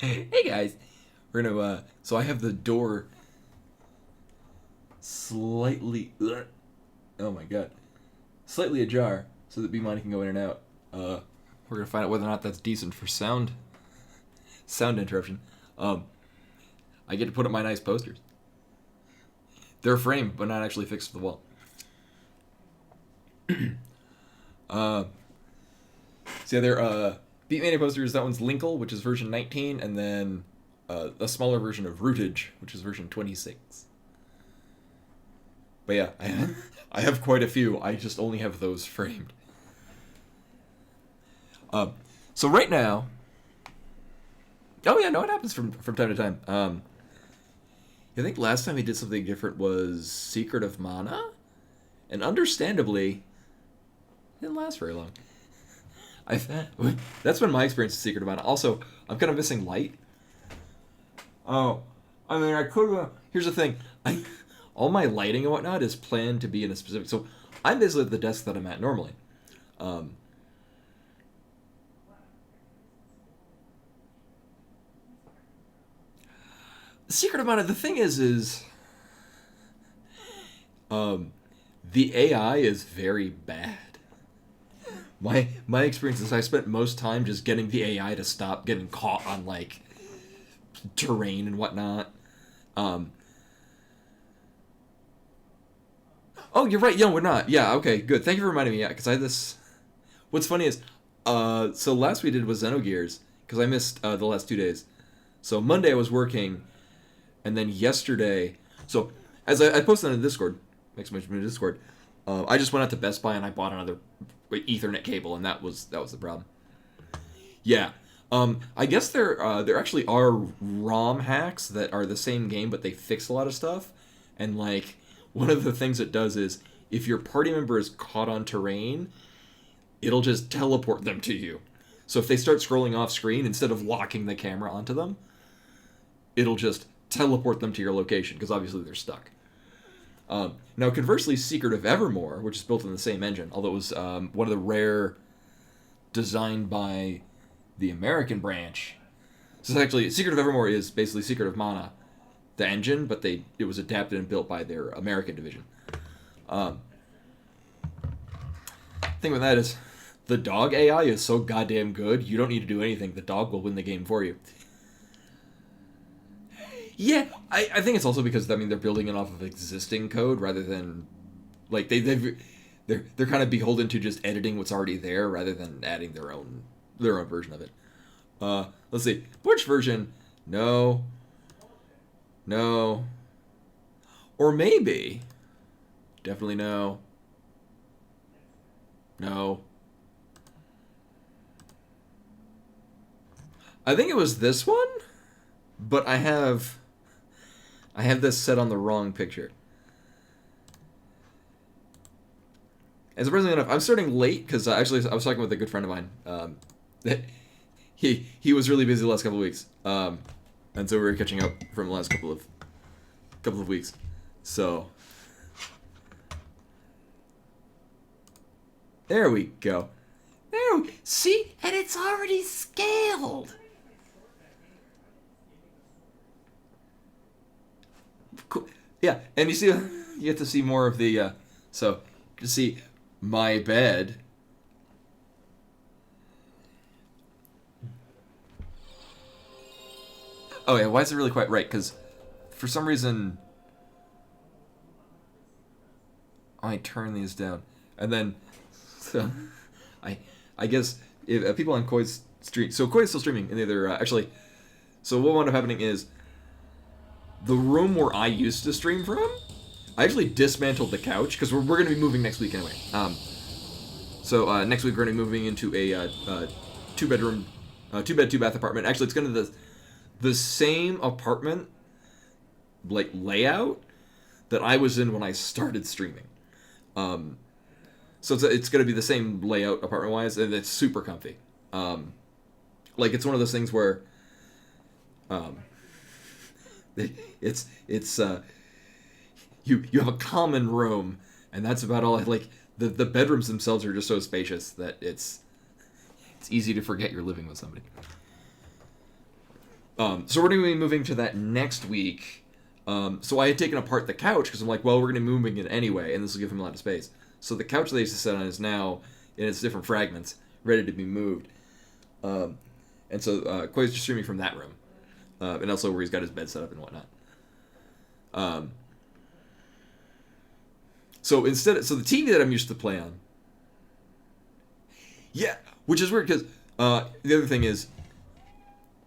Hey guys, we're gonna so I have the door slightly oh my god, slightly ajar so that B-Money can go in and out. We're gonna find out whether or not that's decent for sound interruption. I get to put up my nice posters. They're framed but not actually fixed to the wall. So yeah, they're Beatmania posters. That one's Linkle, which is version 19, and then a smaller version of Rootage, which is version 26. But yeah, I have quite a few. I just only have those framed. So right now, oh yeah, no, it happens from time to time. I think last time he did something different was Secret of Mana, and understandably, it didn't last very long. That's been my experience with Secret of Mana. Also, I'm kind of missing light. Oh, I mean, I could. Here's the thing, all my lighting and whatnot is planned to be in a specific. So I'm basically at the desk that I'm at normally. Secret of Mana. The thing is, the AI is very bad. My experience is I spent most time just getting the AI to stop getting caught on like terrain and whatnot. Oh, you're right. Yeah, we're not. Yeah, okay, good. Thank you for reminding me. Yeah, because I had this. What's funny is, so last we did was Xenogears because I missed the last 2 days. So Monday I was working, and then yesterday. So as I posted on the Discord, exclamation Discord, I just went out to Best Buy and I bought another Ethernet cable, and that was the problem. Yeah. I guess there actually are ROM hacks that are the same game, but they fix a lot of stuff. And like one of the things it does is if your party member is caught on terrain, it'll just teleport them to you. So if they start scrolling off screen, instead of locking the camera onto them, it'll just teleport them to your location because obviously they're stuck. Now, conversely, Secret of Evermore, which is built in the same engine, although it was one of the rare designed by the American branch. So it's actually, Secret of Evermore is basically Secret of Mana, the engine, but it was adapted and built by their American division. Thing with that is, the dog AI is so goddamn good, you don't need to do anything. The dog will win the game for you. Yeah, I think it's also because, I mean, they're building it off of existing code rather than, like, they're kind of beholden to just editing what's already there rather than adding their own version of it. Let's see. Which version? No. Or maybe. Definitely no. No. I think it was this one, but I have this set on the wrong picture. And surprisingly enough, I'm starting late because actually I was talking with a good friend of mine. That he was really busy the last couple of weeks, and so we were catching up from the last couple of weeks. So there we go. See, and it's already scaled. Cool. Yeah, and you get to see more of the, so, you see my bed. Oh yeah, why is it really quite right? Because for some reason, I turn these down, and then, so, I guess, if people on Koi's stream, so Koi's still streaming, and they're, actually, so what wound up happening is, the room where I used to stream from, I actually dismantled the couch because we're going to be moving next week anyway. So next week we're going to be moving into a two-bedroom, 2-bed, 2-bath apartment. Actually, it's going to be the same apartment like layout that I was in when I started streaming. So it's going to be the same layout apartment-wise, and it's super comfy. Like it's one of those things where. It's you have a common room, and that's about all. Like the bedrooms themselves are just so spacious that it's easy to forget you're living with somebody. So we're going to be moving to that next week. So I had taken apart the couch because I'm like, well, we're going to be moving it anyway, and this will give him a lot of space. So the couch that I used to sit on is now in its different fragments, ready to be moved. And so Koi's just streaming from that room, and also where he's got his bed set up and whatnot. So the TV that I'm used to play on, yeah, which is weird because the other thing is,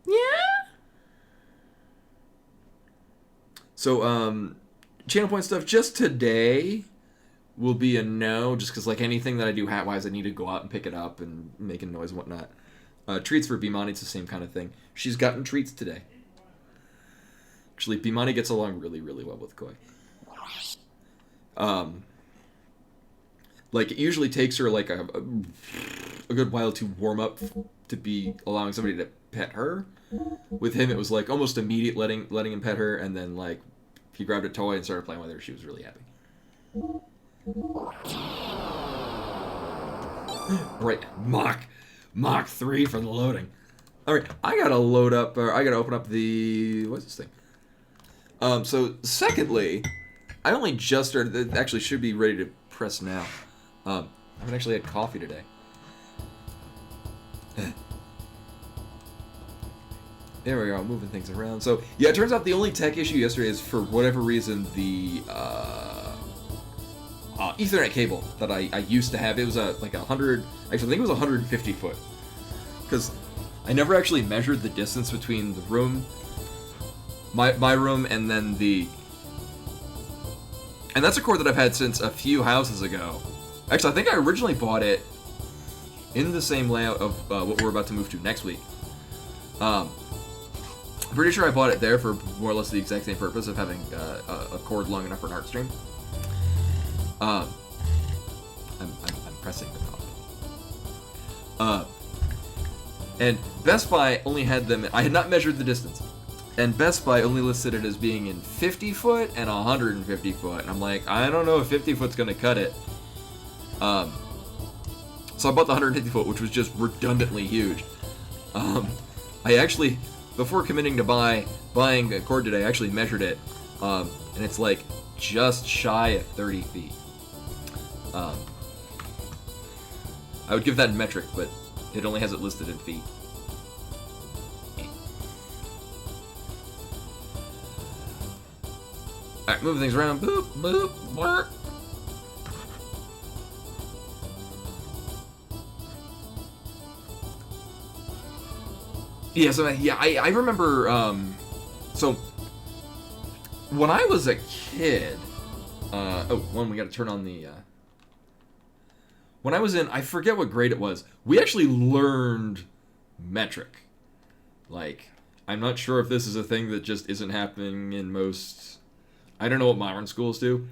yeah. So channel point stuff just today will be a no, just because like anything that I do hat wise, I need to go out and pick it up and make a noise and whatnot. Treats for Bimani, it's the same kind of thing. She's gotten treats today. Actually, Bimani gets along really, really well with Koi. Like, it usually takes her, like, a good while to warm up to be allowing somebody to pet her. With him, it was, like, almost immediate letting him pet her, and then, like, he grabbed a toy and started playing with her. She was really happy. Right, Mach 3 for the loading. Alright, I gotta open up the... What's this thing? So, secondly, I only just started... It actually should be ready to press now. I haven't actually had coffee today. There we go, moving things around. So, yeah, it turns out the only tech issue yesterday is, for whatever reason, the Ethernet cable that I used to have. It was like 100... Actually, I think it was 150 foot. Because I never actually measured the distance between the room, my room, and then the... And that's a cord that I've had since a few houses ago. Actually, I think I originally bought it in the same layout of what we're about to move to next week. I'm pretty sure I bought it there for more or less the exact same purpose of having a cord long enough for an art stream. I'm pressing the coffee. And Best Buy only had them... I had not measured the distance. And Best Buy only listed it as being in 50 foot and 150 foot. And I'm like, I don't know if 50 foot's going to cut it. So I bought the 150 foot, which was just redundantly huge. I actually, before committing to buying a cord today, I actually measured it. And it's like just shy of 30 feet. I would give that in metric, but it only has it listed in feet. Alright, moving things around. Boop, boop, work. Yeah, so I remember, so when I was a kid, we gotta turn on the, when I was in, I forget what grade it was, we actually learned metric. Like, I'm not sure if this is a thing that just isn't happening in most, I don't know what modern schools do.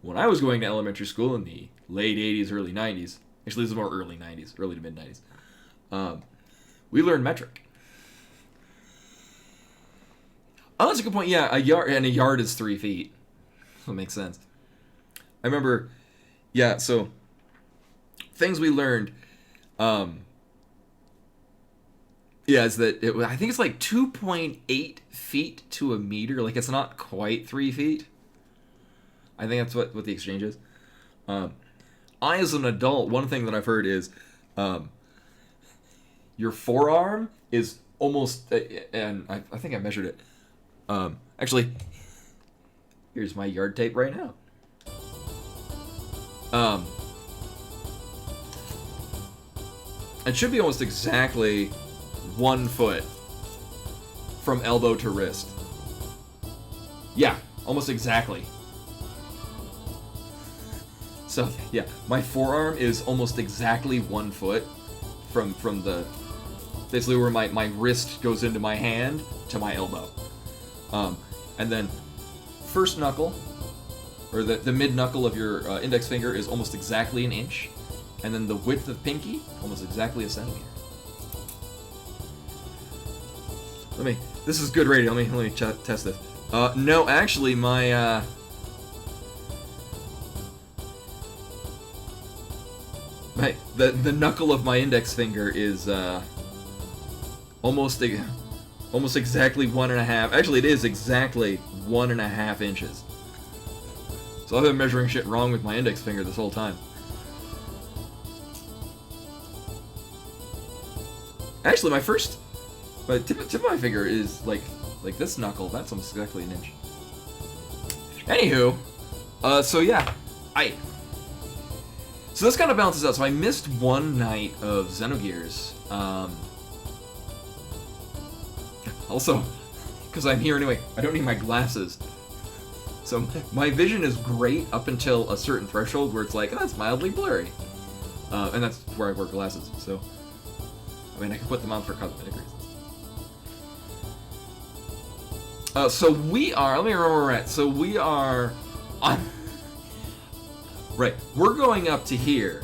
When I was going to elementary school in the late 80s, early 90s, actually this is more early 90s, early to mid 90s, we learned metric. Oh, that's a good point. Yeah, a yard is 3 feet. That makes sense. I remember, yeah, so things we learned, is that I think it's like 2.8 feet to a meter. Like, it's not quite 3 feet. I think that's what the exchange is. I, as an adult, one thing that I've heard is your forearm is almost, and I think I measured it. Actually, here's my yard tape right now. It should be almost exactly 1 foot from elbow to wrist. Yeah, almost exactly. So, yeah, my forearm is almost exactly 1 foot from the, basically where my wrist goes into my hand to my elbow. And then first knuckle, or the mid knuckle of your index finger is almost exactly 1 inch, and then the width of pinky almost exactly 1 centimeter. This is good radio. Let me test this. No, actually, my the knuckle of my index finger is almost Almost exactly 1.5. Actually, it is exactly 1.5 inches. So I've been measuring shit wrong with my index finger this whole time. Actually, my tip of my finger is like this knuckle. That's almost exactly an inch. Anywho, so yeah, so this kind of balances out. So I missed one night of Xenogears. Also, because I'm here anyway, I don't need my glasses. So my vision is great up until a certain threshold where it's like, oh, that's mildly blurry. And that's where I wear glasses, so... I mean, I can put them on for cosmetic reasons. So we are... Let me remember where we're at. So we are... on... Right, we're going up to here.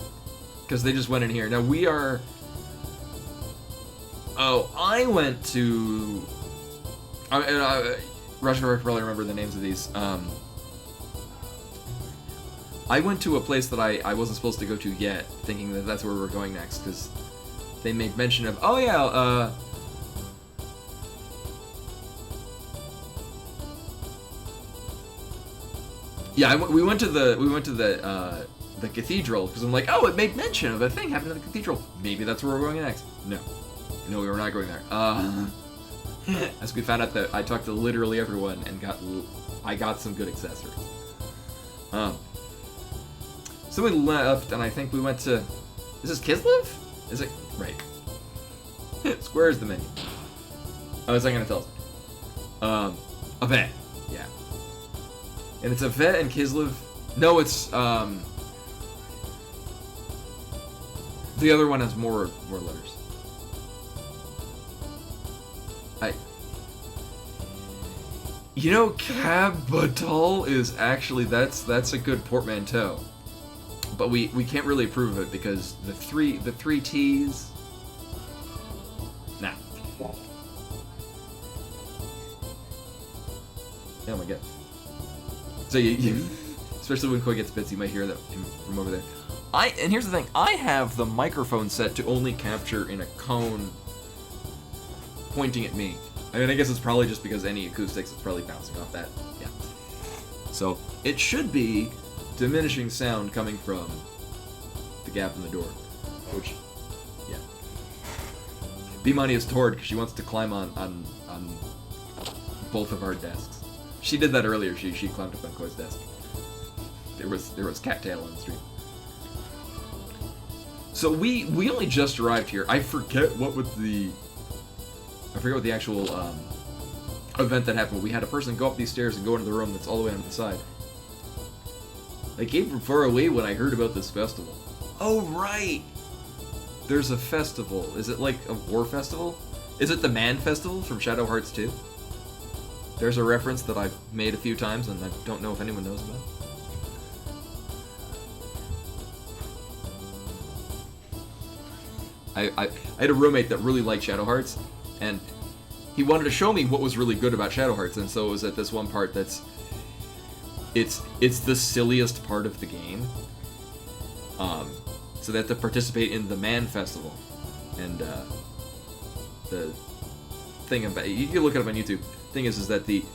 Because they just went in here. Now we are... Oh, I went to... Russia probably remember the names of these. I went to a place that I wasn't supposed to go to yet, thinking that that's where we're going next, because they made mention of, oh yeah, yeah, we went to the cathedral, because I'm like, oh, it made mention of a thing happening at the cathedral. Maybe that's where we're going next. No, we were not going there. As we found out that I talked to literally everyone and I got some good accessories. So we left, and I think we went to... Is this Kislev? Is it... Right. Square is the menu. Oh, is that gonna tell us? A vet. Yeah. And it's a vet and Kislev... No, it's, the other one has more letters. You know, Capital is actually, that's a good portmanteau. But we can't really approve of it because the three T's... Nah. Oh my god. So you especially when Koi gets bits, you might hear that from over there. And here's the thing, I have the microphone set to only capture in a cone pointing at me. I mean, I guess it's probably just because any acoustics, it's probably bouncing off that. Yeah. So, it should be diminishing sound coming from the gap in the door. Which, yeah. B-Money is torn because she wants to climb on both of our desks. She did that earlier. She climbed up on Koi's desk. There was cattail on the street. So we only just arrived here. I forget what the actual event that happened. We had a person go up these stairs and go into the room that's all the way on the side. I came from far away when I heard about this festival. Oh, right! There's a festival. Is it like a war festival? Is it the Man Festival from Shadow Hearts 2? There's a reference that I've made a few times and I don't know if anyone knows about. I had a roommate that really liked Shadow Hearts, and he wanted to show me what was really good about Shadow Hearts, and so it was at this one part that's... It's the silliest part of the game. So they have to participate in the Man Festival. And the thing about... You can look it up on YouTube. The thing is that the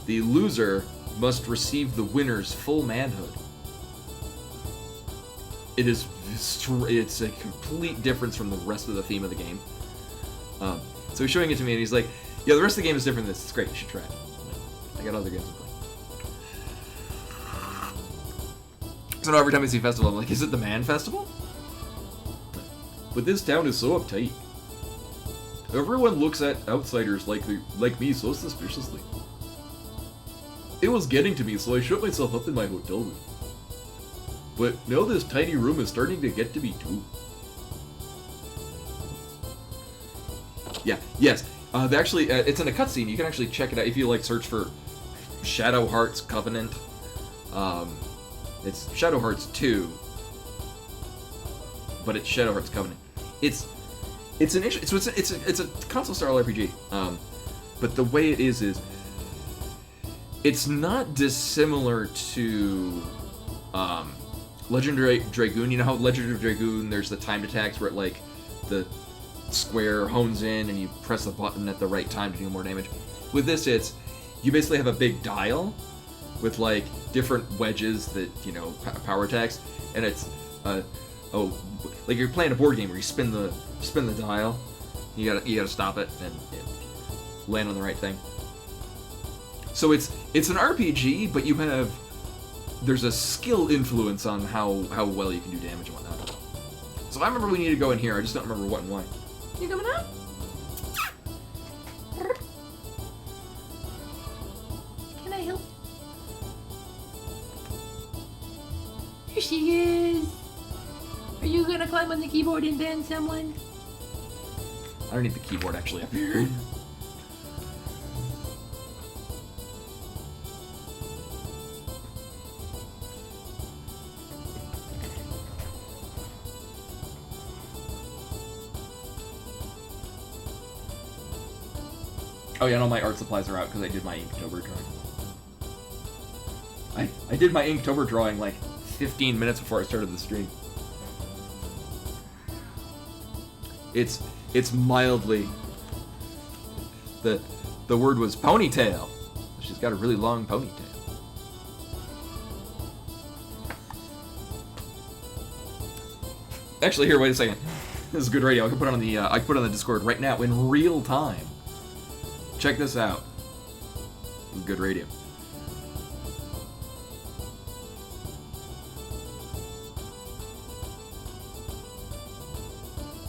loser must receive the winner's full manhood. It's a complete difference from the rest of the theme of the game. So he's showing it to me, and he's like, "Yeah, the rest of the game is different than this. It's great. You should try it." I got other games to play. So now every time I see festival, I'm like, "Is it the Man Festival?" But this town is so uptight. Everyone looks at outsiders like me so suspiciously. It was getting to me, so I shut myself up in my hotel room. But now this tiny room is starting to get to me too. Yeah, yes. Actually, it's in a cutscene. You can actually check it out if you like search for Shadow Hearts Covenant. It's Shadow Hearts 2, but it's Shadow Hearts Covenant. It's a console style RPG. But the way it is it's not dissimilar to Legend of Dragoon. You know how Legend of Dragoon, there's the timed attacks where it, like, the square hones in and you press the button at the right time to do more damage. With this, it's you basically have a big dial with like different wedges that, you know, power attacks, and it's like you're playing a board game where you spin the dial. You gotta stop it and land on the right thing. So it's an RPG, but there's a skill influence on how well you can do damage and whatnot. So I remember we need to go in here. I just don't remember what and why. You coming up? Can I help? Here she is. Are you gonna climb on the keyboard and ban someone? I don't need the keyboard actually up here. Oh yeah, and all my art supplies are out because I did my Inktober drawing. I did my Inktober drawing like 15 minutes before I started the stream. It's mildly... The word was ponytail. She's got a really long ponytail. Actually, here, wait a second. This is good radio. I can put it on the Discord right now in real time. Check this out. This is good radio.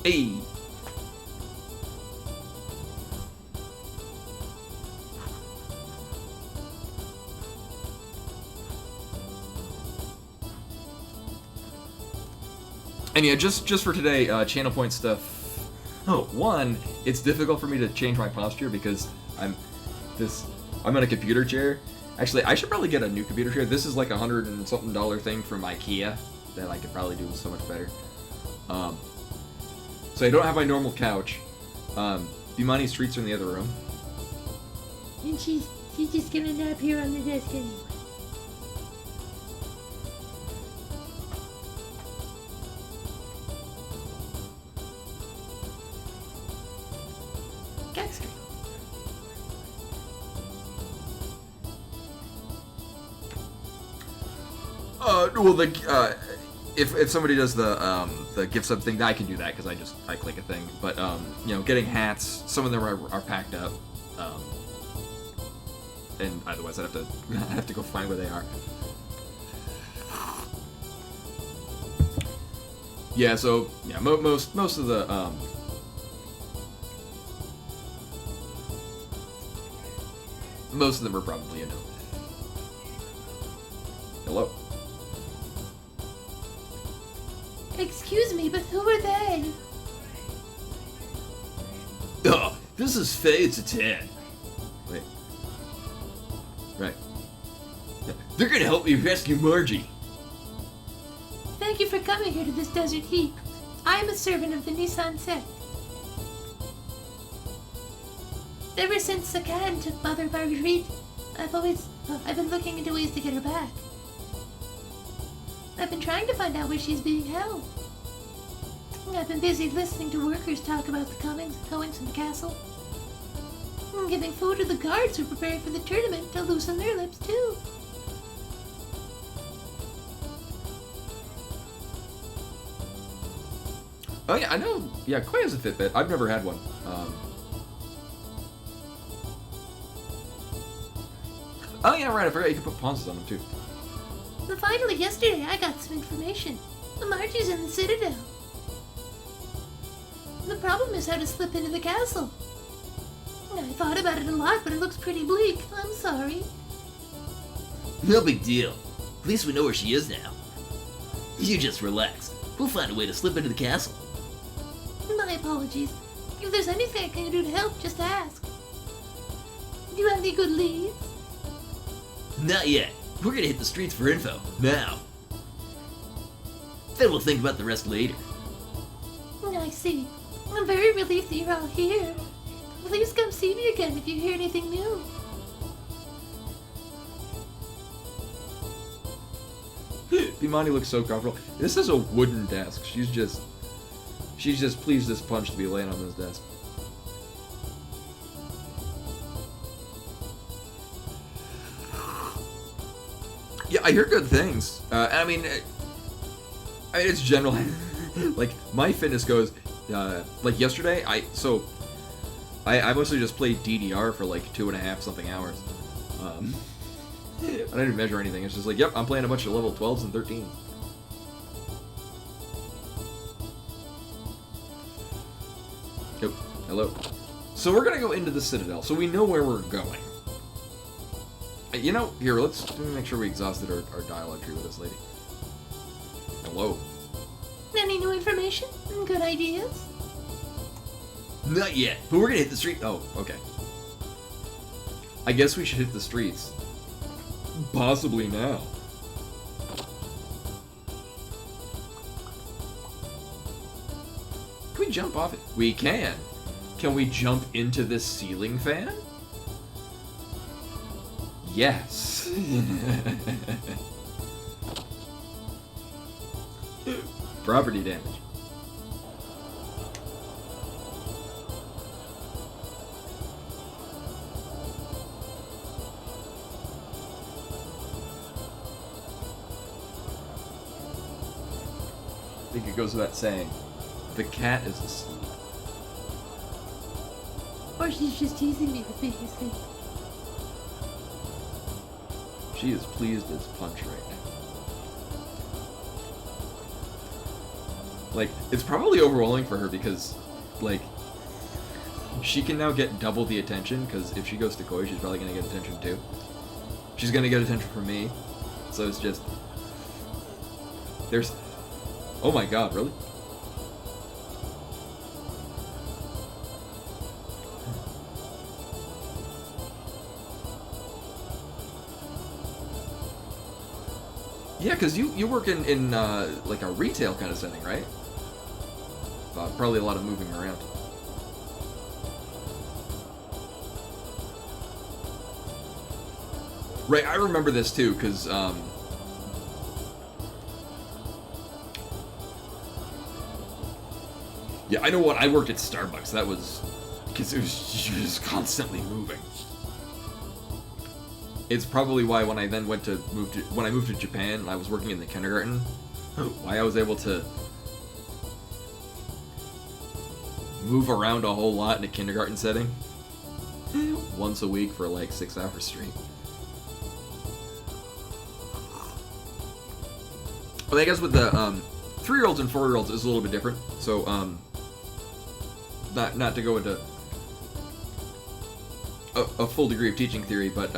Hey. And yeah, just for today, channel point stuff. Oh, one, it's difficult for me to change my posture because I'm on a computer chair. Actually, I should probably get a new computer chair. This is like $100 and something thing from IKEA that I could probably do so much better. So I don't have my normal couch. Bimani's treats are in the other room. And she's just gonna nap here on the desk anyway. That's good. Well, if somebody does the gift sub thing, I can do that because I click a thing. But you know, getting hats, some of them are packed up, and otherwise I'd have to go find where they are. Yeah, so yeah, most of the most of them are probably a no. Hello. Excuse me, but who are they? Oh, this is Faye to 10. Wait. Right. They're gonna help me rescue Margie. Thank you for coming here to this desert heap. I am a servant of the Nissan sect. Ever since Sakan took Mother Marguerite, I've been looking into ways to get her back. I've been trying to find out where she's being held. I've been busy listening to workers talk about the comings and goings in the castle. And giving food to the guards who are preparing for the tournament to loosen their lips too. Oh yeah, I know. Yeah, Koi has a Fitbit. I've never had one. Oh yeah, right. I forgot you could put pauses on them too. But finally, yesterday I got some information. Margie's in the Citadel. The problem is how to slip into the castle. I thought about it a lot, but it looks pretty bleak. I'm sorry. No big deal. At least we know where she is now. You just relax. We'll find a way to slip into the castle. My apologies. If there's anything I can do to help, just ask. Do you have any good leads? Not yet. We're gonna hit the streets for info, now. Then we'll think about the rest later. I see. I'm very relieved that you're all here. Please come see me again if you hear anything new. Bimani looks so comfortable. This is a wooden desk. She's She's just pleased this punch to be laying on this desk. Yeah, I hear good things. I mean, it's general. Like, my fitness goes, like yesterday, I mostly just played DDR for like 2.5 something hours. I didn't even measure anything. It's just like, yep, I'm playing a bunch of level 12s and 13s. Yep, hello. So we're gonna go into the Citadel, so we know where we're going. You know, here, let's make sure we exhausted our dialogue tree with this lady. Hello. Any new information? Good ideas? Not yet, but we're gonna hit the street. Oh, okay. I guess we should hit the streets. Possibly now. Can we jump off it? We can. Can we jump into this ceiling fan? Yes. Property damage. I think it goes without saying, the cat is asleep. Or she's just teasing me with being asleep. She is pleased as punch right now. Like, it's probably overwhelming for her because, like, she can now get double the attention, because if she goes to Koi, she's probably going to get attention too. She's going to get attention from me, so it's just... There's... Oh my god, really? Yeah, because you work in like a retail kind of setting, right? Probably a lot of moving around. Right, I remember this too, because yeah, I know what, I worked at Starbucks. That was because it was just constantly moving. It's probably why when I then moved to Japan and I was working in the kindergarten, why I was able to move around a whole lot in a kindergarten setting once a week for like 6 hours straight. But I guess with the 3-year-olds and 4-year-olds is a little bit different. So not to go into a full degree of teaching theory, but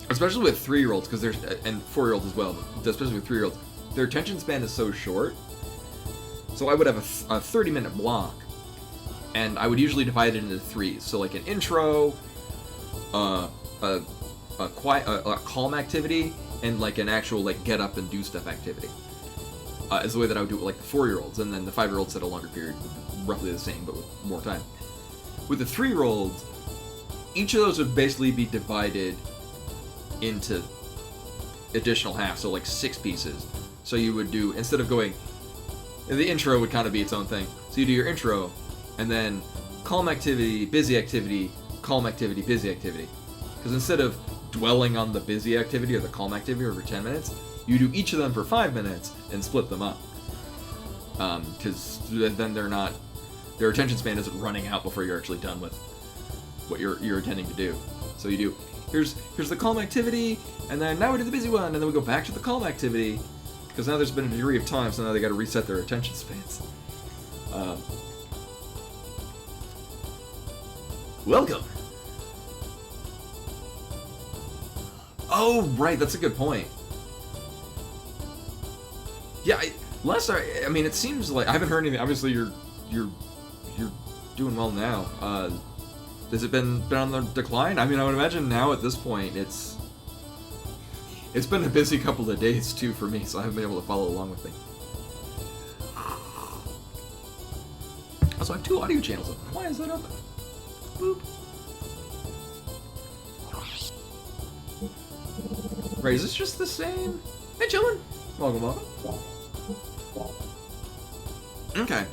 especially with 3-year-olds, because there's and 4-year-olds as well, but especially with 3-year-olds, their attention span is so short. So I would have a 30-minute block, and I would usually divide it into 3s. So like an intro, a calm activity, and like an actual like get up and do stuff activity. Is the way that I would do it with like the 4-year-olds, and then the 5-year-olds at a longer period, roughly the same, but with more time. With the 3-year-olds, each of those would basically be divided into additional halves, so like 6 pieces. So you would do, instead of going, the intro would kind of be its own thing. So you do your intro, and then calm activity, busy activity, calm activity, busy activity. Because instead of dwelling on the busy activity or the calm activity over 10 minutes, you do each of them for 5 minutes and split them up. Because then their attention span isn't running out before you're actually done with what you're intending to do. So you do, here's the calm activity, and then now we do the busy one, and then we go back to the calm activity, because now there's been a degree of time, so now they got to reset their attention spans. Welcome. Oh, right, that's a good point. Yeah, I mean, it seems like I haven't heard anything. Obviously, you're doing well now. Has it been on the decline? I mean, I would imagine now at this point it's been a busy couple of days too for me, so I haven't been able to follow along with things. Also, I have 2 audio channels open. Why is that open? Boop. Right, is this just the same? Hey, chillin'. Welcome. Okay.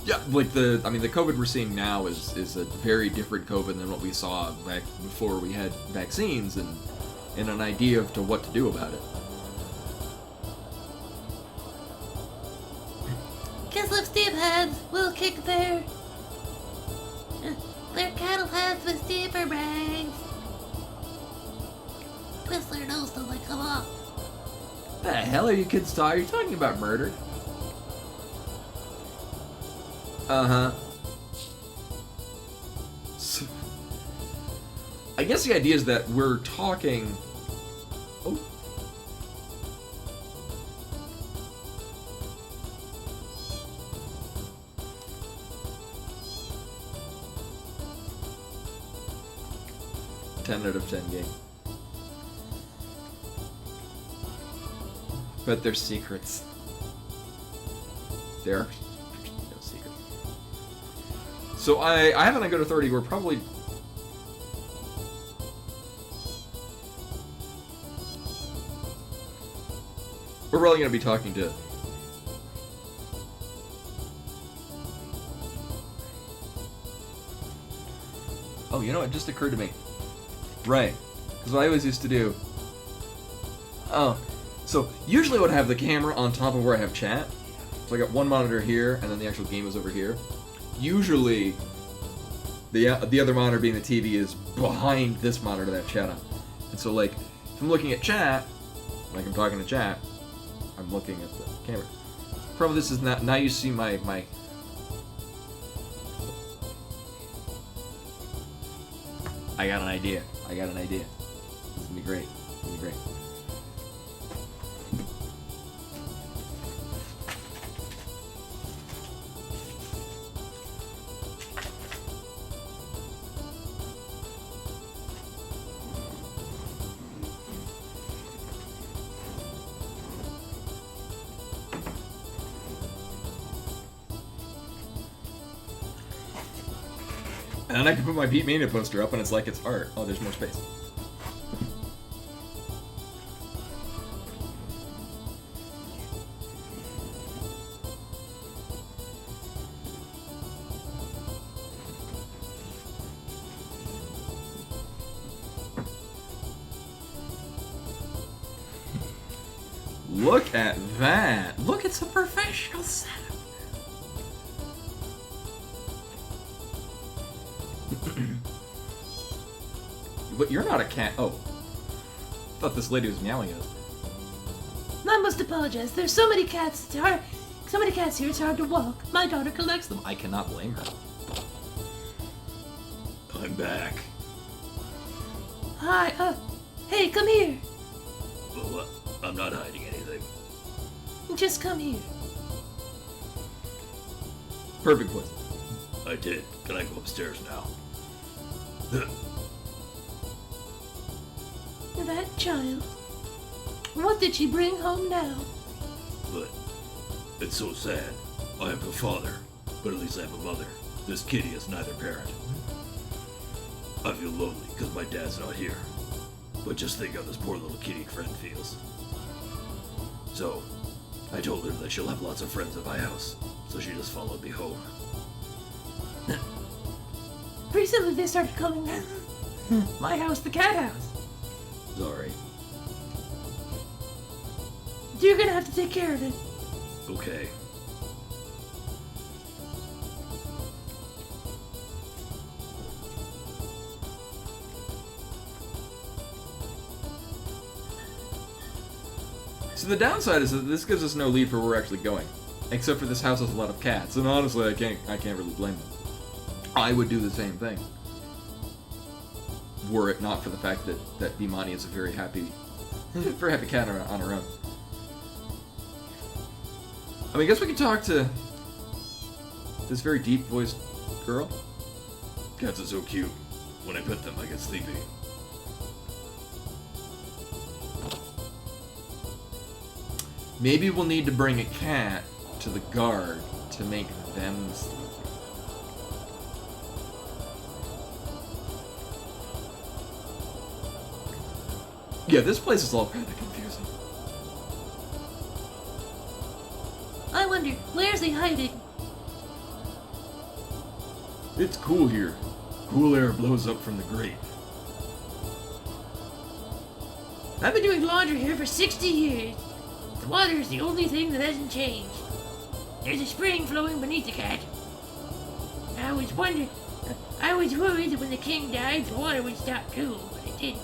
Yeah, like the COVID we're seeing now is a very different COVID than what we saw back before we had vaccines and an idea of to what to do about it. Kiss lip steep heads will kick their cattle heads with steeper brains. Twist their nose till they come off. The hell are you kids talking? Are you talking about murder? Uh-huh. So, I guess the idea is that we're talking... Oh. Ten out of 10 game. But they're secrets. There are no secrets. So I have an good authority. We're probably... We're really going to be talking to... Oh, you know, it just occurred to me. Right. Because what I always used to do... Oh. So, usually I would have the camera on top of where I have chat. So I got one monitor here, and then the actual game is over here. Usually, the other monitor being the TV is behind this monitor that I have chat on. And so, like, if I'm looking at chat, like I'm talking to chat, I'm looking at the camera. Probably this is not... Now you see my... I got an idea. This is gonna be great. And then I can put my Pete Mania poster up and it's like it's art. Oh, there's more space. Look at that! Look, it's a professional setup! But you're not a cat. Oh. I thought this lady was meowing at us. I must apologize. There's so many cats. It's hard. So many cats here. It's hard to walk. My daughter collects them. I cannot blame her. I'm back. Hi. Hey, come here. Well, I'm not hiding anything. Just come here. Perfect place. I did. Can I go upstairs now? That child. What did she bring home now? But it's so sad. I have a father, but at least I have a mother. This kitty has neither parent. I feel lonely because my dad's not here. But just think how this poor little kitty friend feels. So, I told her that she'll have lots of friends at my house, so she just followed me home. Recently they started calling my house the cat house. Sorry. You're gonna have to take care of it. Okay. So the downside is that this gives us no lead for where we're actually going. Except for this house has a lot of cats, and honestly I can't really blame them. I would do the same thing. Were it not for the fact that Bimani is a very happy cat on her own. I guess we could talk to this very deep-voiced girl. Cats are so cute. When I pet them, I get sleepy. Maybe we'll need to bring a cat to the guard to make them sleepy. Yeah, this place is all kind of confusing. I wonder, where's he hiding? It's cool here. Cool air blows up from the grate. I've been doing laundry here for 60 years. The water is the only thing that hasn't changed. There's a spring flowing beneath the cat. I always worried that when the king died, the water would stop too, but it didn't.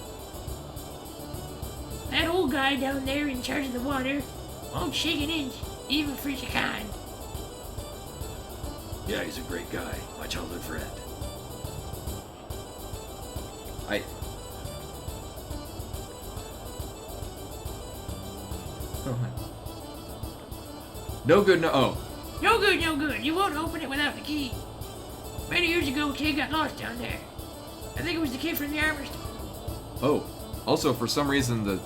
That old guy down there in charge of the water won't shake an inch, even for Shakan. Yeah, he's a great guy. My childhood friend. No good, no. Oh. No good, no good. You won't open it without the key. Many years ago, a kid got lost down there. I think it was the kid from the armor store. Oh. Also, for some reason, the.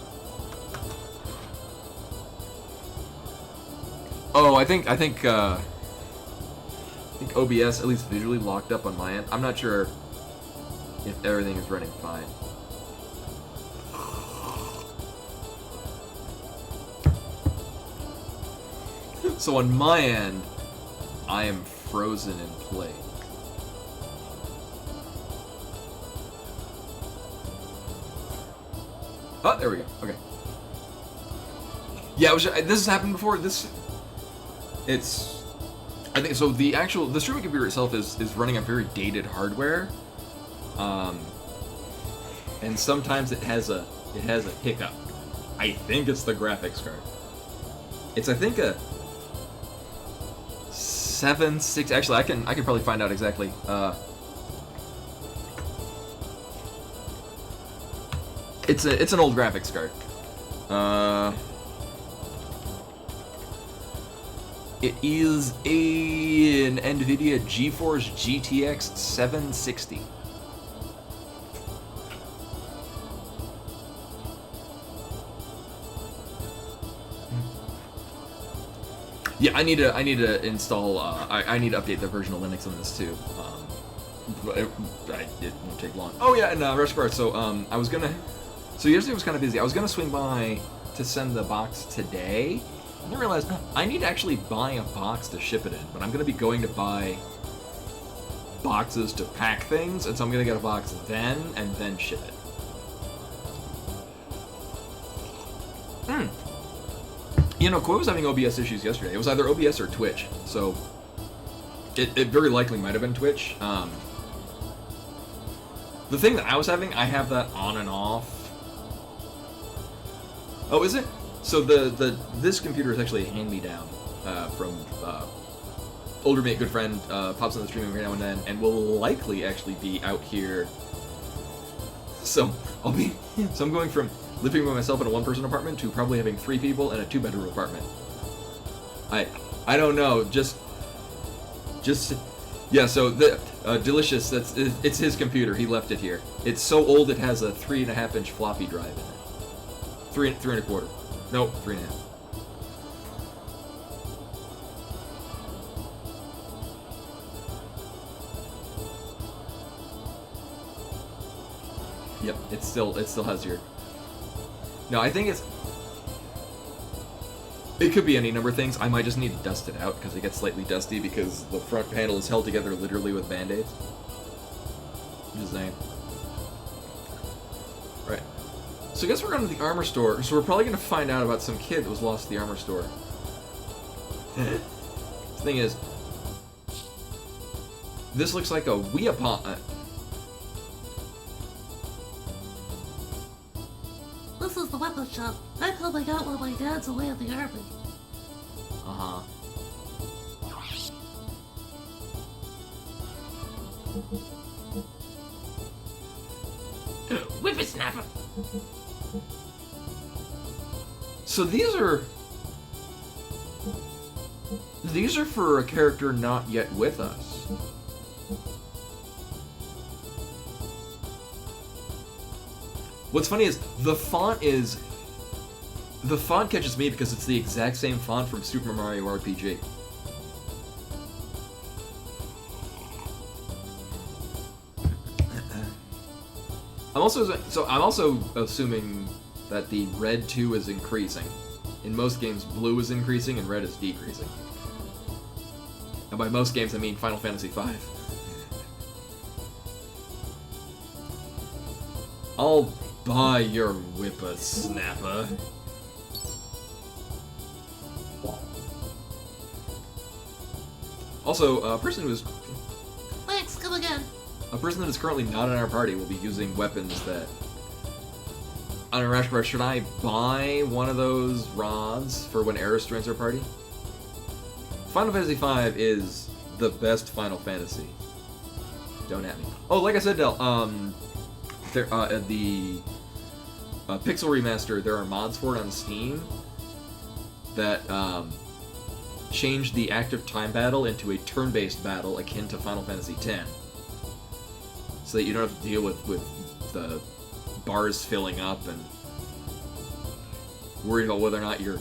Oh, I think OBS, at least visually, locked up on my end. I'm not sure if everything is running fine. So on my end, I am frozen in place. Oh, there we go. Okay. Yeah, this has happened before. I think so. The streaming computer itself is running on very dated hardware, and sometimes it has a hiccup. I think it's the graphics card. It's I think a 7-6. Actually, I can probably find out exactly. It's an old graphics card. It is an NVIDIA GeForce GTX 760. Yeah, I need to install. I need to update the version of Linux on this too. But it won't take long. Oh yeah, and Rush Bar. So I was gonna. So yesterday was kind of busy. I was gonna swing by to send the box today. And I realized I need to actually buy a box to ship it in. But I'm gonna be going to buy boxes to pack things, and so I'm gonna get a box then and then ship it. You know, Koi was having OBS issues yesterday. It was either OBS or Twitch, so it very likely might have been Twitch. The thing that I was having, I have that on and off. Oh, is it? So this computer is actually a hand-me-down from older mate, good friend, pops on the stream every now and then, and will likely actually be out here. So I'm going from living by myself in a one-person apartment to probably having 3 people in a 2-bedroom apartment. I don't know, just yeah. So the Delicious, it's his computer. He left it here. It's so old it has a 3.5-inch floppy drive in it. 3 3.25. Nope, 3.5. Yep, it still has your. No, I think it could be any number of things. I might just need to dust it out because it gets slightly dusty because the front panel is held together literally with band-aids. Just saying. Right. So I guess we're going to the armor store. So we're probably going to find out about some kid that was lost at the armor store. The thing is, this looks like a Weapon. This is the weapon shop. I hope I got while my dad's away at the army. Uh-huh. Whippersnapper. So these are for a character not yet with us. What's funny is the font catches me because it's the exact same font from Super Mario RPG. I'm also assuming that the red 2 is increasing. In most games, blue is increasing and red is decreasing. And by most games, I mean Final Fantasy V. I'll buy your whippersnapper. Also, a person who is Lex, come again. a person that is currently not in our party will be using weapons that. I don't know, Rashbar, should I buy one of those rods for when Eris joins our party? Final Fantasy V is the best Final Fantasy. Don't at me. Oh, like I said, Del, the Pixel Remaster, there are mods for it on Steam that change the active time battle into a turn-based battle akin to Final Fantasy X. So that you don't have to deal with the bars filling up and worried about whether or not you're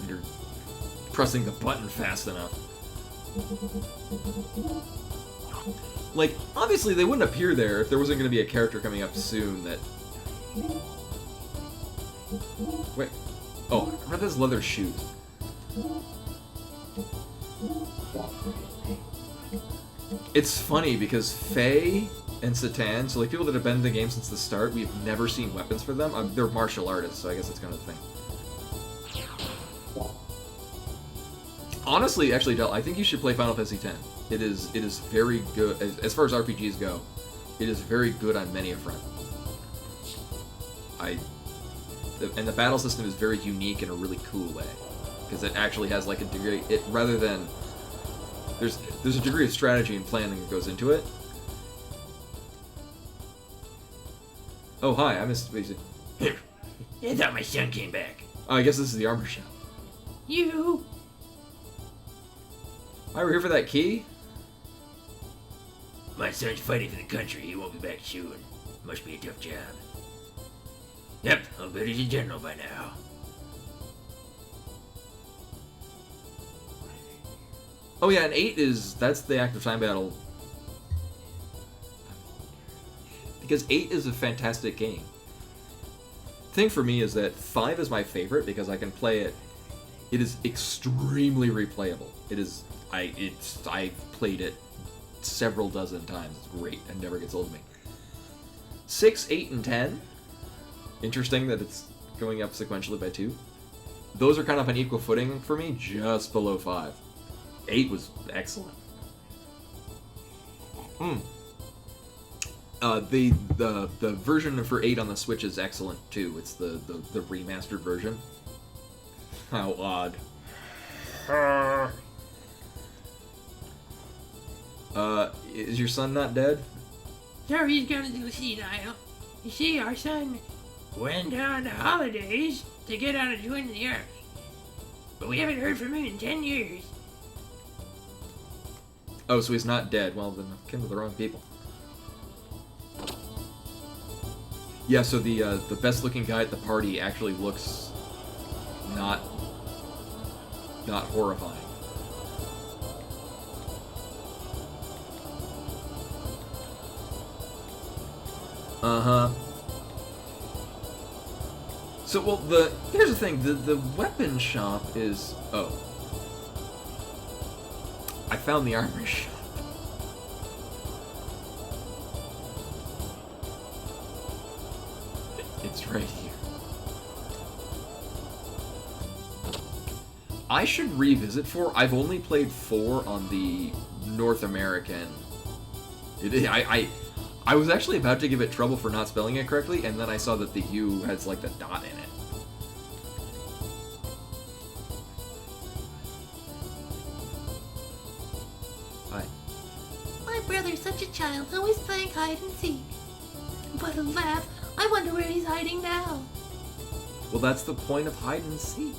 pressing the button fast enough. Like, obviously they wouldn't appear there if there wasn't going to be a character coming up soon that... Wait. Oh, I read those leather shoes. It's funny because Faye and Satan, so like people that have been in the game since the start, we've never seen weapons for them. They're martial artists, so I guess that's kind of the thing. Honestly, actually, Del, I think you should play Final Fantasy X. It is very good as far as RPGs go. It is very good on many a front. And the battle system is very unique in a really cool way because it actually has like a degree. Rather than there's a degree of strategy and planning that goes into it. Oh hi, I missed. I thought my son came back. Oh, I guess this is the armor shop. You. Hi, we're here for that key. My son's fighting for the country. He won't be back soon. Must be a tough job. Yep, I'll bet he's a general by now. Oh yeah, and 8 that's the active time battle. Because 8 is a fantastic game. Thing for me is that 5 is my favorite because I can play it. It is extremely replayable. I've played it several dozen times. It's great and never gets old to me. 6, 8, and 10. Interesting that it's going up sequentially by 2. Those are kind of on equal footing for me, just below 5. 8 was excellent. The version for 8 on the Switch is excellent too. It's the remastered version. How odd. Is your son not dead? Sure, he's gonna do senile. You see, our son went on the holidays to get on a joint in the army. But we haven't heard from him in 10 years. Oh, so he's not dead. Well, then I'm kin to the wrong people. Yeah, so the best looking guy at the party actually looks not horrifying. Uh-huh. So, well, here's the thing, the weapon shop is... Oh. I found the armor shop. It's right here. I should revisit 4. I've only played 4 on the North American. I was actually about to give it trouble for not spelling it correctly, and then I saw that the U has like the dot in it. Hi. My brother's such a child, always playing hide and seek. What a laugh. I wonder where he's hiding now. Well, that's the point of hide and seek.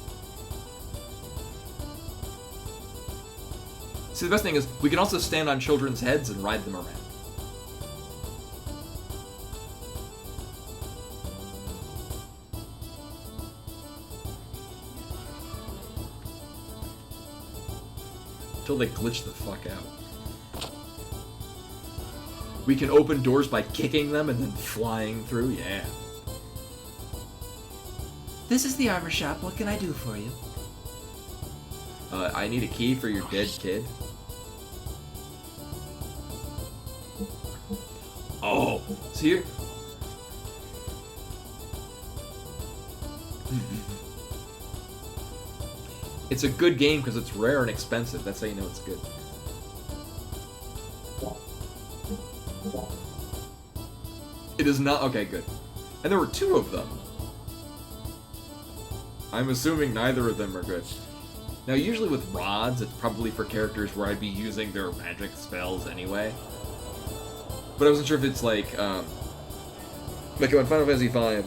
See, the best thing is, we can also stand on children's heads and ride them around. Until they glitch the fuck out. We can open doors by kicking them and then flying through, yeah. This is the armor shop. What can I do for you? I need a key for your dead kid. Oh, so It's a good game because it's rare and expensive. That's how you know it's good. It is not... Okay, good. And there were 2 of them. I'm assuming neither of them are good. Now, usually with rods, it's probably for characters where I'd be using their magic spells anyway. But I wasn't sure if it's like in Final Fantasy V,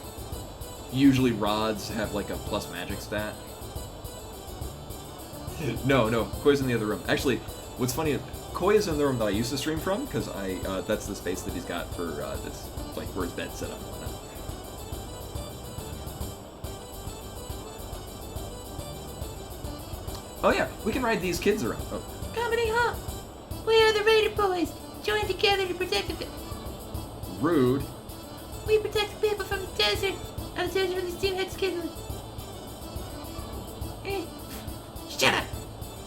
usually rods have like a plus magic stat. No, Koi's in the other room. Actually, what's funny is Koi is in the room that I used to stream from, because that's the space that he's got for this, like, where his bed's set up and whatnot. Oh yeah, we can ride these kids around. Oh. Comedy Hop! We are the Raider Boys, joined together to protect the... Rude. We protect the people from the desert. I'm the desert from the steamhead skidlet. Shut up!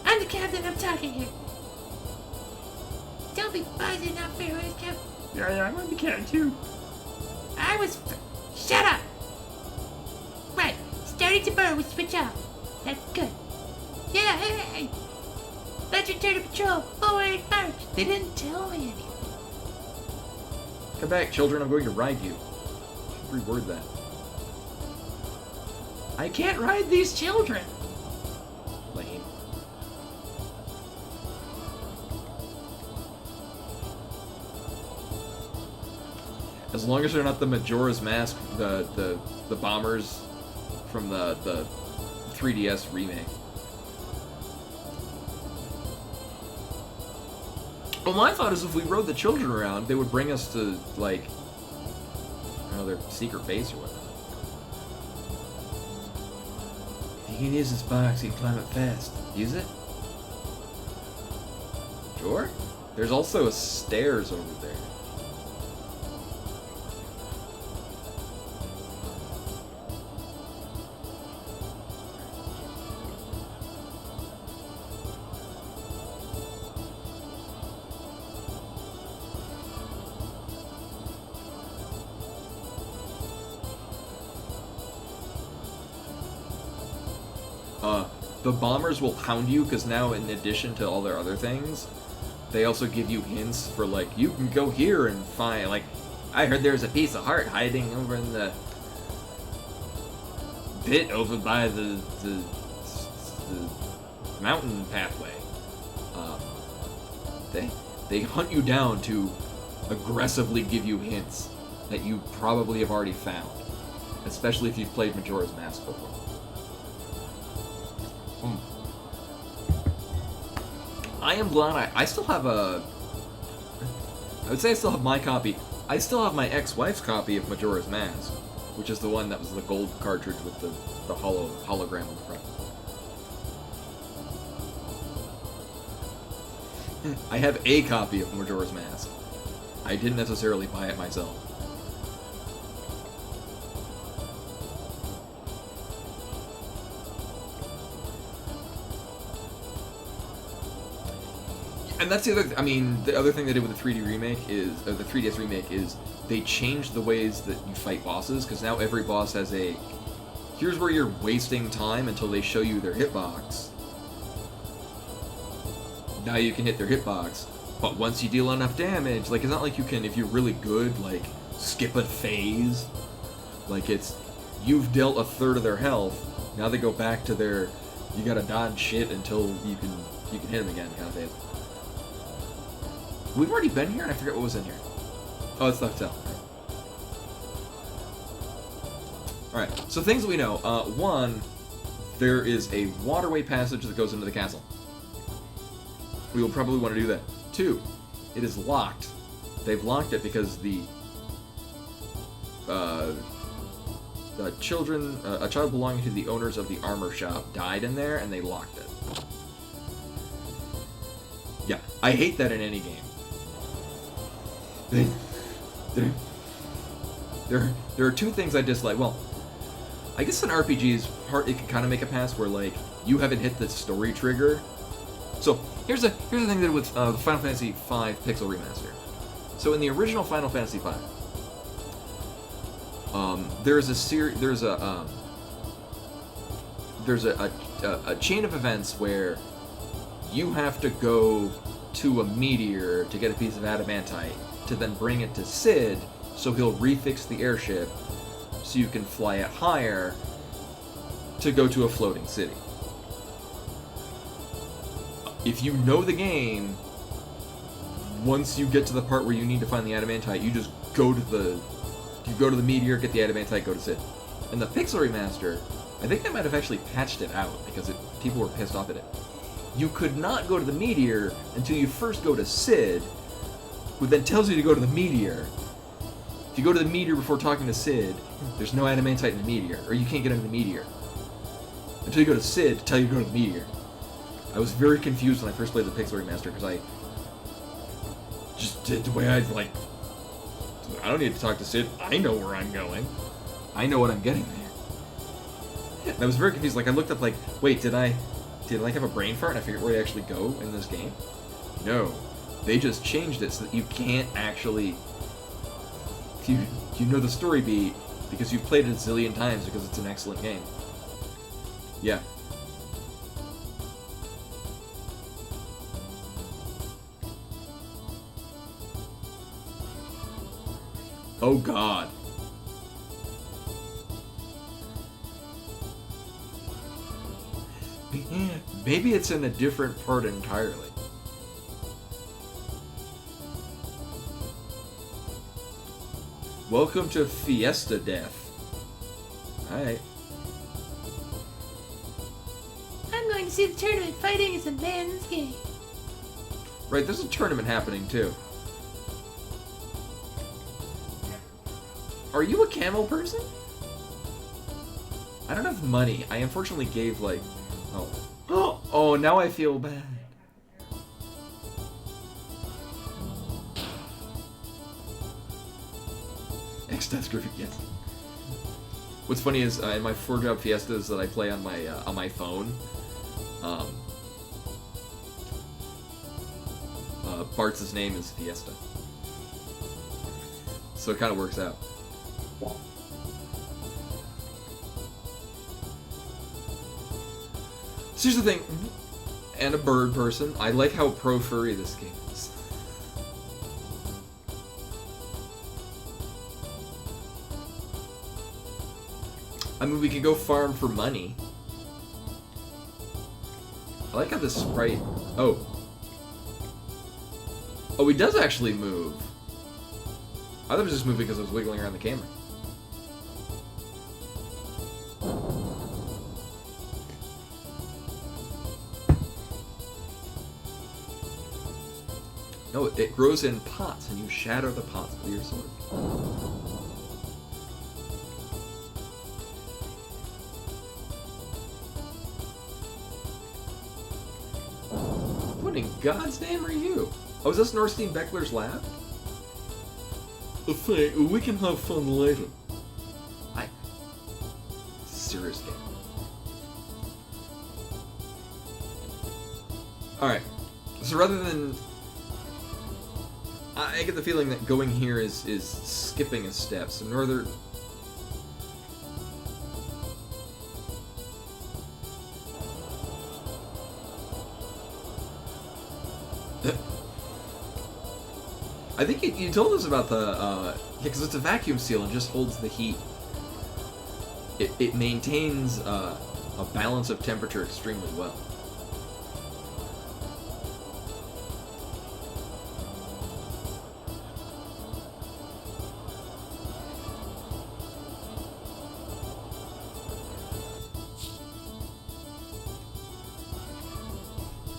I'm the captain, I'm talking here. Don't be buzzing up here, right, Captain? Yeah, I'm the captain too. Shut up! Right, starting to burn, we switch off. That's good. Yeah, hey! Let's return to patrol. Forward march. They didn't tell me anything. Come back, children, I'm going to ride you. Should reword that. I can't ride these children. Lame. As long as they're not the Majora's Mask, the bombers from the 3DS remake. Well, my thought is if we rode the children around, they would bring us to, like, I don't know, their secret base or whatnot. If you can use this box, you can climb it fast. Use it? Sure. There's also a stairs over there. The bombers will hound you, because now, in addition to all their other things, they also give you hints for, like, you can go here and find, like, I heard there's a piece of heart hiding over in the pit over by the mountain pathway. They hunt you down to aggressively give you hints that you probably have already found, especially if you've played Majora's Mask before. I am glad I still have I would say I still have my copy. I still have my ex-wife's copy of Majora's Mask, which is the one that was the gold cartridge with the hologram on the front. I have a copy of Majora's Mask. I didn't necessarily buy it myself. And that's the other. The other thing they did with the 3D remake is, or the 3DS remake is, they changed the ways that you fight bosses. Because now every boss has a. Here's where you're wasting time until they show you their hitbox. Now you can hit their hitbox, but once you deal enough damage, like, it's not like you can, if you're really good, like, skip a phase. Like, it's, you've dealt a third of their health. Now they go back to their, you gotta dodge shit until you can hit them again kind of phase. We've already been here, and I forget what was in here. Oh, it's the hotel. Alright, so things that we know. One, there is a waterway passage that goes into the castle. We will probably want to do that. Two, it is locked. They've locked it because the children, a child belonging to the owners of the armor shop died in there, and they locked it. Yeah, I hate that in any game. There are two things I dislike. Well, I guess in RPGs, it can kind of make a pass where, like, you haven't hit the story trigger. So here's the thing they did with the Final Fantasy V Pixel Remaster. So in the original Final Fantasy V, there's a there's a chain of events where you have to go to a meteor to get a piece of adamantite to then bring it to Sid so he'll refix the airship so you can fly it higher to go to a floating city. If you know the game, once you get to the part where you need to find the adamantite, you just go to the meteor, get the adamantite, go to Sid. And the Pixel Remaster, I think they might have actually patched it out because people were pissed off at it. You could not go to the meteor until you first go to Sid, who then tells you to go to the meteor. If you go to the meteor before talking to Sid, there's no adamantite in the meteor, or you can't get into the meteor. Until you go to Sid to tell you to go to the meteor. I was very confused when I first played the Pixel Remaster because I just did the way I don't need to talk to Sid. I know where I'm going. I know what I'm getting there. And I was very confused. Like I looked up, like, wait, did I have a brain fart and I figured where I actually go in this game? No, they just changed it so that you can't actually. You know the story beat because you've played it a zillion times because it's an excellent game. Yeah. Oh God. Maybe it's in a different part entirely. Welcome to Fiesta Death. Alright. I'm going to see the tournament. Fighting is a man's game. Right, there's a tournament happening too. Are you a camel person? I don't have money. I unfortunately gave like... Oh. Oh, now I feel bad. X-Death Griffith, yes. What's funny is in my 4-job fiestas that I play on my phone, Bart's name is Fiesta. So it kind of works out. So here's the thing, and a bird person, I like how pro-furry this game is. I mean, we could go farm for money. I like how this sprite... Oh. Oh, he does actually move. I thought it was just moving because I was wiggling around the camera. No, it grows in pots, and you shatter the pots with your sword. What in God's name are you? Oh, is this Norstein Beckler's lab? We can have fun later. Serious game. Alright. So rather than... I get the feeling that going here is skipping a step. So Northern... I think you told us about the, yeah, because it's a vacuum seal and just holds the heat. It maintains a balance of temperature extremely well.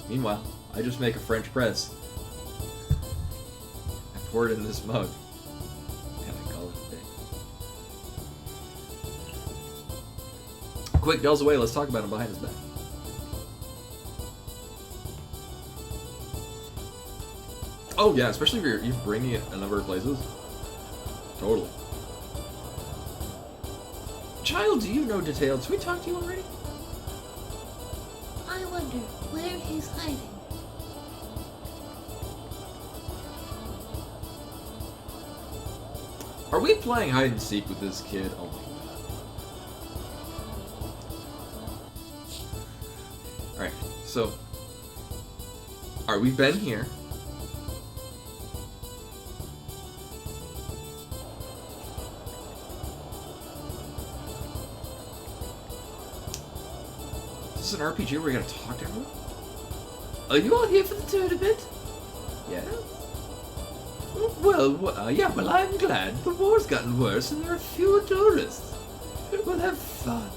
Meanwhile, I just make a French press. I pour it in this mug. And I call it a day. Quick, Dell's away. Let's talk about him behind his back. Oh yeah, especially if you're bringing it a number of places. Totally. Child, do you know details? Did we talk to you already? I wonder where he's hiding. Are we playing hide and seek with this kid? Oh my So, alright, we've been here. Is this an RPG where we gotta talk to everyone? Are you all here for the tournament? Yeah. Well, yeah, well, I'm glad. The war's gotten worse and there are fewer tourists. We'll have fun.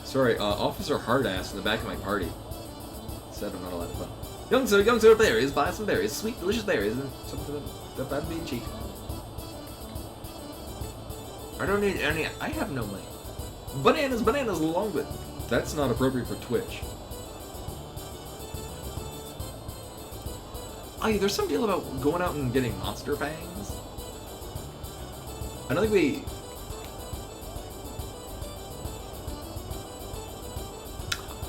Sorry, Officer Hardass in the back of my party said I'm not allowed to fun. Young sir, berries, buy some berries, sweet, delicious berries, and something about being cheap. I don't need any, I have no money. Bananas, along with. That's not appropriate for Twitch. Oh, yeah, there's some deal about going out and getting monster fangs. I don't think we...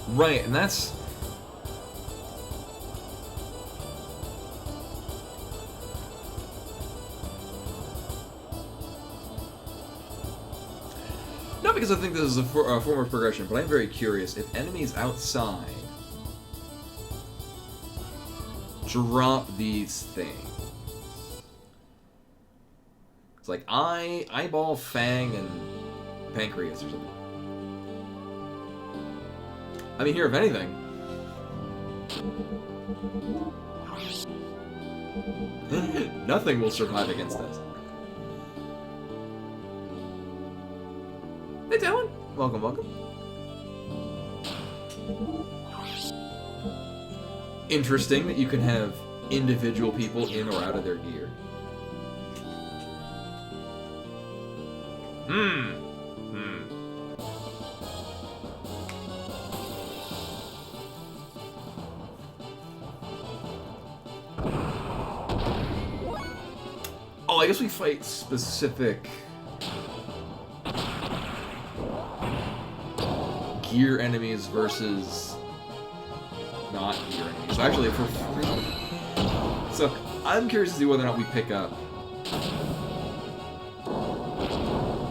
Right, and that's... Not because I think this is a form of progression, but I'm very curious if enemies outside drop these things. It's like eyeball, fang, and pancreas or something. I mean, here, if anything. Nothing will survive against this. Hey, Dylan. Welcome, welcome. Interesting that you can have individual people in or out of their gear. Oh, I guess we fight specific gear enemies versus not gear enemies. So actually, if we're free... So, I'm curious to see whether or not we pick up...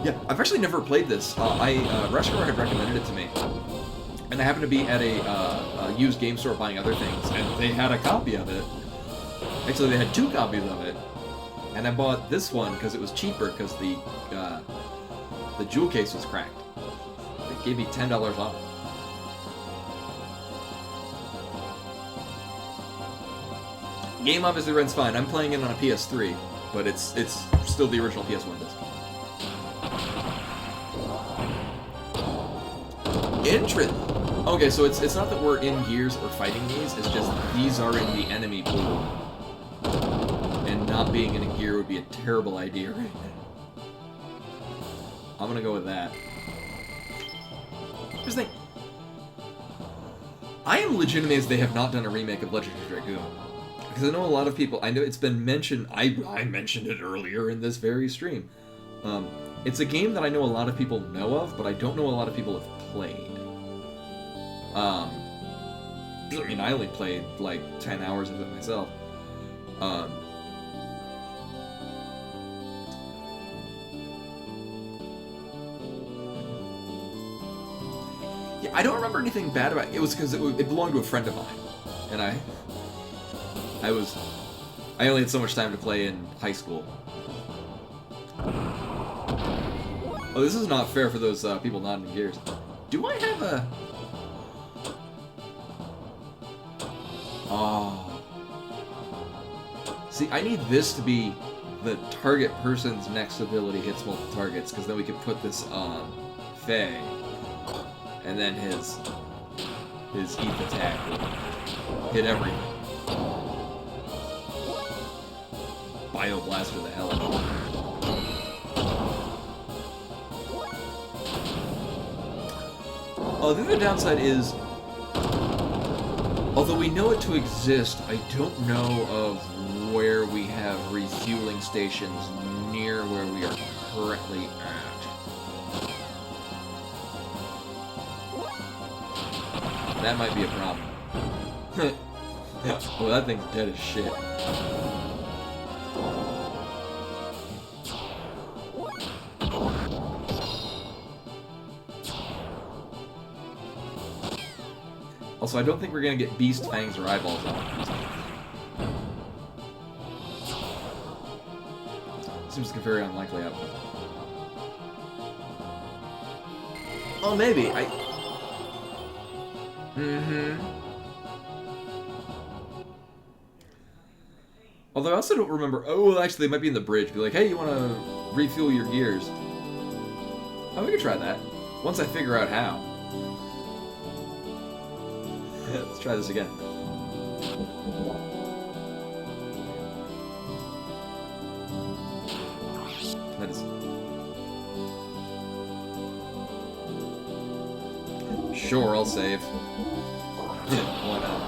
Yeah, I've actually never played this. Reshkar had recommended it to me. And I happened to be at a used game store buying other things, and they had a copy of it. Actually, they had 2 copies of it. And I bought this one because it was cheaper because the jewel case was cracked. They gave me $10 off. Game obviously runs fine. I'm playing it on a PS3, but it's still the original PS1 disc. Interesting. Okay, so it's not that we're in Gears or fighting these. It's just these are in the enemy pool. And not being in a gear would be a terrible idea right now. I'm gonna go with that. Here's the thing. I am legitimately amazed they have not done a remake of Legend of Dragoon. Because I know a lot of people, I know it's been mentioned, I mentioned it earlier in this very stream. It's a game that I know a lot of people know of, but I don't know a lot of people have played. I mean, I only played like 10 hours of it myself. Yeah, I don't remember anything bad about it. It was because it belonged to a friend of mine, and I only had so much time to play in high school. Oh, this is not fair for those people not in Gears. Do I have a... Oh. See, I need this to be the target person's next ability hits multiple targets, because then we can put this on Faye, and then his ETH attack will hit everything. Bioblaster the hell out of it. The other downside is, although we know it to exist, I don't know of where we have refueling stations near where we are currently at. That might be a problem. Oh, that thing's dead as shit. Also, I don't think we're gonna get Beast Fangs or Eyeballs on. Seems like a very unlikely outcome. Oh, maybe. Although I also don't remember. Oh, well, actually, they might be in the bridge. Be like, hey, you want to refuel your gears? Oh, we could try that. Once I figure out how. Yeah, let's try this again. That is... Sure, I'll save. Why not?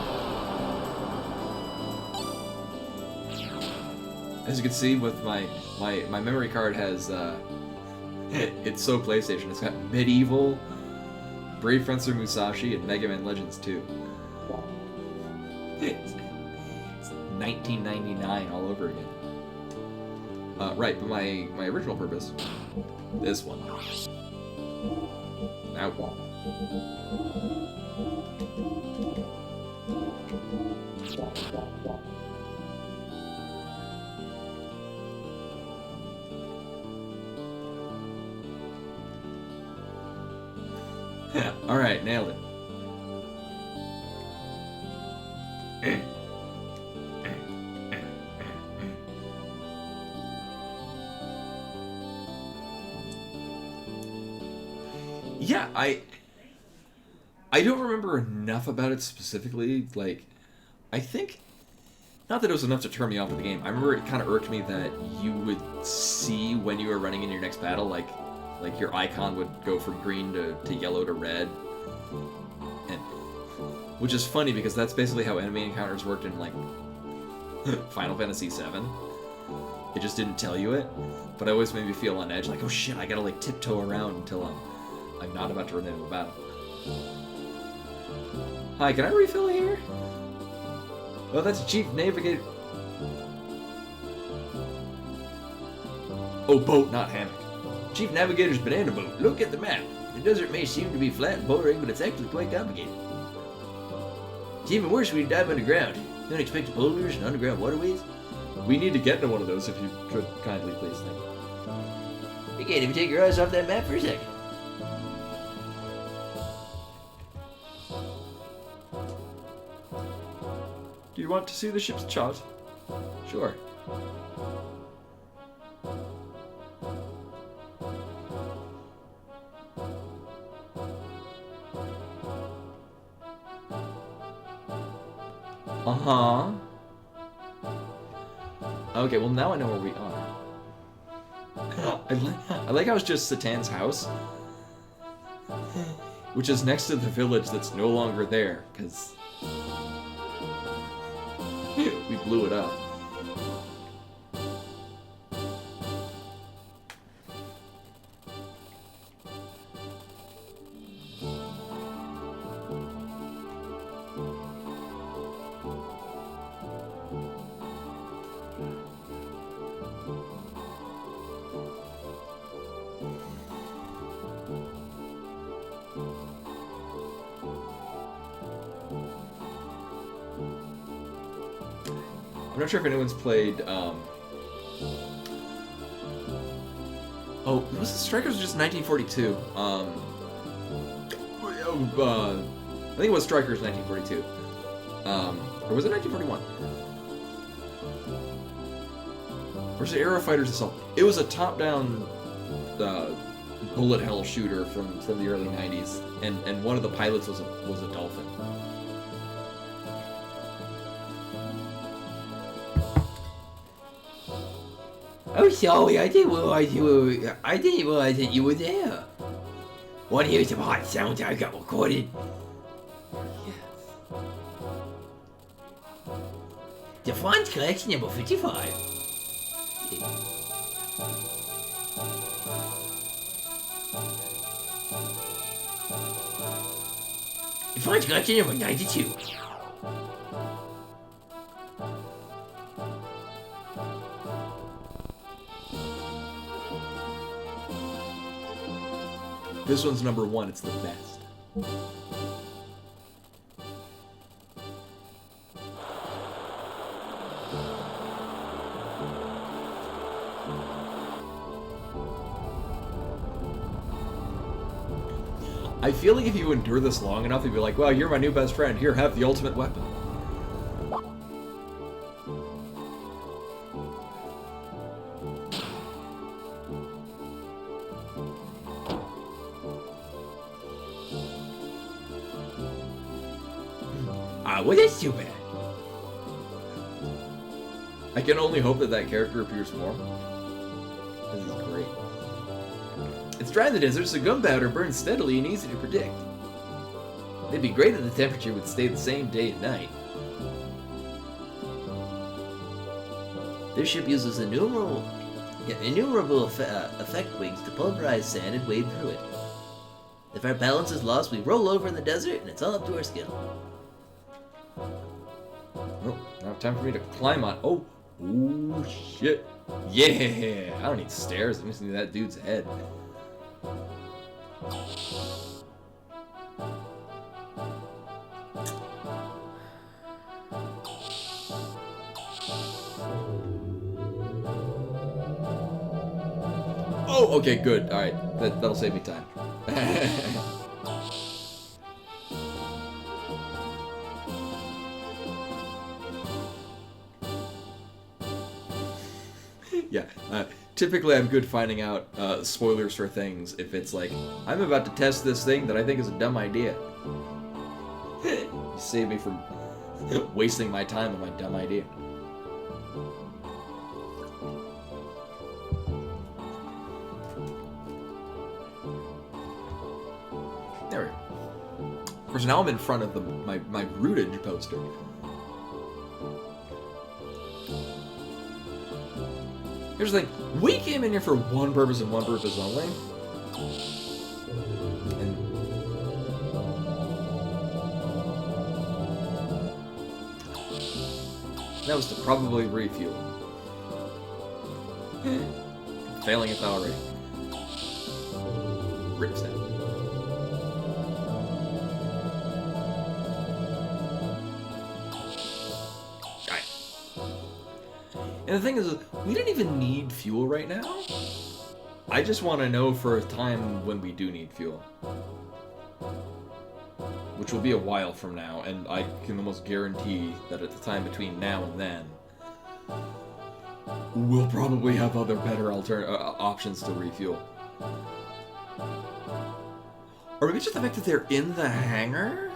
As you can see, with my memory card has it's so PlayStation. It's got Medieval, Brave Fencer Musashi, and Mega Man Legends 2. It's 1999 all over again. Right, but my original purpose, this one. Now. Alright, nailed it. Yeah, I don't remember enough about it specifically. Like, I think, not that it was enough to turn me off of the game. I remember it kind of irked me that you would see when you were running in your next battle, like your icon would go from green to yellow to red. And, which is funny because that's basically how enemy encounters worked in, like, Final Fantasy VII. It just didn't tell you it, but it always made me feel on edge, like, oh shit, I gotta, like, tiptoe around until I'm not about to run into a battle. Hi, can I refill here? Oh, that's Chief Navigator. Oh, boat, not hammock. Chief Navigator's banana boat. Look at the map. The desert may seem to be flat and boring, but it's actually quite complicated. It's even worse when you dive underground. Don't expect boulders and underground waterways. We need to get into one of those if you could kindly please. Thank you. You can't even take your eyes off that map for a second. Do you want to see the ship's chart? Sure. Uh-huh. Okay, well now I know where we are. I like how it's just Satan's house, which is next to the village that's no longer there, because we blew it up. I'm not sure if anyone's played, oh, was it Strikers or just 1942? I think it was Strikers 1942. Or was it 1941? Or was it Aero Fighters Assault? It was a top-down, bullet hell shooter from the early 90s, and one of the pilots was a dolphin. Oh, sorry, I didn't realize that you were there. Want to hear some hot sounds I got recorded? Yes. The Franz Collection number 55. The Franz Collection number 92. This one's number 1, it's the best. I feel like if you endure this long enough, you'd be like, well, you're my new best friend. Here, have the ultimate weapon. Well, that's too bad. I can only hope that that character appears more. This is great. It's dry in the desert, so gunpowder burns steadily and easy to predict. It'd be great if the temperature would stay the same day and night. This ship uses innumerable effect wings to pulverize sand and wade through it. If our balance is lost, we roll over in the desert, and it's all up to our skill. Oh, now time for me to climb on. Oh, ooh, shit. Yeah, I don't need stairs. I just need that dude's head. Oh, okay, good. All right, that'll save me time. Yeah, typically I'm good finding out spoilers for things if it's like, I'm about to test this thing that I think is a dumb idea. You save me from wasting my time on my dumb idea. There we go. Of course, now I'm in front of my rootage poster. Here's the thing, we came in here for one purpose and one purpose only. And that was to probably refuel. Failing at that already. Rips down. And the thing is, we didn't even need fuel right now. I just want to know for a time when we do need fuel. Which will be a while from now, and I can almost guarantee that at the time between now and then, we'll probably have other better options to refuel. Or maybe just the fact that they're in the hangar?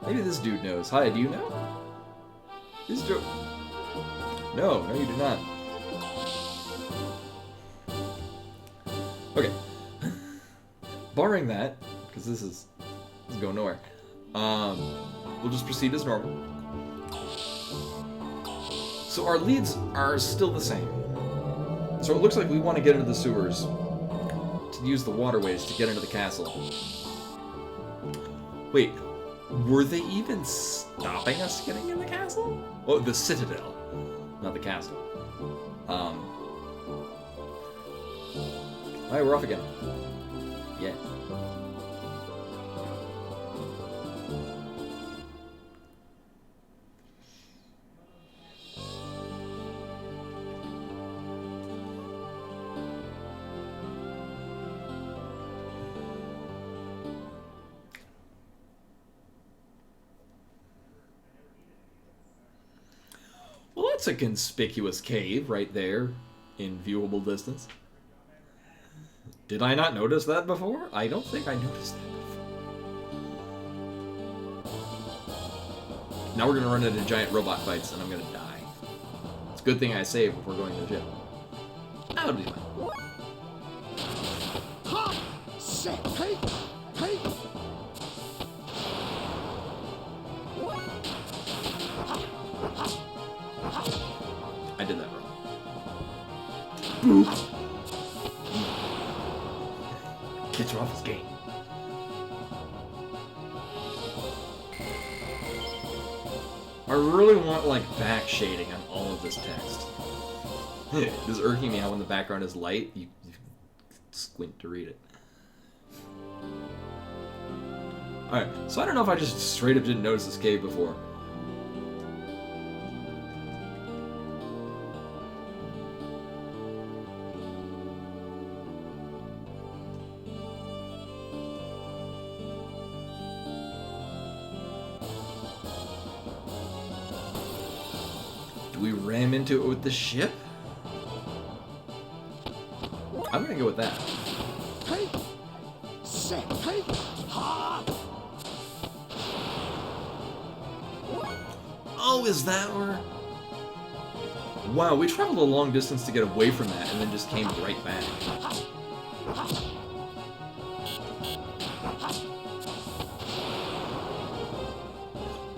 Maybe this dude knows. Hi, do you know? This dude... No, you do not. Okay. Barring that, because this is going nowhere, we'll just proceed as normal. So our leads are still the same. So it looks like we want to get into the sewers to use the waterways to get into the castle. Wait, were they even stopping us getting in the castle? Oh, the citadel, not the castle. Alright, we're off again. Yeah. Well, that's a conspicuous cave right there in viewable distance. Did I not notice that before? I don't think I noticed that before. Now we're gonna run into giant robot fights and I'm gonna die. It's a good thing I saved before going to the gym. That'll be fine. I did that wrong. Boop. Gets her off his game. I really want, like, back shading on all of this text. It's irking me how when the background is light, you squint to read it. Alright, so I don't know if I just straight up didn't notice this cave before. Do we ram into it with the ship? I'm gonna go with that. Hey, set, hey, ha. Oh, is that where? Wow, we traveled a long distance to get away from that and then just came right back.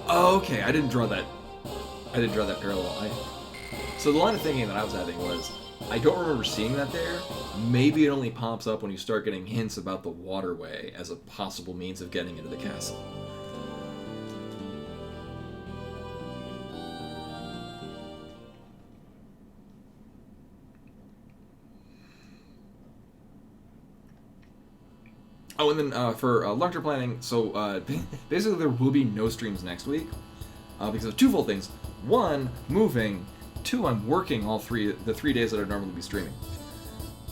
Oh, okay, I didn't draw that parallel. So the line of thinking that I was having was, I don't remember seeing that there. Maybe it only pops up when you start getting hints about the waterway as a possible means of getting into the castle. Oh, and then for long-term planning, so basically there will be no streams next week because of twofold things. One, moving. Two, I'm working the 3 days that I'd normally be streaming.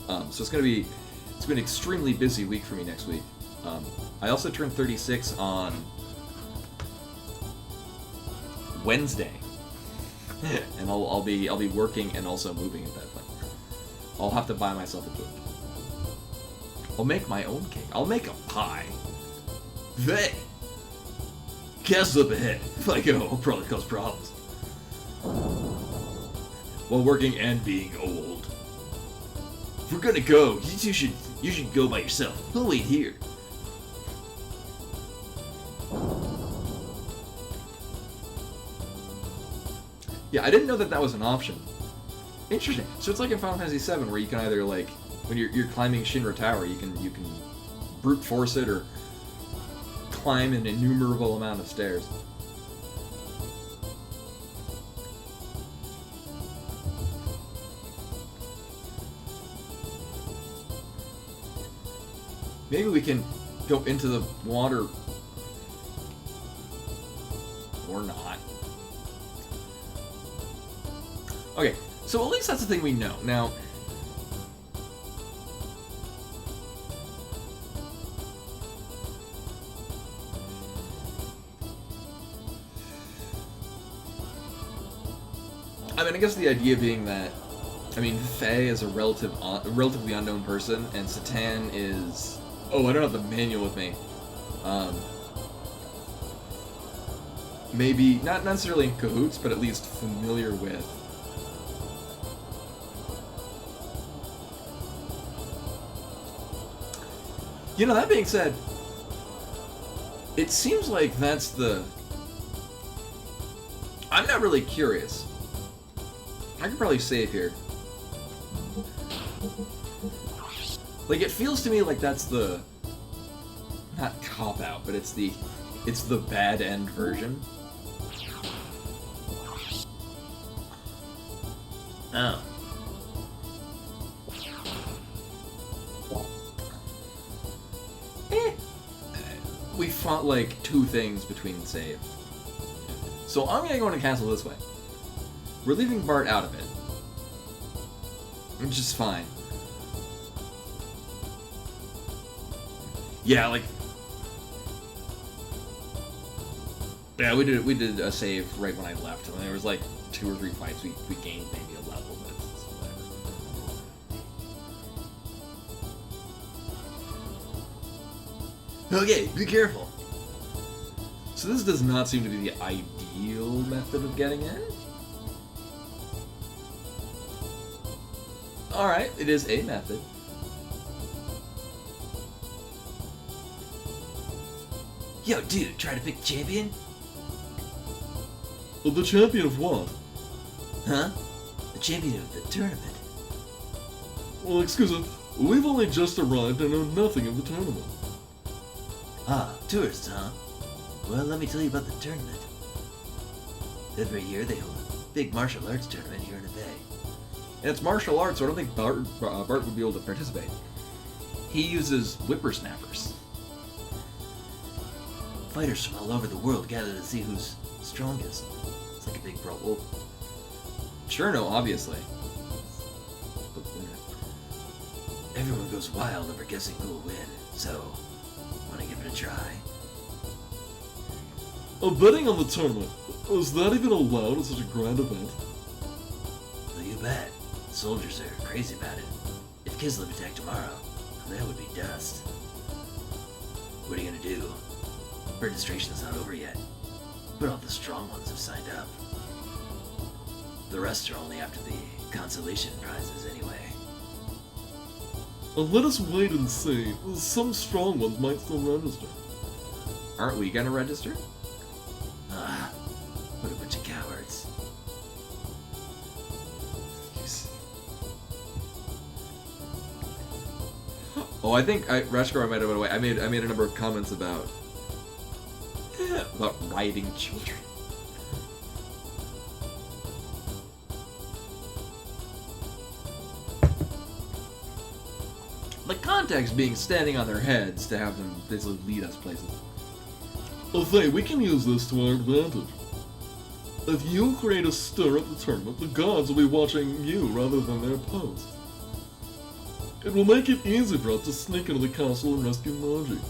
So it's gonna be an extremely busy week for me next week. I also turned 36 on Wednesday, and I'll be working and also moving at that point. I'll have to buy myself a cake. I'll make my own cake. I'll make a pie. Hey! Castle up ahead. If I go, I'll probably cause problems. While working and being old. If we're gonna go, you should go by yourself. I'll wait here. Yeah, I didn't know that was an option. Interesting. So it's like in Final Fantasy VII, where you can either like, when you're climbing Shinra Tower, you can brute force it or climb an innumerable amount of stairs. Maybe we can go into the water or not. Okay, so at least that's the thing we know. Now, I mean, I guess the idea being that, I mean, Faye is a relatively unknown person, and Satan is... Oh, I don't have the manual with me. Maybe, not necessarily in cahoots, but at least familiar with. You know, that being said, it seems like that's the... I'm not really curious. I could probably save here. Like, it feels to me like that's the... Not cop-out, but it's the bad end version. Oh. We fought like 2 things between save. So I'm gonna go into castle this way. We're leaving Bart out of it. Which is fine. Yeah, like... Yeah, we did a save right when I left, and there was like 2 or 3 fights we gained maybe a level, but it's whatever. Okay, be careful. So this does not seem to be the ideal method of getting in. Alright, it is a method. Yo, dude, try to pick the champion? The champion of what? Huh? The champion of the tournament. Well, excuse me, we've only just arrived and know nothing of the tournament. Ah, tourists, huh? Well, let me tell you about the tournament. Every year they hold a big martial arts tournament here in the bay. And it's martial arts, so I don't think Bart would be able to participate. He uses whippersnappers. Fighters from all over the world gather to see who's strongest. It's like a big brawl. Oh, Sure, no, obviously. But everyone goes wild over guessing who'll win, so wanna give it a try? Betting on the tournament, is that even allowed at such a grand event? bet. The soldiers are crazy about it. If Kislev attacked tomorrow, that would be dust. What are you gonna do? Registration's not over yet, but all the strong ones have signed up. The rest are only after the consolation prizes anyway. Let us wait and see. Some strong ones might still register. Aren't we gonna register? Ah, what a bunch of cowards. Oh, I think Rashgar might have went away. I made a number of comments about rioting children. The context being standing on their heads to have them basically lead us places. Faye, we can use this to our advantage. If you create a stir at the tournament, the gods will be watching you rather than their posts. It will make it easy for us to sneak into the castle and rescue Margie.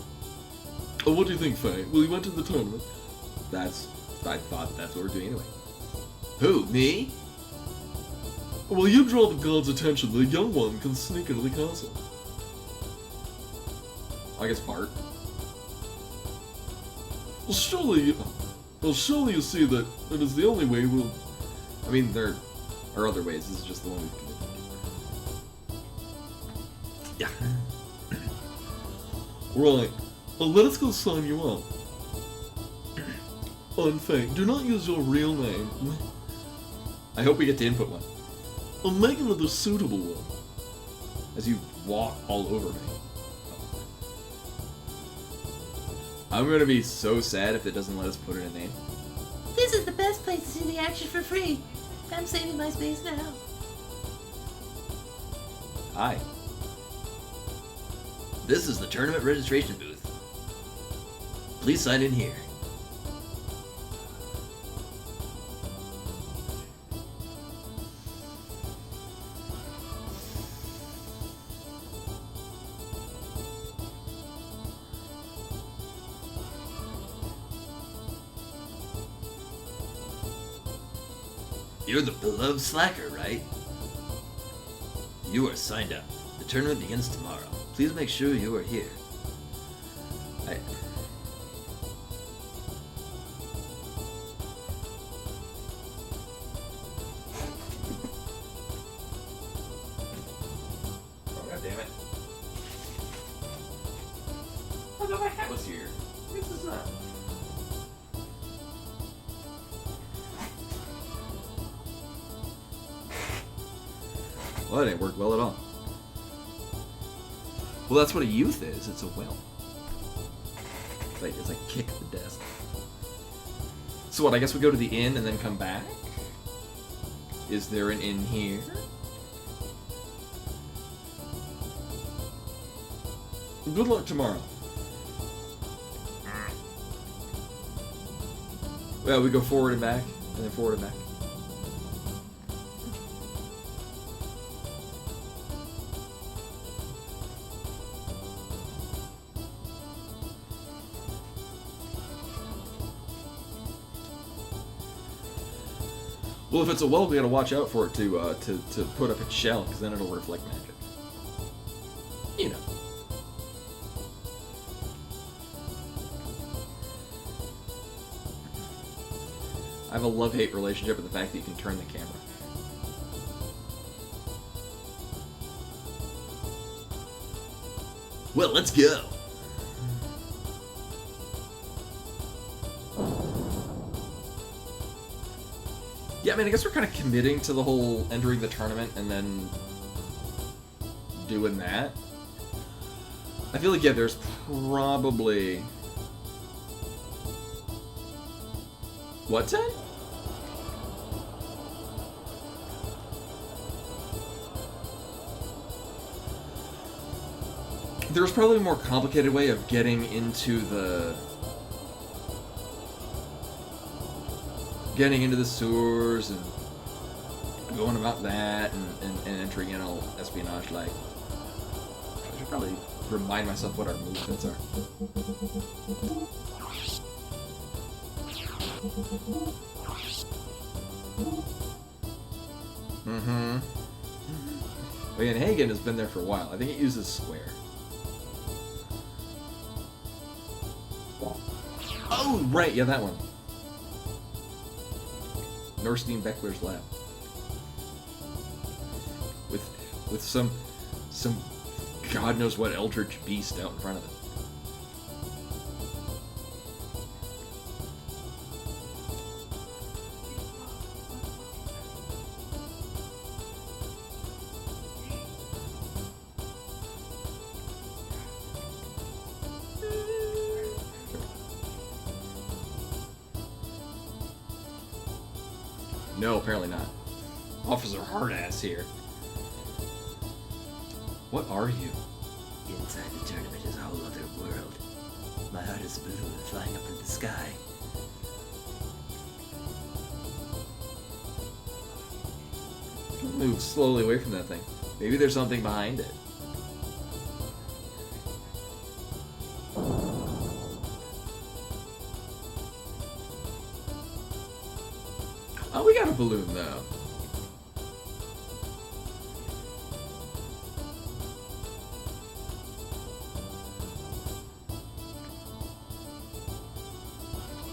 What do you think, Faye? Will you enter the tournament? I thought that's what we're doing anyway. Who, me? Well, you draw the gods' attention, the young one can sneak into the castle. I guess Bart. Well, surely you see that it is the only way we'll... I mean, there are other ways. This is just the one we've committed to. Yeah. Right. Let us go sign you up. And Faye, do not use your real name. I hope we get to input one. Make another suitable one. As you walk all over me. I'm gonna be so sad if it doesn't let us put in a name. This is the best place to see the action for free. I'm saving my space now. Hi. This is the tournament registration booth. Please sign in here. You're the beloved slacker, right? You are signed up. The tournament begins tomorrow. Please make sure you are here. Oh, God damn it. I thought my hat was here. This is not. Well, that didn't work well at all. Well, that's what a youth is. It's a well. It's like kick the desk. So what, I guess we go to the inn and then come back? Is there an inn here? Good luck tomorrow. Well, we go forward and back, and then forward and back. Well, if it's a well, we gotta watch out for it to put up its shell, because then it'll reflect magic. You know. I have a love-hate relationship with the fact that you can turn the camera. Well, let's go. Yeah, I mean, I guess we're kind of committing to the whole entering the tournament and then doing that. I feel like, yeah, there's probably... What, 10? There's probably a more complicated way of getting into the... Getting into the sewers and going about that and entering in all espionage like. I should probably remind myself what our movements are. Mm-hmm. Again, Hagen has been there for a while. I think it uses square. Oh, right, yeah, that one. Norstein Beckler's lab. With some God knows what eldritch beast out in front of it. No, apparently not. Officer Hardass here. What are you? Inside the tournament is a whole other world. My heart is a balloon flying up in the sky. Move slowly away from that thing. Maybe there's something behind it. Oh, we got a balloon though.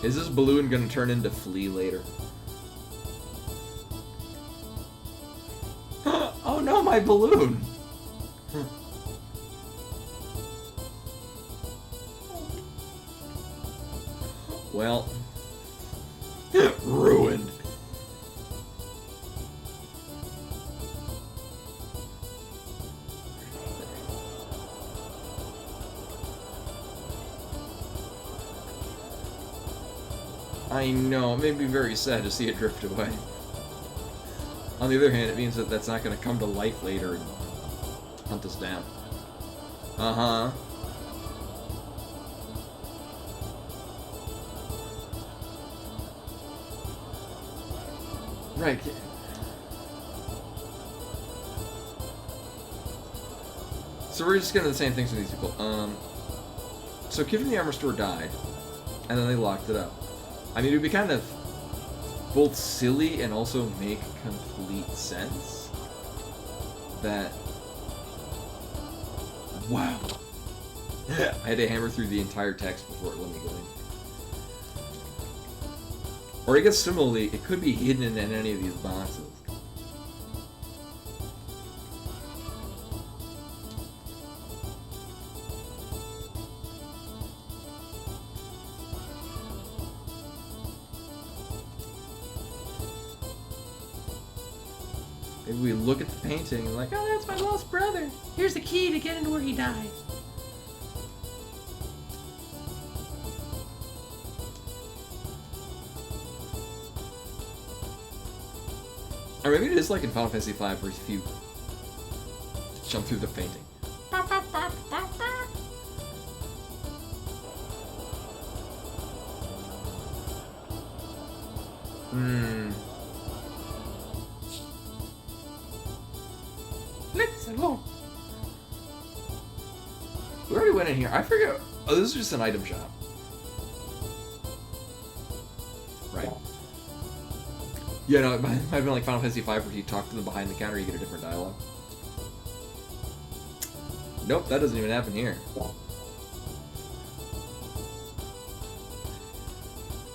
Is this balloon gonna turn into Flea later? Oh no, my balloon! Well, ruined. I know, it made me very sad to see it drift away. On the other hand, it means that that's not going to come to life later and hunt us down. Uh-huh. Right. So we're just getting the same things with these people. So Kid from the Armor Store died, and then they locked it up. I mean, it would be kind of both silly and also make complete sense that... Wow. I had to hammer through the entire text before it let me go in. Or I guess similarly, it could be hidden in any of these boxes. Maybe we look at the painting and like, oh, that's my lost brother. Here's the key to get into where he died. Or maybe it is like in Final Fantasy V, where if you jump through the painting. Let's go. We already went in here. I forget. Oh, this is just an item shop. Right. Yeah, no, it might have been like Final Fantasy V where you talk to them behind the counter, you get a different dialogue. Nope, that doesn't even happen here.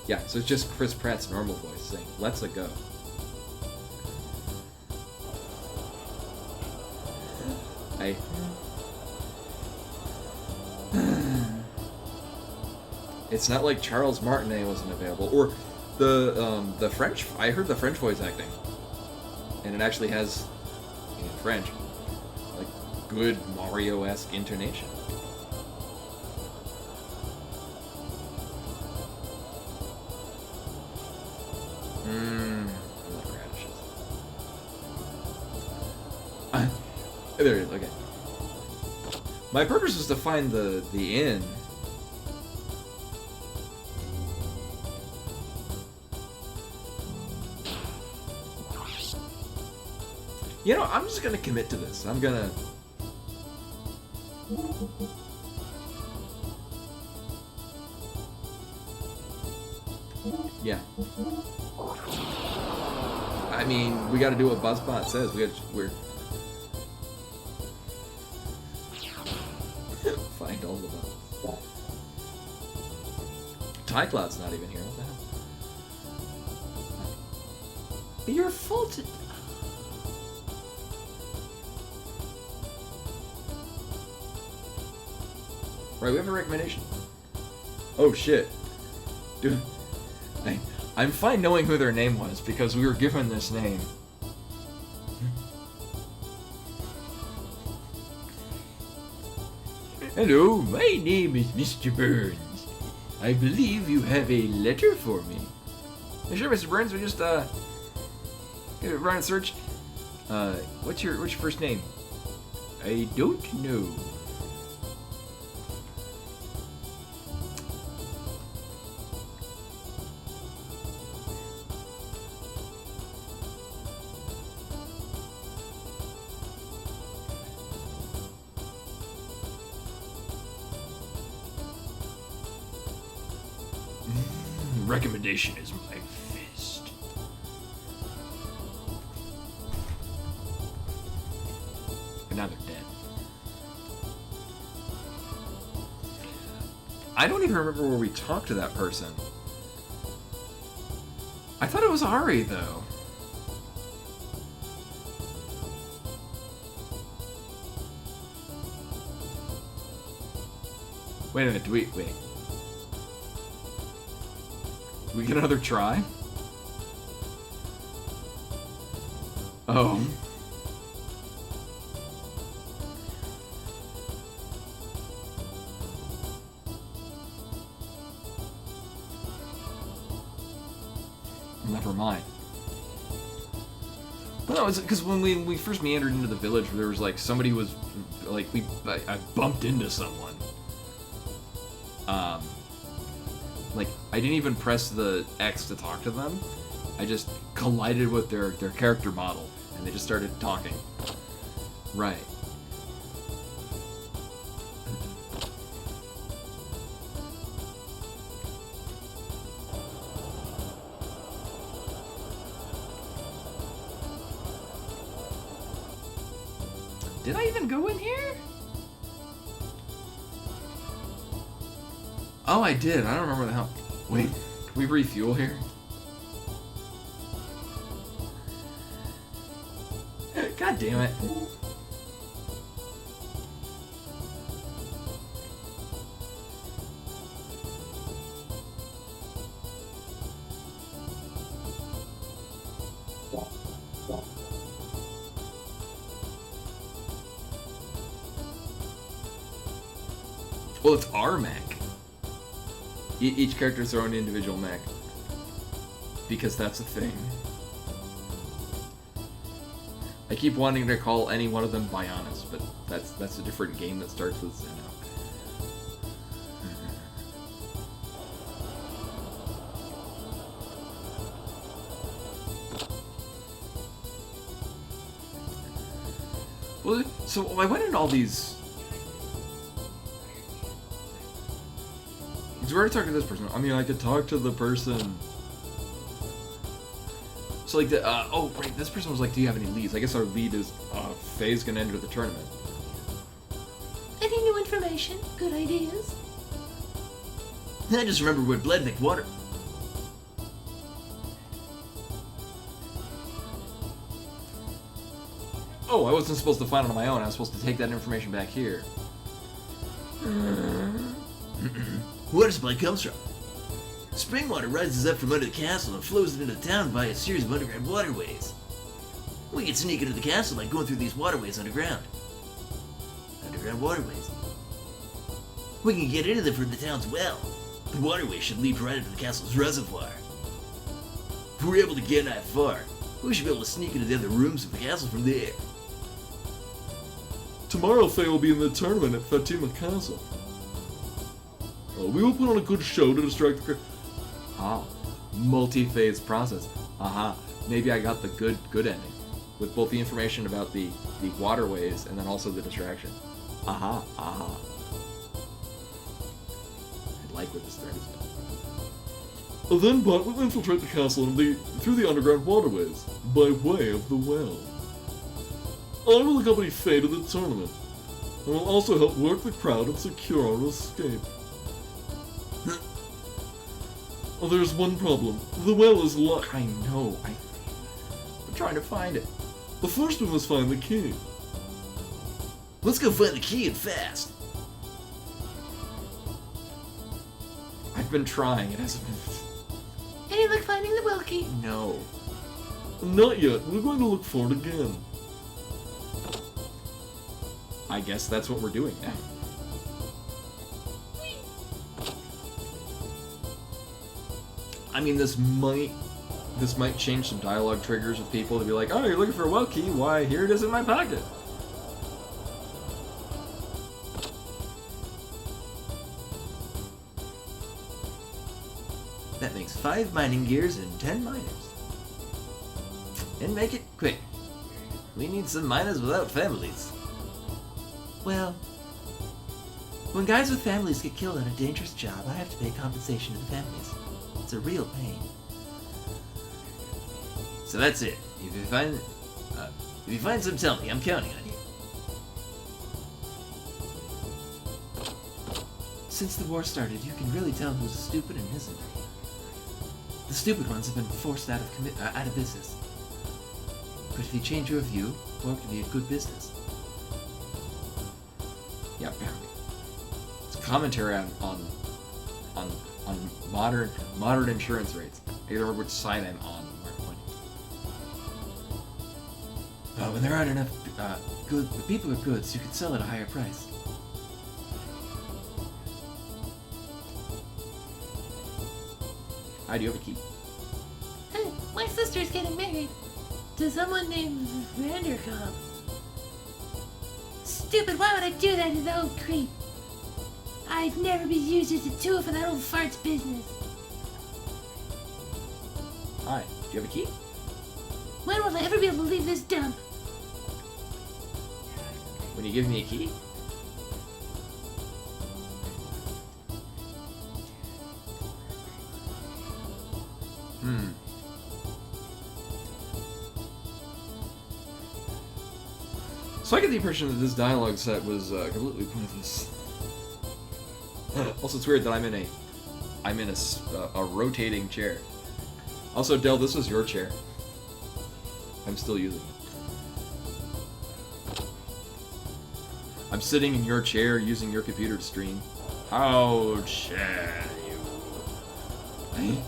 Yeah, so it's just Chris Pratt's normal voice saying, "Let's a go." Hey. It's not like Charles Martinet wasn't available, or the French. I heard the French voice acting, and it actually has, in French, like good Mario-esque intonation. I like radishes. There it is. Okay. My purpose was to find the inn. You know, I'm just gonna commit to this. I'm gonna... Yeah. I mean, we got to do what Buzzbot says. We're find all the bugs. Tycloud's not even here. What the hell? But you're full to... Right, we have a recommendation. Oh shit, dude. I'm fine knowing who their name was because we were given this name. Hello, my name is Mr. Burns. I believe you have a letter for me. Yeah, sure, Mr. Burns. We just run a search. What's your first name? I don't know. Recommendation is my fist. But now they're dead. I don't even remember where we talked to that person. I thought it was Ari, though. Wait a minute, wait. We get another try? Oh. Never mind. Well, no, it's because when we first meandered into the village, there was like somebody was like I bumped into someone. Like, I didn't even press the X to talk to them. I just collided with their character model, and they just started talking. Right. Did I even go in here? Oh, I did. I don't remember the hell. Wait, can we refuel here? God damn it. Well, it's our mech. Each character has their own individual mech. Because that's a thing. I keep wanting to call any one of them Bionis, but that's a different game that starts with Xeno. Well, so I went in all these... So where to talk to this person? I mean, I could talk to the person... So like, oh, right, this person was like, do you have any leads? I guess our lead is, Faye's gonna enter the tournament. Any new information? Good ideas? I just remembered what blood make water. Oh, I wasn't supposed to find it on my own. I was supposed to take that information back here. Water supply comes from. Spring water rises up from under the castle and flows into town via a series of underground waterways. We can sneak into the castle by going through these waterways underground. Underground waterways. We can get into them from the town's well. The waterway should lead right into the castle's reservoir. If we're able to get that far, we should be able to sneak into the other rooms of the castle from there. Tomorrow Faye will be in the tournament at Fatima Castle. We will put on a good show to distract the crowd. Ah, multi-phase process. Aha, maybe I got the good ending. With both the information about the waterways and then also the distraction. Aha, aha. I like where this thread is going. Then Bot will infiltrate the castle through the underground waterways, by way of the well. I will accompany Faye to the tournament, and will also help work the crowd and secure our escape. There's one problem. The well is locked. I know. I'm trying to find it. The first we must find the key. Let's go find the key and fast. I've been trying. It hasn't been. Any luck finding the well key? No. Not yet. We're going to look for it again. I guess that's what we're doing now. I mean, this might change some dialogue triggers with people to be like, oh, you're looking for a well key? Why, here it is in my pocket. That makes 5 mining gears and 10 miners. And make it quick. We need some miners without families. Well, when guys with families get killed on a dangerous job, I have to pay compensation to the families. It's a real pain. So that's it. If you find some, tell me. I'm counting on you. Since the war started, you can really tell who's stupid and isn't. The stupid ones have been forced out of business. But if you change your view, war can be a good business. Yeah, it's commentary on modern insurance rates. I don't remember which side I'm on. When there aren't enough good people or goods, you can sell at a higher price. I do have a key. Hey, my sister's getting married to someone named Vanderkamp. Stupid, why would I do that to the old creep? I'd never be used as a tool for that old fart's business. Hi, do you have a key? When will I ever be able to leave this dump? When you give me a key? So I get the impression that this dialogue set was completely pointless. Also, it's weird that I'm in a rotating chair. Also, Del, this was your chair. I'm still using it. I'm sitting in your chair using your computer to stream. How dare you?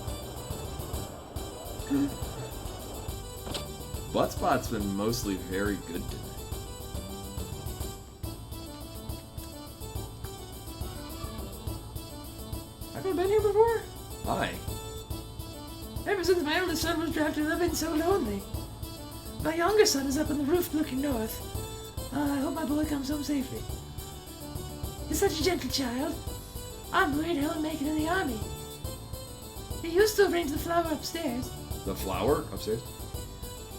Buttspot's been mostly very good today. Have you been here before? Hi. Ever since my eldest son was drafted, I've been so lonely. My younger son is up on the roof looking north. I hope my boy comes home safely. He's such a gentle child. I'm worried he'll make it in the army. He used to arrange the flower upstairs, The flower upstairs?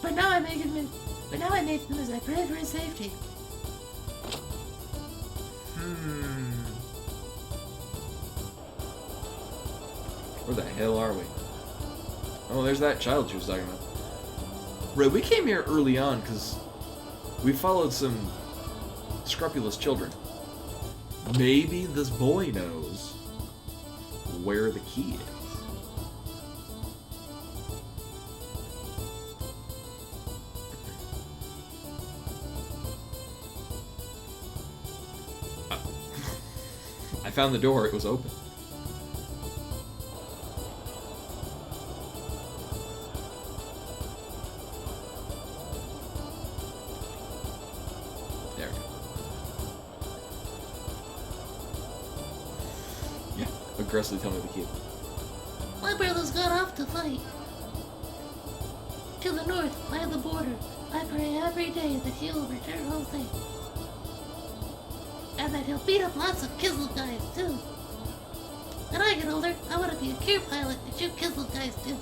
but now I make them as I pray for his safety. Where the hell are we? Oh, there's that child she was talking about. Right, we came here early on because we followed some scrupulous children. Maybe this boy knows where the key is. I found the door, it was open. There we go. Yeah, aggressively tell me the key. My brother's gone off to fight. To the north, by the border. I pray every day that he'll return home safe. And that he'll beat up lots of Kizzle guys, too. When I get older, I want to be a Gear pilot and shoot Kizzle guys, too.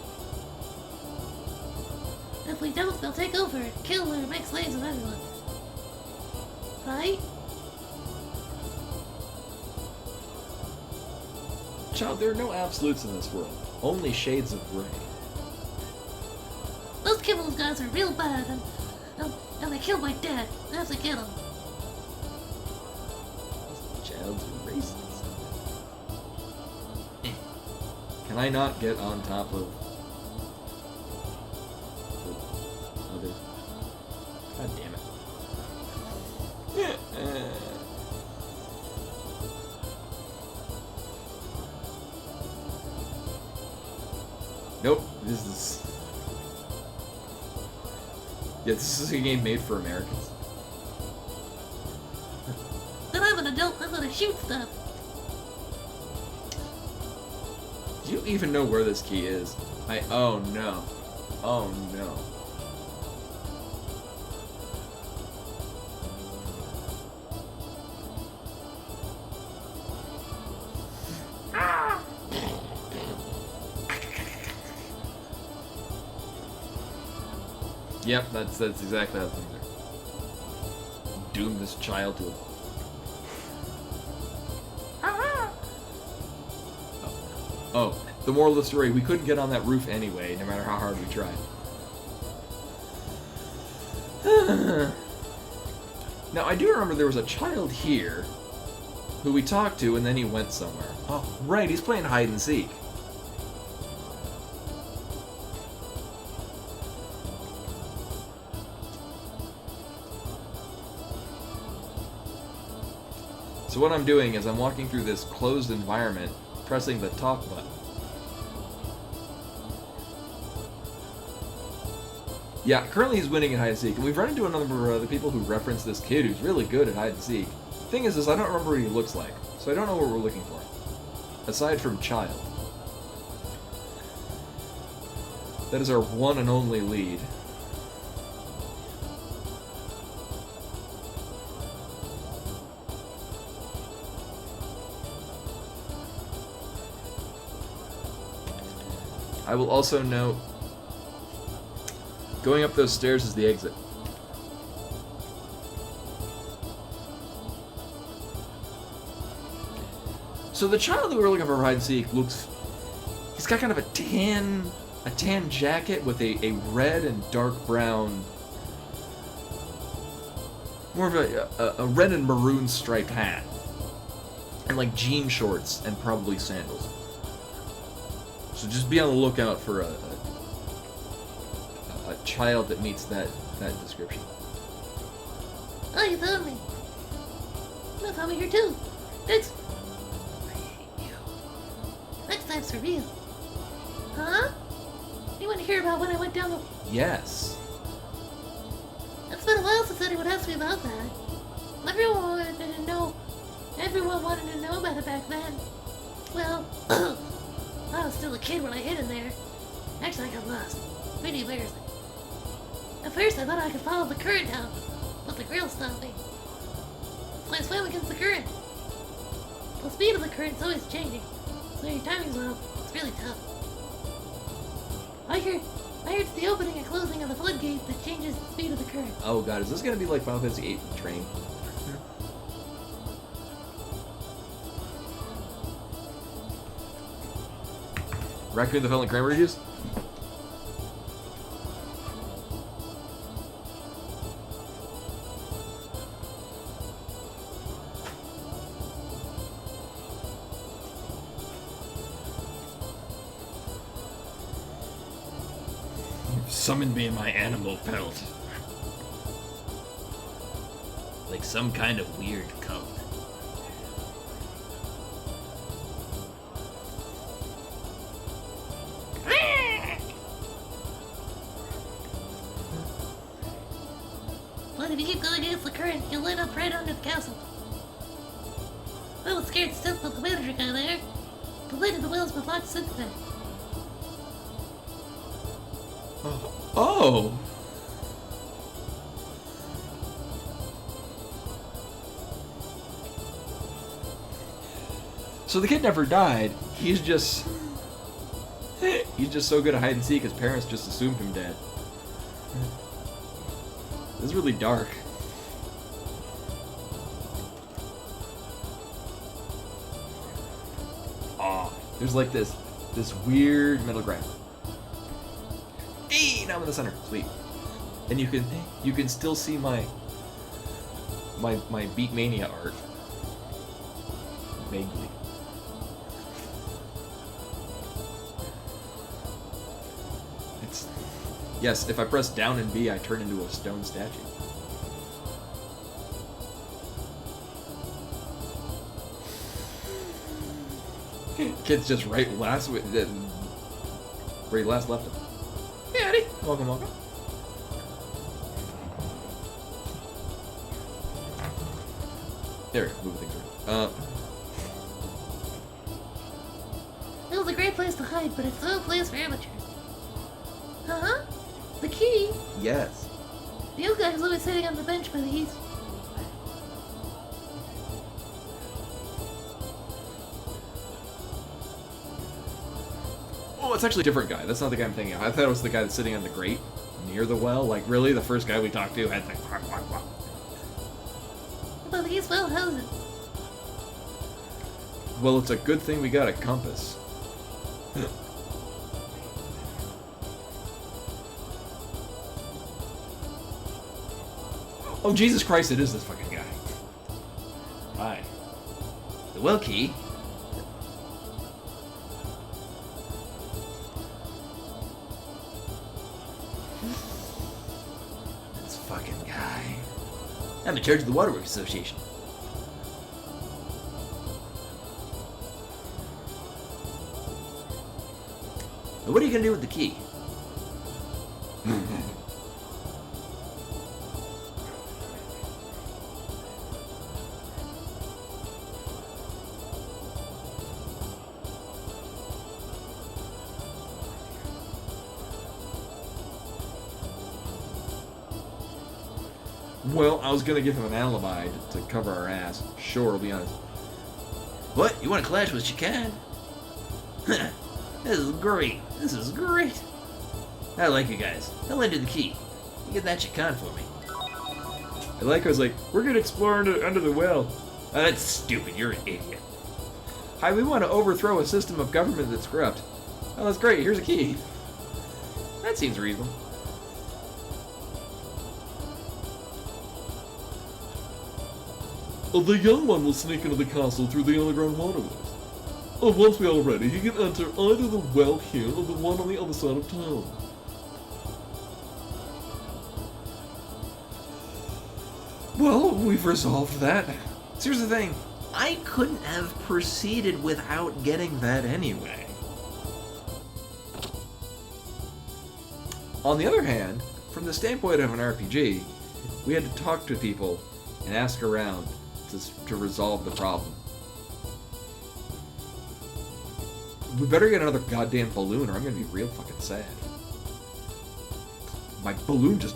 If we don't, they'll take over and kill or make slaves of everyone. Right? Child, there are no absolutes in this world. Only shades of gray. Those Kibbles guys are real bad, and they killed my dad. I have to get them. Child's racist. Can I not get on top of the other? God damn it. Nope, this is... Yeah, this is a game made for Americans. Then I'm an adult, I'm gonna shoot stuff. Do you even know where this key is? Oh no. Oh no. Yep, that's exactly how things are. Doom this child to Oh, the moral of the story, we couldn't get on that roof anyway, no matter how hard we tried. Now, I do remember there was a child here who we talked to, and then he went somewhere. Oh, right, he's playing hide and seek. So what I'm doing is I'm walking through this closed environment, pressing the talk button. Yeah, currently he's winning at hide and seek, and we've run into a number of other people who reference this kid who's really good at hide and seek. The thing is I don't remember what he looks like, so I don't know what we're looking for. Aside from child. That is our one and only lead. I will also note, going up those stairs is the exit. So the child that we were looking for hide and seek looks, he's got kind of a tan jacket with a red and dark brown, more of a red and maroon striped hat, and like jean shorts and probably sandals. So just be on the lookout for a child that meets that description. Oh, you found me. You found me here too. Next time's for real. Huh? You want to hear about when I went down the... Yes. It's been a while since anyone asked me about that. Everyone wanted to know about it back then. Well, I was still a kid when I hid in there. Actually, I got lost. Pretty embarrassing. At first, I thought I could follow the current down, but the grill stopped me. So I swam against the current. The speed of the current's always changing, so your timing's off. It's really tough. I heard it's the opening and closing of the floodgate that changes the speed of the current. Oh god, is this gonna be like Final Fantasy VIII Train? Raccoon the Felon Cranberry Juice? You've summoned me in my animal pelt. Like some kind of weird cult. But if you keep going against the current, you'll end up right under the castle. I was scared stiff of the manager guy there. The lid of the wheel's been locked since then. Oh! So the kid never died. He's just so good at hide and seek, his parents just assumed him dead. This is really dark. There's like this this weird middle ground. Hey, now I'm in the center. Sweet. And you can still see my Beat Mania art. Vaguely. It's yes, if I press down and B, I turn into a stone statue. Kid's just right last with where he last left him. Hey, Eddie. Welcome, welcome. There we go. Moving things around. It was a great place to hide, but it's no place for amateurs. Uh-huh. The key. Yes. The old guy was always sitting on the bench by the east. Oh, it's actually a different guy. That's not the guy I'm thinking of. I thought it was the guy that's sitting on the grate near the well. Like, really? The first guy we talked to had the quack, quack, quack. But he's well housed. Well, it's a good thing we got a compass. Oh, Jesus Christ, it is this fucking guy. Hi. The well key. This fucking guy. I'm in charge of the Waterworks Association. Now, what are you gonna do with the key? Well, I was gonna give him an alibi to cover our ass. Sure, I'll be honest. What? You want to clash with Chicane? This is great. This is great. I like you guys. I'll lend you the key. You get that Chicane for me. I like I was like, we're gonna explore under the well. Oh, that's stupid. You're an idiot. Hi, we want to overthrow a system of government that's corrupt. Oh, that's great. Here's a key. That seems reasonable. The young one will sneak into the castle through the underground waterways. Once we are ready, he can enter either the well here or the one on the other side of town. Well, we've resolved that. So here's the thing. I couldn't have proceeded without getting that anyway. On the other hand, from the standpoint of an RPG, we had to talk to people and ask around to resolve the problem. We better get another goddamn balloon or I'm gonna be real fucking sad. My balloon just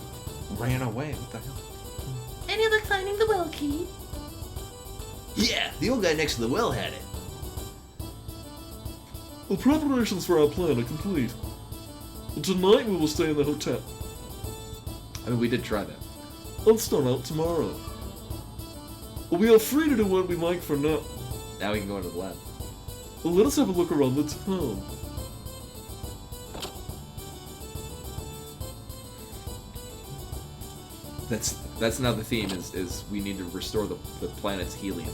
ran away. What the hell? Any luck finding the well key? Yeah, the old guy next to the well had it. The preparations for our plan are complete. Tonight we will stay in the hotel. I mean, we did try that. I'll start out tomorrow. We are free to do what we like for now. Now we can go into the lab. Let us have a look around the town. That's now the theme is we need to restore the planet's helium.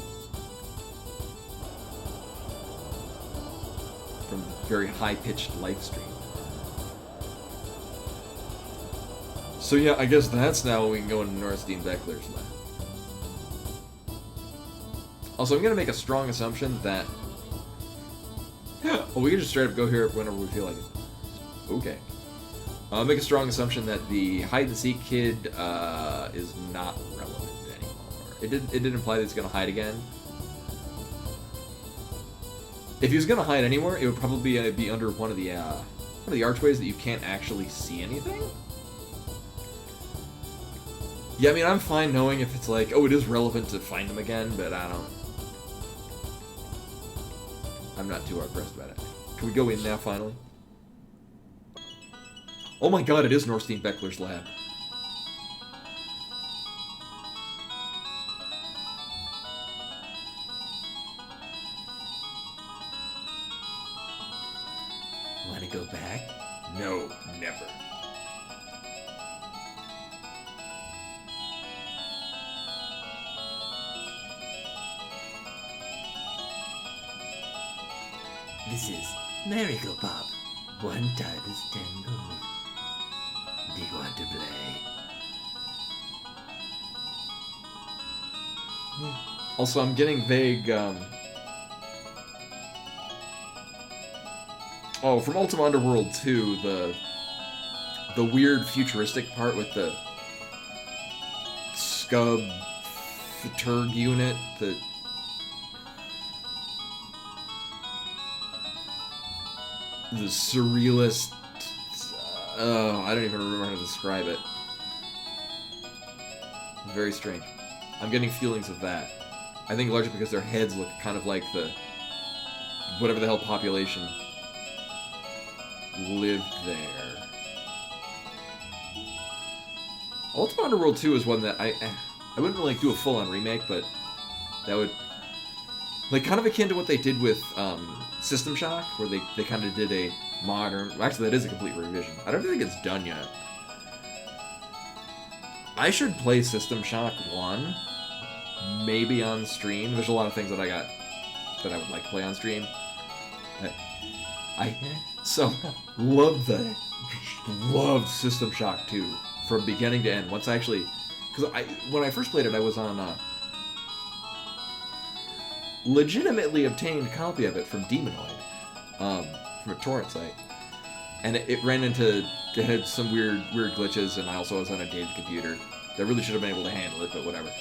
From the very high-pitched life stream. So yeah, I guess that's now when we can go into Norstein Beckler's lab. Also, I'm gonna make a strong assumption that well, we can just straight up go here whenever we feel like it. Okay. I'll make a strong assumption that the hide-and-seek kid is not relevant anymore. It didn't imply that he's gonna hide again. If he was gonna hide anywhere, it would probably be under one of the archways that you can't actually see anything. Yeah, I mean, I'm fine knowing if it's like, oh, it is relevant to find him again, but I'm not too hard-pressed about it. Can we go in now, finally? Oh my god, it is Norstein Beckler's lab. to go back? No, never. This is Merry-Go Bob. One time is 10 gold. Do you want to play? Also, I'm getting vague, Oh, from Ultima Underworld 2, the weird futuristic part with the Scub Turg unit that... The surrealist... I don't even remember how to describe it. Very strange. I'm getting feelings of that. I think largely because their heads look kind of like the... whatever the hell population lived there. Ultima Underworld 2 is one that I wouldn't really do a full-on remake, but that would... Like, kind of akin to what they did with System Shock, where they kind of did a modern... Actually, that is a complete revision. I don't think it's done yet. I should play System Shock 1, maybe on stream. There's a lot of things that I would like to play on stream. I so loved System Shock 2 from beginning to end. Once I actually... Because when I first played it, I was on legitimately obtained copy of it from Demonoid, from a torrent site, and it ran into it had some weird glitches, and I also was on a dated computer that really should have been able to handle it, but whatever.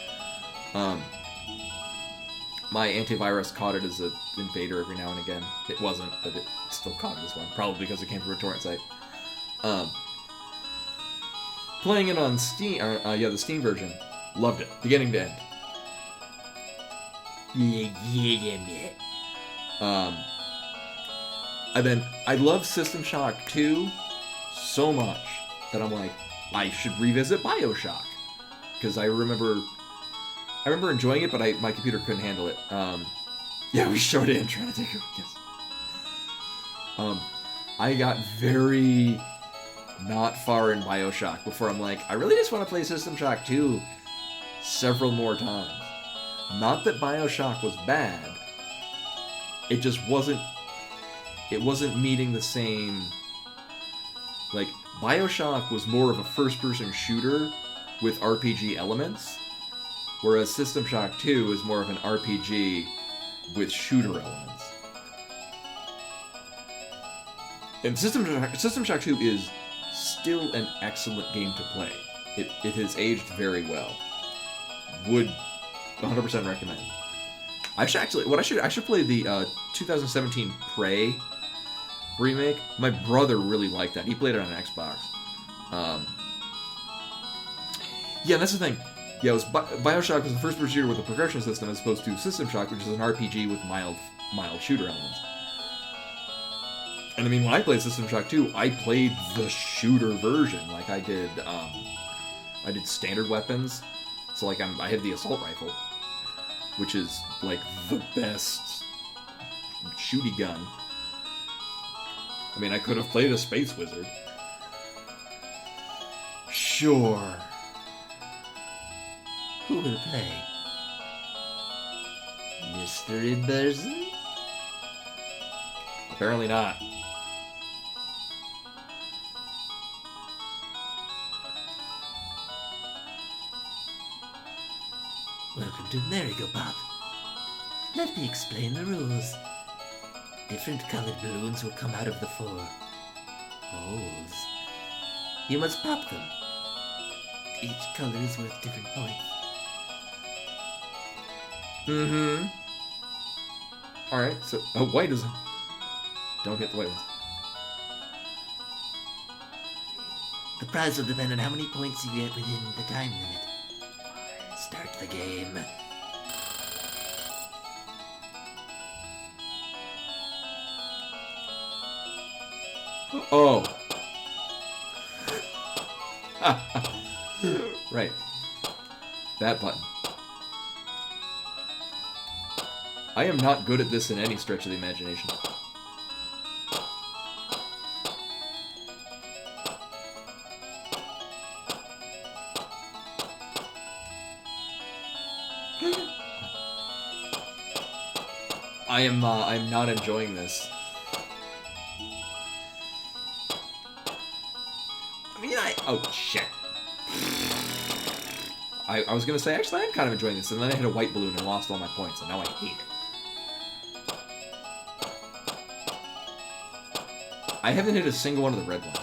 My antivirus caught it as an invader every now and again. It wasn't, but it still caught it as one, probably because it came from a torrent site. Playing it on Steam, the Steam version, loved it, beginning to end. And then I love System Shock 2 so much that I'm like, I should revisit BioShock, because I remember enjoying it, but my computer couldn't handle it. Yeah, we showed it. I'm trying to take it. Yes. I got very not far in BioShock before I'm like, I really just want to play System Shock 2 several more times. Not that BioShock was bad. It just wasn't... It wasn't meeting the same... Like, BioShock was more of a first-person shooter with RPG elements, whereas System Shock 2 is more of an RPG with shooter elements. And System Shock 2 is still an excellent game to play. It has aged very well. Would 100% recommend. I should play the 2017 Prey remake. My brother really liked that. He played it on an Xbox. Yeah, that's the thing. Yeah, it was BioShock was the first person shooter with a progression system as opposed to System Shock, which is an RPG with mild shooter elements. And I mean, when I played System Shock 2, I played the shooter version. Like I did standard weapons. So like I had the assault rifle, which is like the best shooty gun. I mean, I could have played a space wizard. Sure. Who will play? Mystery person? Apparently not. Welcome to Merry-Go Bob. Let me explain the rules. Different colored balloons will come out of the 4 holes. You must pop them. Each color is worth different points. Mm-hmm. Alright, so... Oh, white is... Don't hit the white ones. The prize will depend on how many points you get within the time limit. Start the game. Oh. Right. That button. I am not good at this in any stretch of the imagination. I'm not enjoying this. I mean, oh, shit. I was gonna say, actually, I'm kind of enjoying this, and then I hit a white balloon and lost all my points, and now I hate it. I haven't hit a single one of the red ones.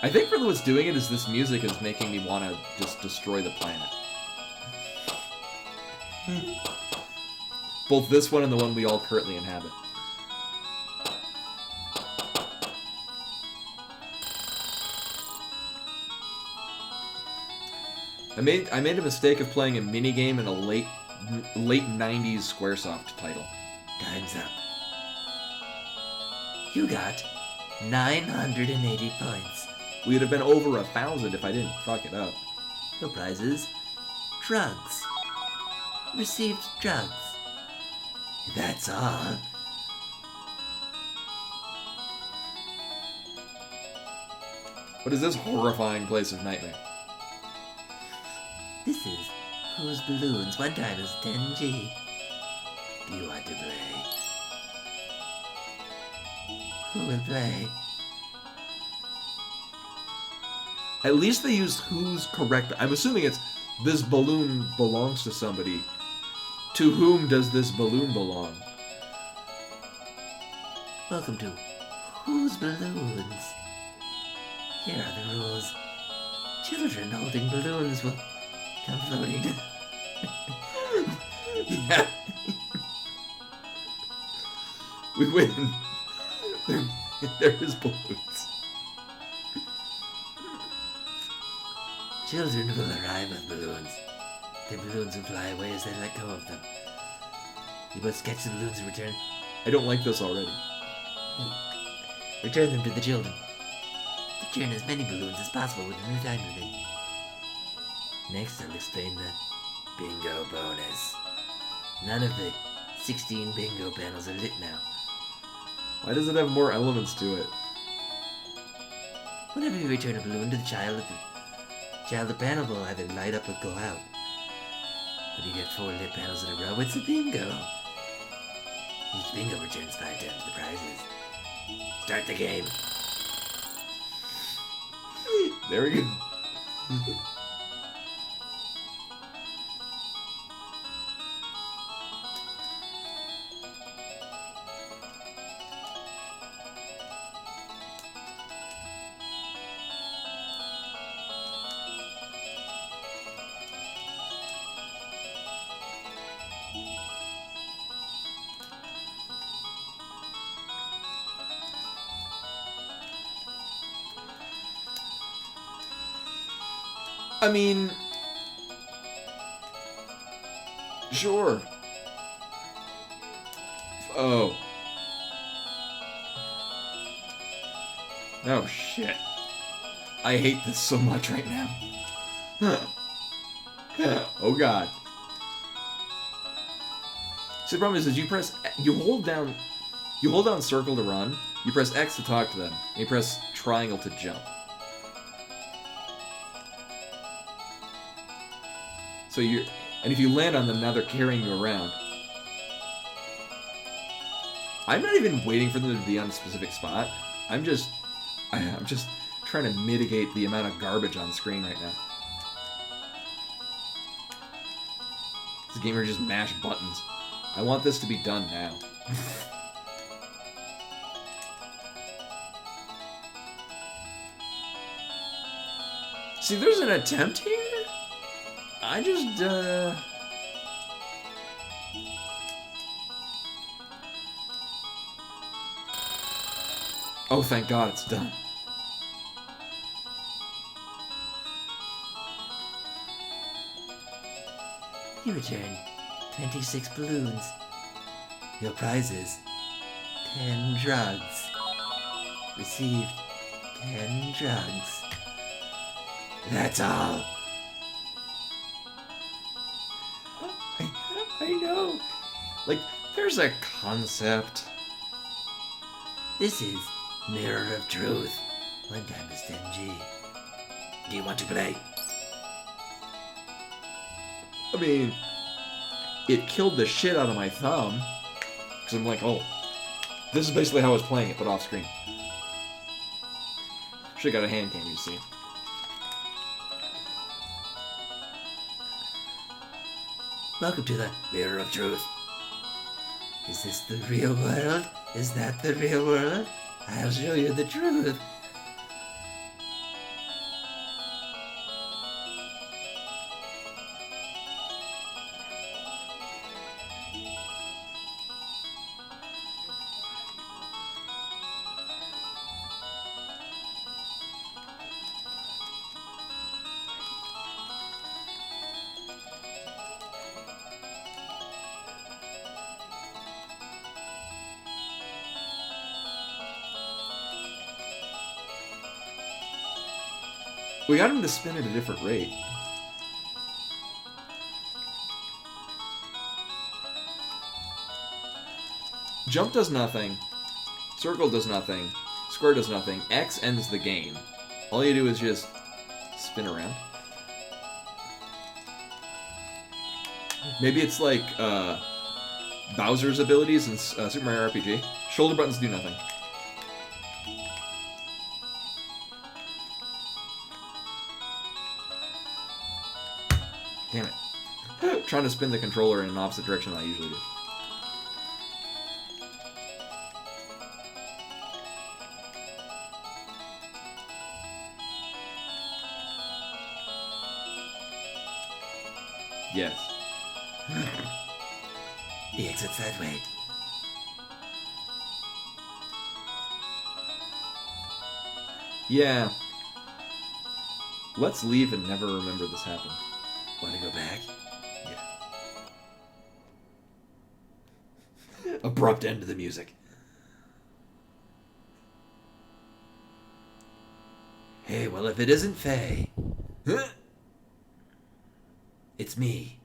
I think really what's doing it is this music is making me want to just destroy the planet. Both this one and the one we all currently inhabit. I made a mistake of playing a minigame in a late 90s Squaresoft title. Time's up. You got 980 points. We'd have been over 1,000 if I didn't fuck it up. Your prizes? Drugs. Received drugs. That's all. What is this horrifying place of nightmare? This is Whose Balloons One Time is 10G. Do you want to play? Who will play? At least they used who's correct. I'm assuming it's this balloon belongs to somebody. To whom does this balloon belong? Welcome to Whose Balloons? Here are the rules. Children holding balloons will come floating. Yeah. We win. There is balloons. Children will arrive with balloons. The balloons will fly away as they let go of them. You must catch the balloons and return. I don't like this already. Return them to the children. Return as many balloons as possible within the time limit. Next, I'll explain the bingo bonus. None of the 16 bingo panels are lit now. Why does it have more elements to it? Whenever you return a balloon to the child, the panel will either light up or go out. When you get 4 lit panels in a row, it's a bingo. Each bingo returns 5 times the prizes. Start the game. There we go. I mean, sure. Oh. No shit. I hate this so much right now. Oh god. See, the problem is you hold down circle to run, you press X to talk to them, and you press triangle to jump. So and if you land on them, now they're carrying you around. I'm not even waiting for them to be on a specific spot. I'm just trying to mitigate the amount of garbage on screen right now. This gamer just mash buttons. I want this to be done now. See, there's an attempt here? I just, Oh, thank God it's done. You returned 26 balloons. Your prizes: 10 drugs. Received 10 drugs. That's all. I know. Like, there's a concept. This is Mirror of Truth. One time is 10G. Do you want to play? I mean, it killed the shit out of my thumb. Because I'm like, oh, this is basically how I was playing it, but off screen. Should've got a hand cam, you see. Welcome to the Mirror of Truth. Is this the real world? Is that the real world? I'll show you the truth. We got him to spin at a different rate. Jump does nothing. Circle does nothing. Square does nothing. X ends the game. All you do is just spin around. Maybe it's like Bowser's abilities in Super Mario RPG. Shoulder buttons do nothing. Damn it. Trying to spin the controller in an opposite direction than I usually do. Yes. The exit's that way. Yeah. Let's leave and never remember this happened. Want to go back? Yeah. Abrupt end to the music. Hey, well, if it isn't Faye, it's me,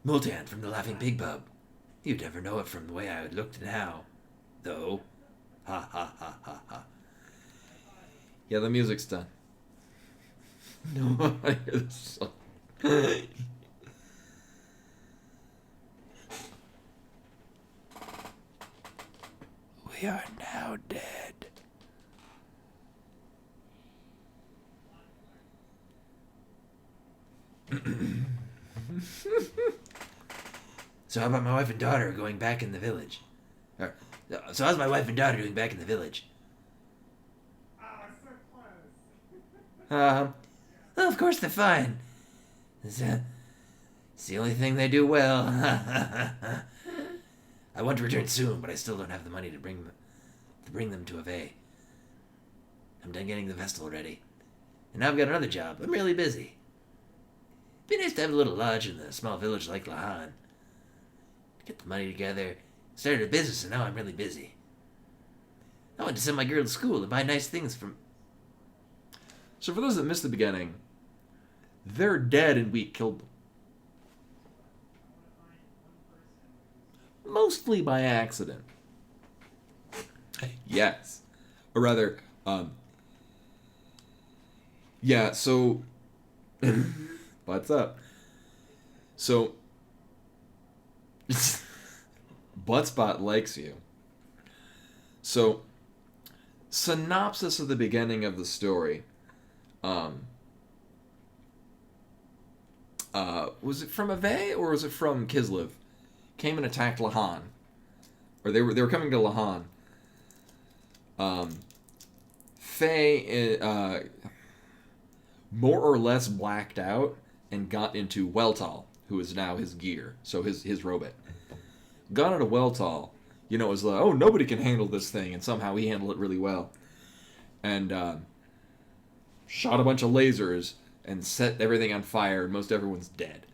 Multan from the Laughing Pig Pub. You'd never know it from the way I looked now, though. Ha ha ha ha ha. Yeah, the music's done. No, I hear this song. We are now dead. So how about my wife and daughter going back in the village? So how's my wife and daughter doing back in the village? Well, of course they're fine. It's the only thing they do well. I want to return soon, but I still don't have the money to bring them to Ave. I'm done getting the festival ready. And now I've got another job. I'm really busy. It'd be nice to have a little lodge in a small village like Lahan. Get the money together, started a business, and now I'm really busy. I want to send my girl to school and buy nice things from... So for those that missed the beginning, they're dead and we killed them. Mostly by accident. Yes. Or rather, yeah, so... What's up? So... Buttspot likes you. So, synopsis of the beginning of the story. Was it from Ave or was it from Kislev? Came and attacked Lahan, or they were coming to Lahan. Faye, more or less blacked out and got into Weltall, who is now his gear, so his robot. Got into Weltall, it was like, oh, nobody can handle this thing, and somehow he handled it really well. And shot a bunch of lasers and set everything on fire, and most everyone's dead.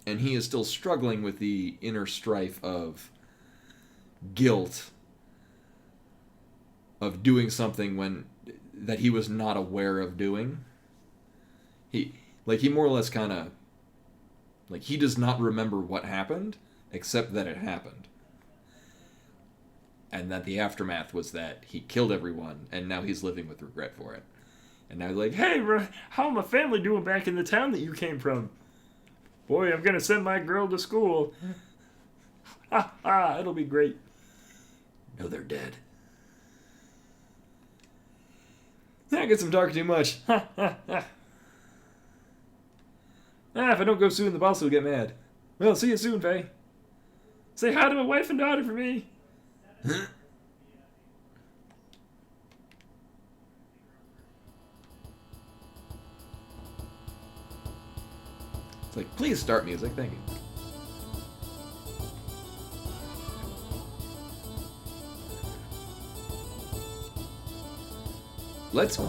And he is still struggling with the inner strife of guilt of doing something that he was not aware of doing. He more or less kind of, he does not remember what happened, except that it happened. And that the aftermath was that he killed everyone, and now he's living with regret for it. And now like, Hey, how my family doing back in the town that you came from? Boy, I'm gonna send my girl to school. Ha ha, it'll be great. no, they're dead. I guess I'm talking too much. Ha ha ha. If I don't go soon, the boss will get mad. Well, see you soon, Faye. Say hi to my wife and daughter for me. It's like, please start music, thank you. Let's go.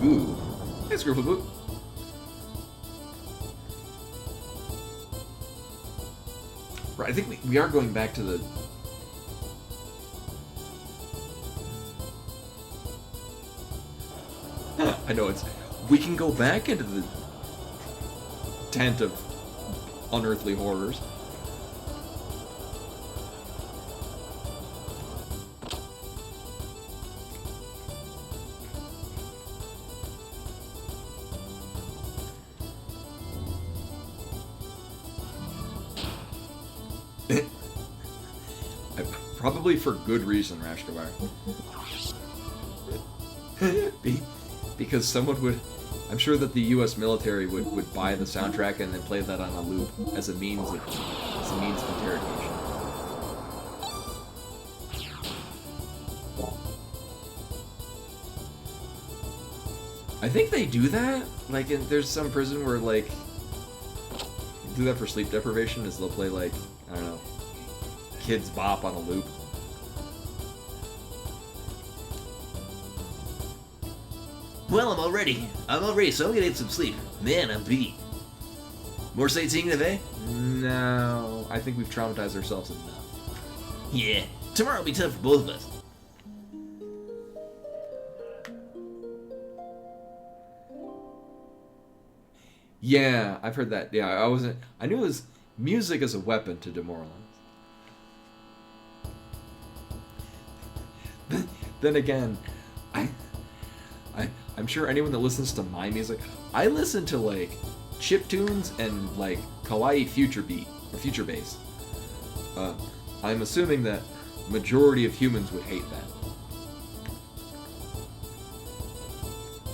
Hey, Scruffle Boot. Right, I think we are going back to the... I know, it's... We can go back into the tent of unearthly horrors. Probably for good reason, Rashkavar. Because someone would... I'm sure that the U.S. military would buy the soundtrack and then play that on a loop as a means of interrogation. I think they do that. Like, there's some prison where, like, do that for sleep deprivation, is they'll play, like, I don't know, Kids Bop on a loop. Well, I'm all ready, so I'm gonna get some sleep. Man, I'm beat. More sightseeing today? No, I think we've traumatized ourselves enough. Yeah, tomorrow will be tough for both of us. Yeah, I've heard that. Yeah, I knew it was music as a weapon to demoralize. Then again, I'm sure anyone that listens to my music, I listen to like chiptunes and like kawaii future beat or future bass. I'm assuming that majority of humans would hate that.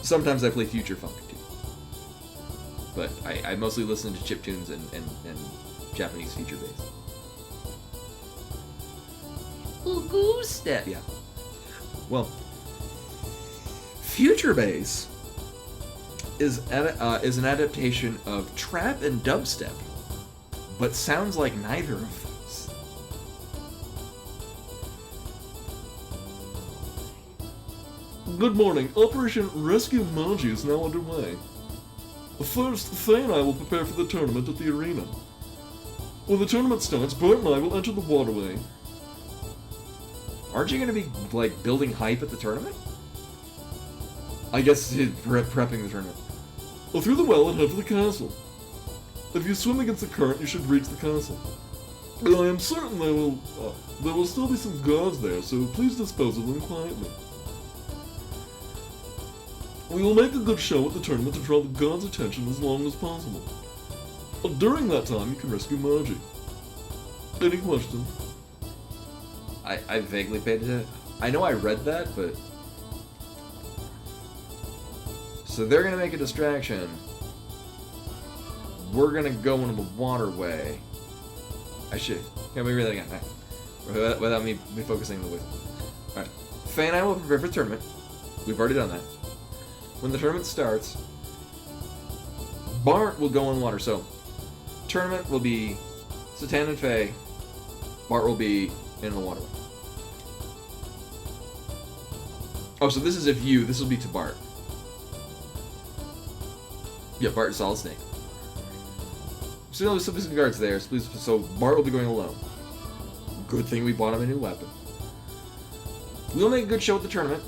Sometimes I play future funk too, but I mostly listen to chiptunes and Japanese future bass. Goose. Step, yeah. Well, future bass is an adaptation of trap and dubstep, but sounds like neither of those. Good morning. Operation Rescue Manji is now underway. First, Faye and I will prepare for the tournament at the arena. When the tournament starts, Bert and I will enter the waterway. Aren't you going to be, like, building hype at the tournament? I guess prepping the tournament. Through the well and head for the castle. If you swim against the current, you should reach the castle. I am certain there will still be some guards there, so please dispose of them quietly. We will make a good show at the tournament to draw the guards' attention as long as possible. During that time, you can rescue Margie. Any questions? I vaguely paid attention. I know I read that, but... So they're gonna make a distraction. We're gonna go into the waterway. Can we read that again? Right. Without me focusing on the wisdom. Alright. Faye and I will prepare for the tournament. We've already done that. When the tournament starts, Bart will go in water. So, tournament will be Satan and Faye. Bart will be in the waterway. Oh, so this is this will be to Bart. Yeah, Bart is Solid Snake. So there's some guards there, so Bart will be going alone. Good thing we bought him a new weapon. We'll make a good show at the tournament,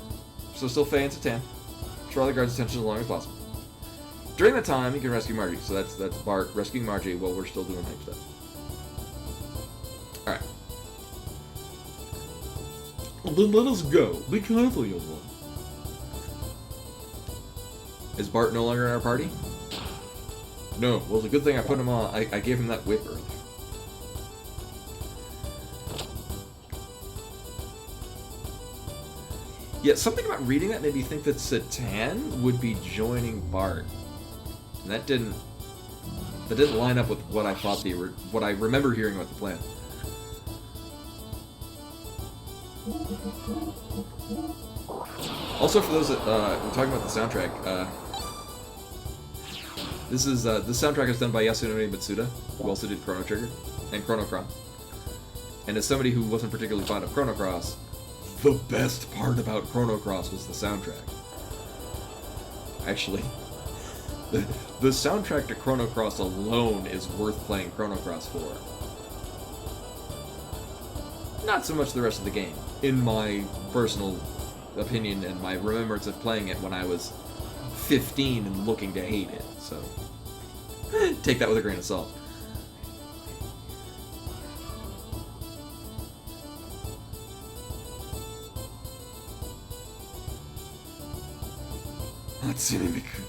so still Faye and Satan. Draw the guards' attention as long as possible. During that time, you can rescue Margie, so that's Bart rescuing Margie while we're still doing hype stuff. Alright. Then let us go. Be careful, young one. Is Bart no longer in our party? No. Well, it's a good thing I put him on. I gave him that whip earlier. Yeah, something about reading that made me think that Satan would be joining Bart, and that didn't line up with what I thought what I remember hearing about the plan. Also, for those that we're talking about the soundtrack, this soundtrack is done by Yasunori Mitsuda, who also did Chrono Trigger and Chrono Cross. And as somebody who wasn't particularly fond of Chrono Cross, the best part about Chrono Cross was the soundtrack. Actually, the soundtrack to Chrono Cross alone is worth playing Chrono Cross for. Not so much the rest of the game, in my personal opinion and my remembrance of playing it when I was 15 and looking to hate it, so take that with a grain of salt. Hatsune Miku.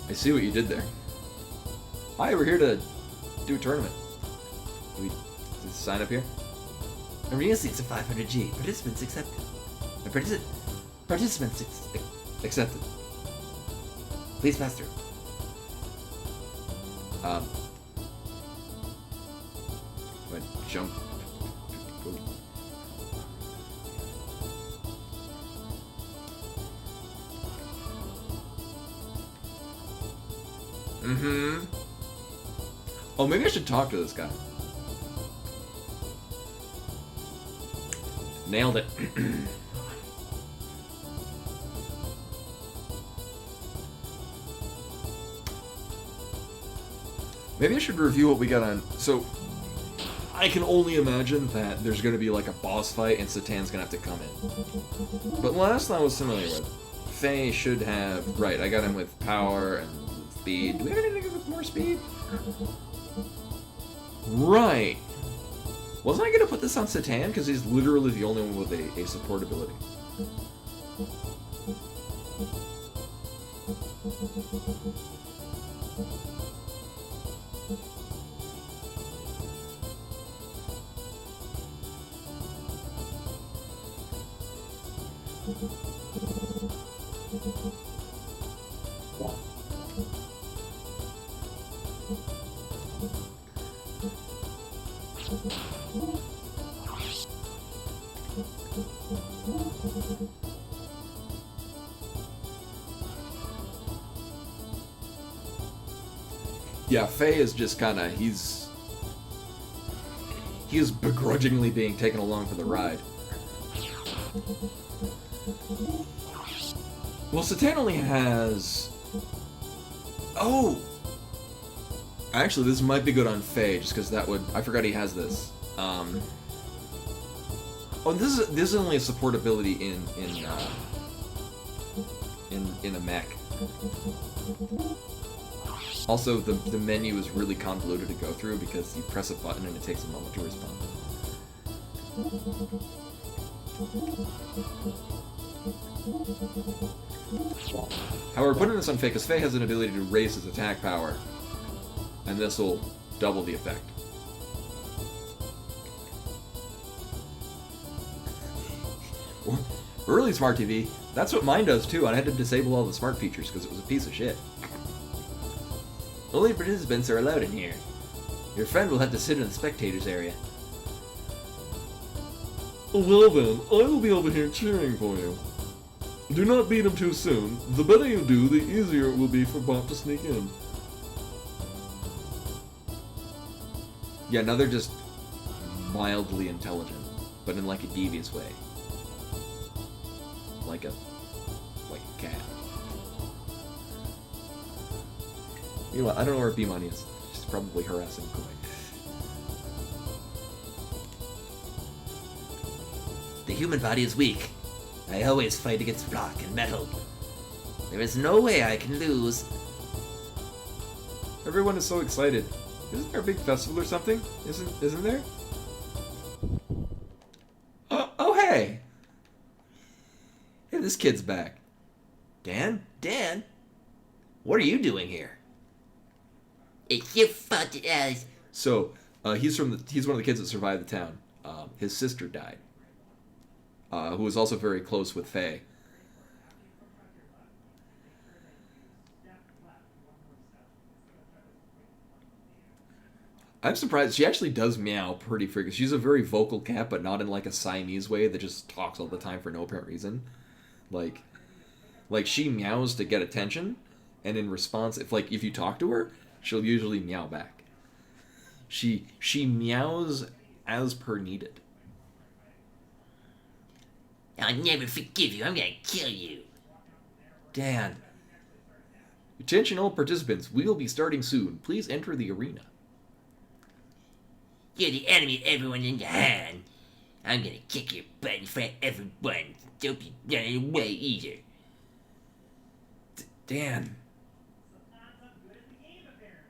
I see what you did there. Hi, we're here to do a tournament. Do we sign up here? Arena seats are 500G. Participants accepted. Participants accepted. Please pass through. Go ahead, jump. Go. Mm-hmm. Oh, maybe I should talk to this guy. Nailed it. Maybe I should review what we got on. So, I can only imagine that there's going to be like a boss fight and Satan's going to have to come in. But last I was familiar with, Faye should have. Right, I got him with power and speed. Do we have anything with more speed? Right. Wasn't I going to put this on Satan? Because he's literally the only one with a support ability. Yeah, Faye is just kind of, he is begrudgingly being taken along for the ride. Well, Satan only has... Oh! Actually, this might be good on Faye, just because that would... I forgot he has this. Oh, this is only a support ability in a mech. Also, the menu is really convoluted to go through because you press a button and it takes a moment to respond. However, putting this on Faye, because Faye has an ability to raise his attack power, and this will double the effect. Early Smart TV, that's what mine does too, and I had to disable all the smart features because it was a piece of shit. Only participants are allowed in here. Your friend will have to sit in the spectators area. Well then, I will be over here cheering for you. Do not beat him too soon. The better you do, the easier it will be for Bot to sneak in. Yeah, now they're just mildly intelligent, but in like a devious way. Like a cat. You know what, I don't know where Beamon is. She's probably harassing Koi. The human body is weak. I always fight against rock and metal. There is no way I can lose. Everyone is so excited. Isn't there a big festival or something? Isn't there? Oh hey! this kid's back. Dan? Dan? What are you doing here? It's your fault, Alice. So, he's one of the kids that survived the town. His sister died. Who was also very close with Faye. I'm surprised. She actually does meow pretty freaking. She's a very vocal cat, but not in like a Siamese way that just talks all the time for no apparent reason. Like she meows to get attention, and in response, if you talk to her, she'll usually meow back. She meows as per needed. I'll never forgive you. I'm gonna kill you. Dan. Attention all participants, we will be starting soon. Please enter the arena. You're the enemy of everyone in the hand. I'm gonna kick your butt in front of everyone. Don't be running away either. Dan.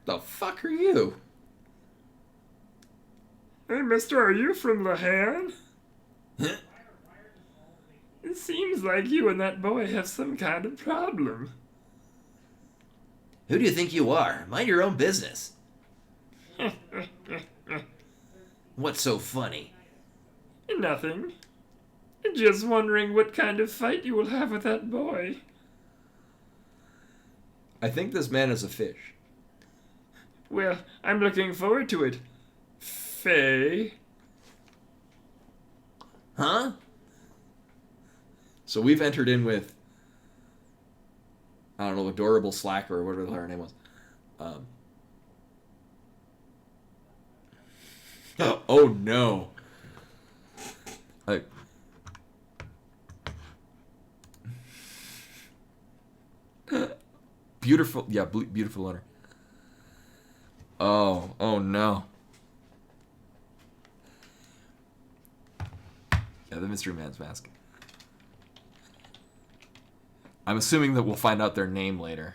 The fuck are you? Hey, mister, are you from the hand? It seems like you and that boy have some kind of problem. Who do you think you are? Mind your own business. What's so funny? Nothing. Just wondering what kind of fight you will have with that boy. I think this man is a fish. Well, I'm looking forward to it. Faye. Huh? So we've entered in with, I don't know, Adorable Slacker or whatever the hell her name was. Oh no. Beautiful, yeah, beautiful letter. Oh no. Yeah, the Mystery Man's mask. I'm assuming that we'll find out their name later.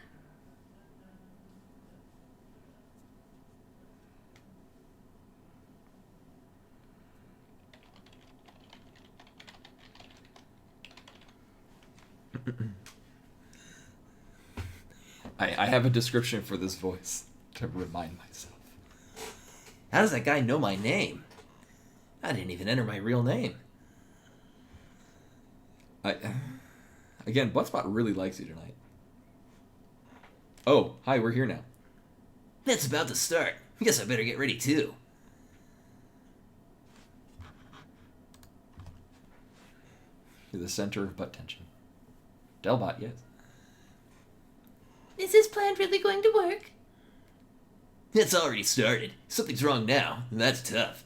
I have a description for this voice to remind myself. How does that guy know my name? I didn't even enter my real name. Again, Buttspot really likes you tonight. Oh, hi, we're here now. That's about to start. I guess I better get ready too. You're the center of butt tension. Delbot, yes. Is this plan really going to work? It's already started. Something's wrong now, and that's tough.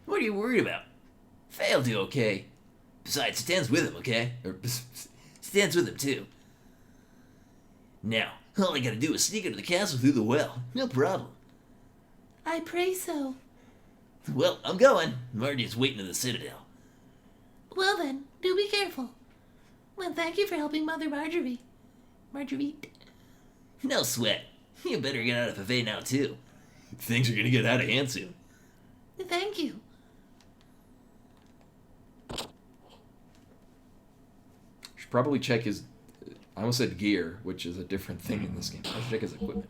What are you worried about? Faye'll do okay. Besides, Stan's with him, okay? Or, Stan's with him too. Now, all I gotta do is sneak into the castle through the well. No problem. I pray so. Well, I'm going. Marty's waiting in the citadel. Well then, do be careful. Well, thank you for helping Mother Marjorie. Marguerite. No sweat. You better get out of Faye now too. Things are gonna get out of hand soon. Thank you. Should probably check his... I almost said gear, which is a different thing in this game. I should check his equipment.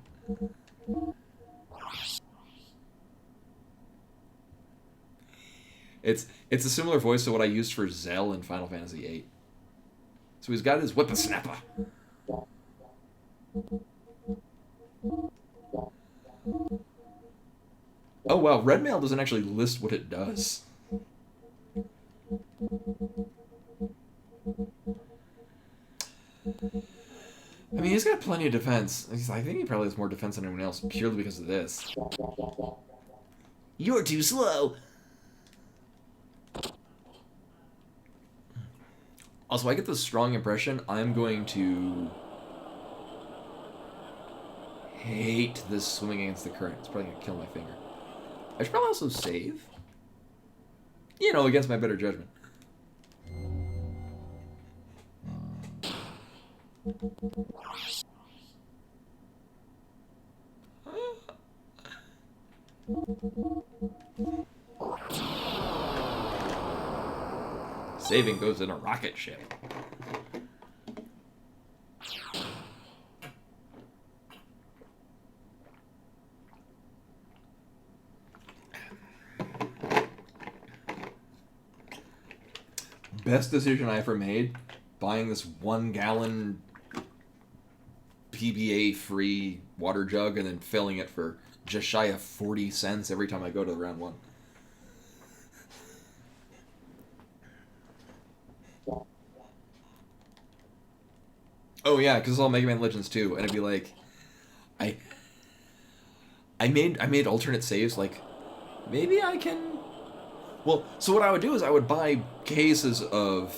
It's a similar voice to what I used for Zell in Final Fantasy VIII. So he's got his whippersnapper. Oh wow, Red Mail doesn't actually list what it does. I mean, he's got plenty of defense. I think he probably has more defense than anyone else, purely because of this. You're too slow. Also, I get the strong impression I'm going to hate this swimming against the current. It's probably going to kill my finger. I should probably also save. You know, against my better judgment. Saving goes in a rocket ship. Best decision I ever made, buying this 1 gallon PBA free water jug and then filling it for just shy of 40 cents every time I go to round 1. Oh yeah, because it's all Mega Man Legends 2, and it'd be like, I made alternate saves, like, maybe I can... Well, so what I would do is I would buy cases of...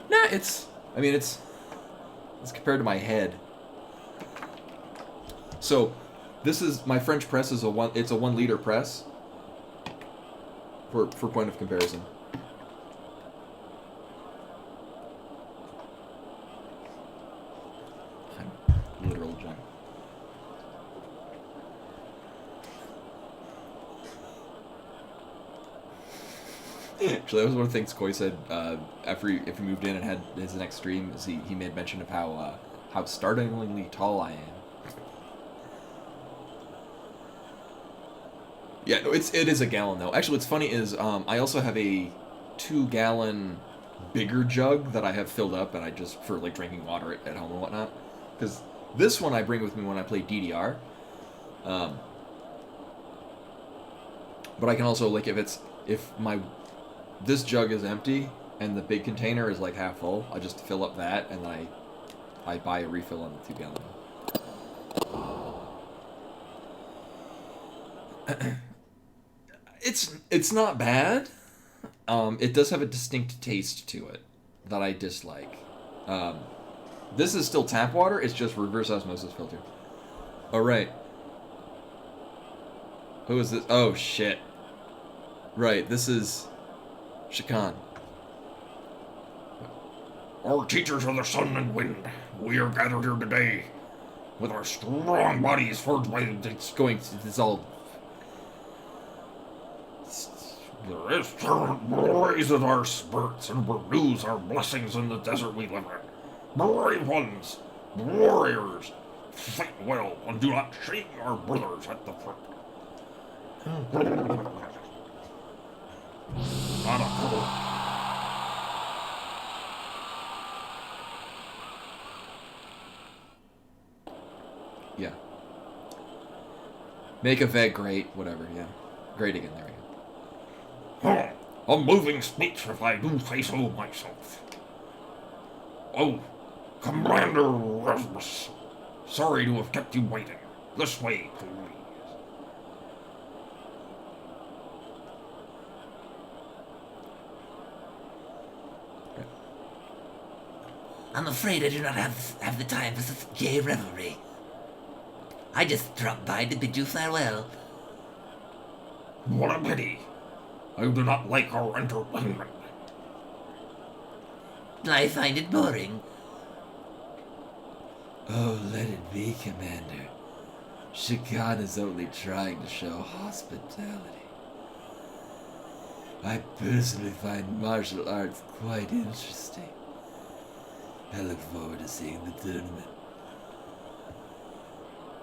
Nah, it's compared to my head. So, this is, my French press is it's a 1 liter press. For point of comparison. Literal junk. Actually, that was one of the things Koi said after he moved in and had his next stream. Is he made mention of how startlingly tall I am. Yeah, no, it is a gallon though. Actually, what's funny is I also have a 2-gallon bigger jug that I have filled up, and I just for like drinking water at home and whatnot. Because this one I bring with me when I play DDR. But I can also, like, if this jug is empty and the big container is like half full, I just fill up that and then I buy a refill on the 2-gallon. It's not bad. It does have a distinct taste to it that I dislike. This is still tap water, it's just reverse osmosis filter. Oh, right. Who is this? Oh, shit. Right, this is Shakan. Our teachers of the sun and wind, we are gathered here today with our strong bodies forged by It's all... the instrument raises our spirits and renews our blessings in the desert we live in. Brave ones, warriors, fight well and do not shame our brothers at the front. Not a couple. Yeah. Make a veg great, whatever, yeah. Great again, there we go. A moving speech if I do say so myself. Oh, Commander Rasmus, sorry to have kept you waiting. This way, please. I'm afraid I do not have the time for such gay revelry. I just dropped by to bid you farewell. What a pity. I do not like our entertainment. I find it boring. Oh, let it be, Commander. Shakan is only trying to show hospitality. I personally find martial arts quite interesting. I look forward to seeing the tournament.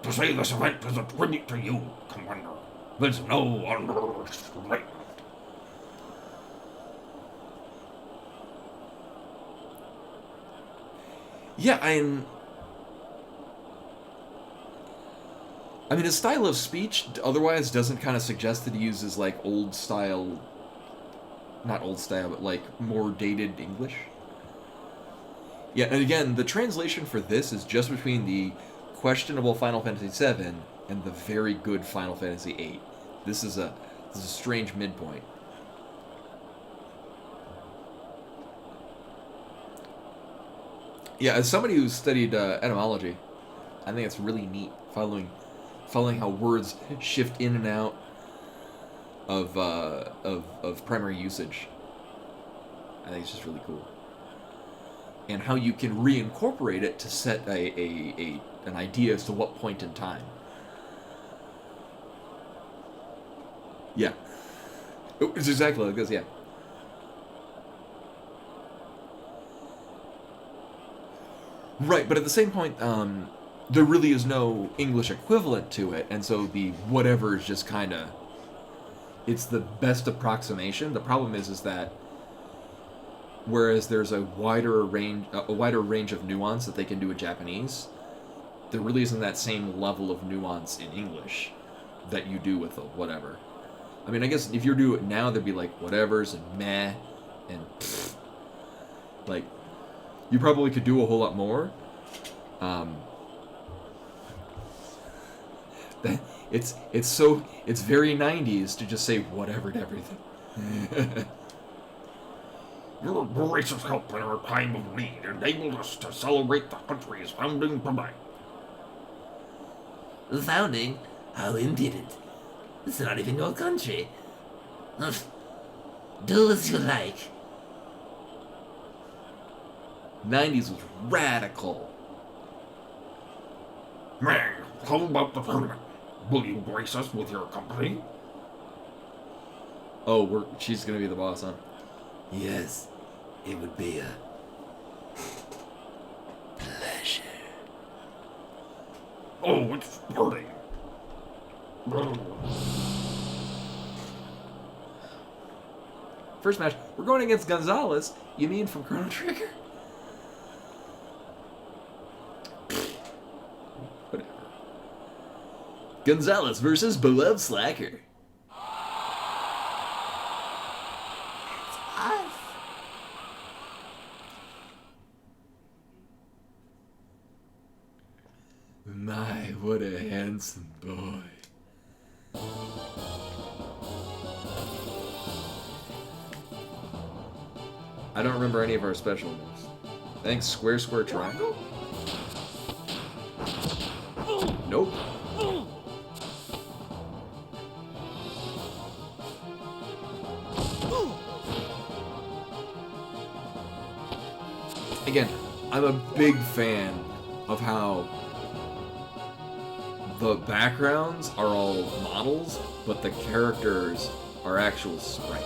To say this event is a tribute to you, Commander, there's no understatement. Yeah, I mean, his style of speech otherwise doesn't kind of suggest that he uses, like, old style... Not old style, but, like, more dated English. Yeah, and again, the translation for this is just between the questionable Final Fantasy VII and the very good Final Fantasy VIII. This is a strange midpoint. Yeah, as somebody who's studied etymology, I think it's really neat following how words shift in and out of primary usage. I think it's just really cool. And how you can reincorporate it to set an idea as to what point in time. Yeah. It's exactly like this, yeah. Right, but at the same point, there really is no English equivalent to it, and so the whatever is just kind of... It's the best approximation. The problem is that whereas there's a wider range of nuance that they can do in Japanese, there really isn't that same level of nuance in English that you do with a whatever. I mean, I guess if you do it now, there'd be like whatevers and meh and pfft. Like, you probably could do a whole lot more. It's very 90s to just say whatever to everything. Your gracious help in our time of need enabled us to celebrate the country's founding today. The founding? How impudent. It's not even your country. Ugh. Do as you like. 90s was radical. Man, how about the tournament? Will you grace us with your company? Oh, she's gonna be the boss, huh? Yes, it would be a pleasure. Oh, it's starting. First match, we're going against Gonzalez. You mean from Chrono Trigger? Whatever. Gonzalez versus Beloved Slacker. Us. My, what a handsome boy. I don't remember any of our special moves. Thanks, square, square, triangle? Nope. Again, I'm a big fan of how the backgrounds are all models, but the characters are actual sprites.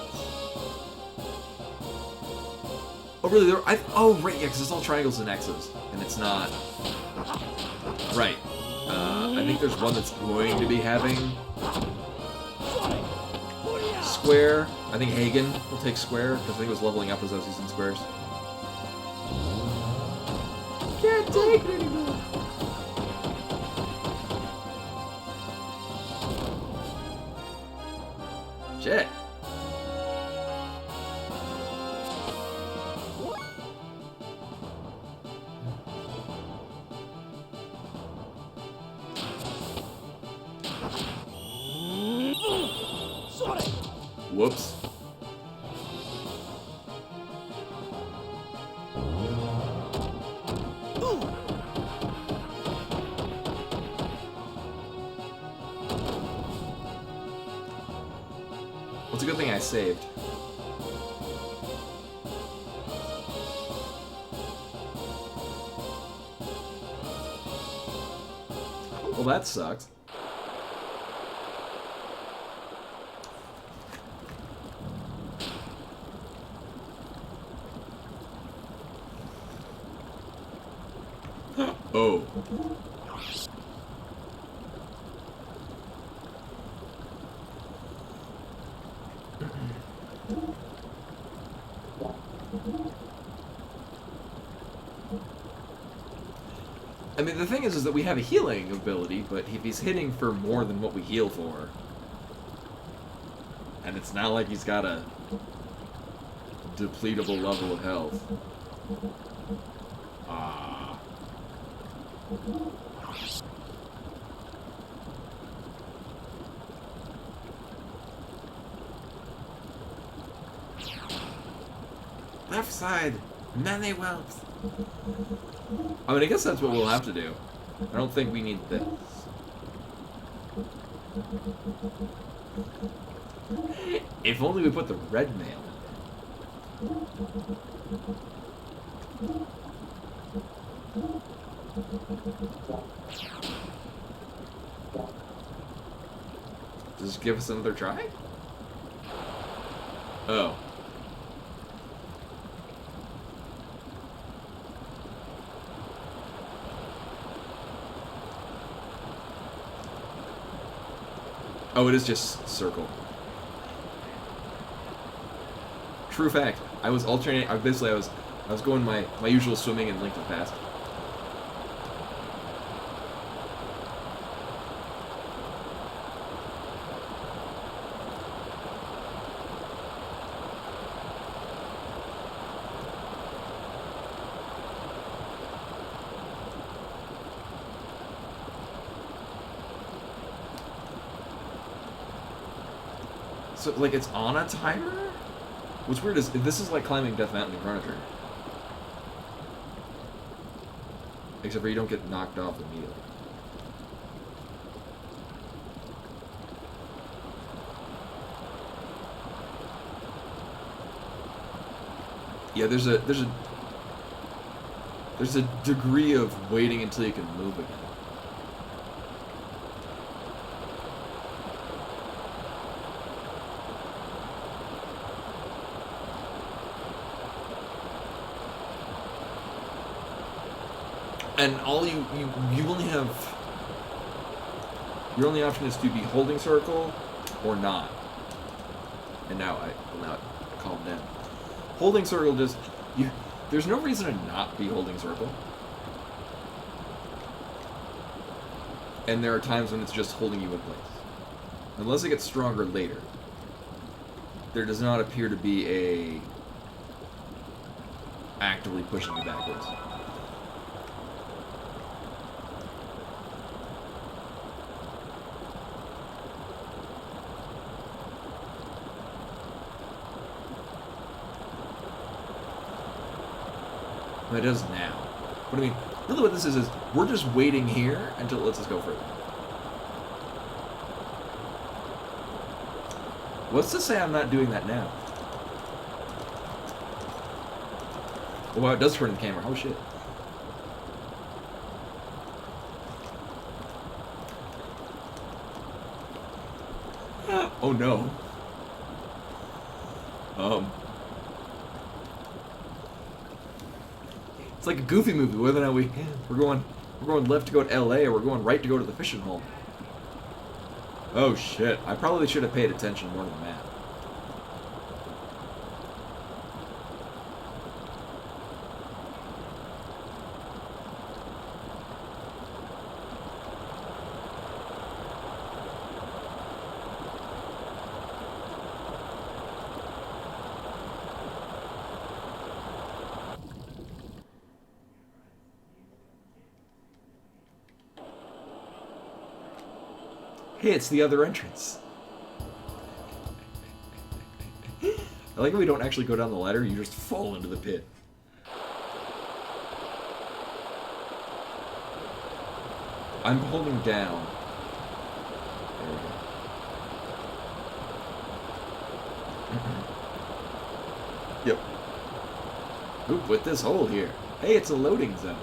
Oh, really? Oh, right, yeah, because it's all triangles and X's, and it's not... Right. I think there's one that's going to be having... Square. I think Hagen will take square, because I think it was leveling up as I was using squares. Can't take it anymore! Shit. Whoops. Well, it's a good thing I saved. Well, that sucks. Oh. I mean, the thing is that we have a healing ability, but if he's hitting for more than what we heal for, and it's not like he's got a depletable level of health. Left side, many whelps. I mean, I guess that's what we'll have to do. I don't think we need this. If only we put the red mail in there. Does this give us another try? Oh. Oh, it is just circle. True fact. I was alternating. Basically, I was going my usual swimming and length of pass. So, like, it's on a timer? What's weird is, this is like climbing Death Mountain in Chrono Trigger. Except for you don't get knocked off immediately. Yeah, there's a degree of waiting until you can move again. And all you only have, your only option is to be holding circle or not. And now I calm down. Holding circle just, there's no reason to not be holding circle. And there are times when it's just holding you in place. Unless it gets stronger later. There does not appear to be a actively pushing you backwards. It does now. But I mean, really what this is we're just waiting here until it lets us go further. What's to say I'm not doing that now? Oh, wow, it does turn the camera. Oh, shit. Oh, no. It's like a Goofy movie, whether or not we're going left to go to LA or we're going right to go to the fishing hole. Oh shit, I probably should have paid attention more to the map. Hey, it's the other entrance. I like how we don't actually go down the ladder, you just fall into the pit. I'm holding down. There we go. Yep. Oop, with this hole here. Hey, it's a loading zone.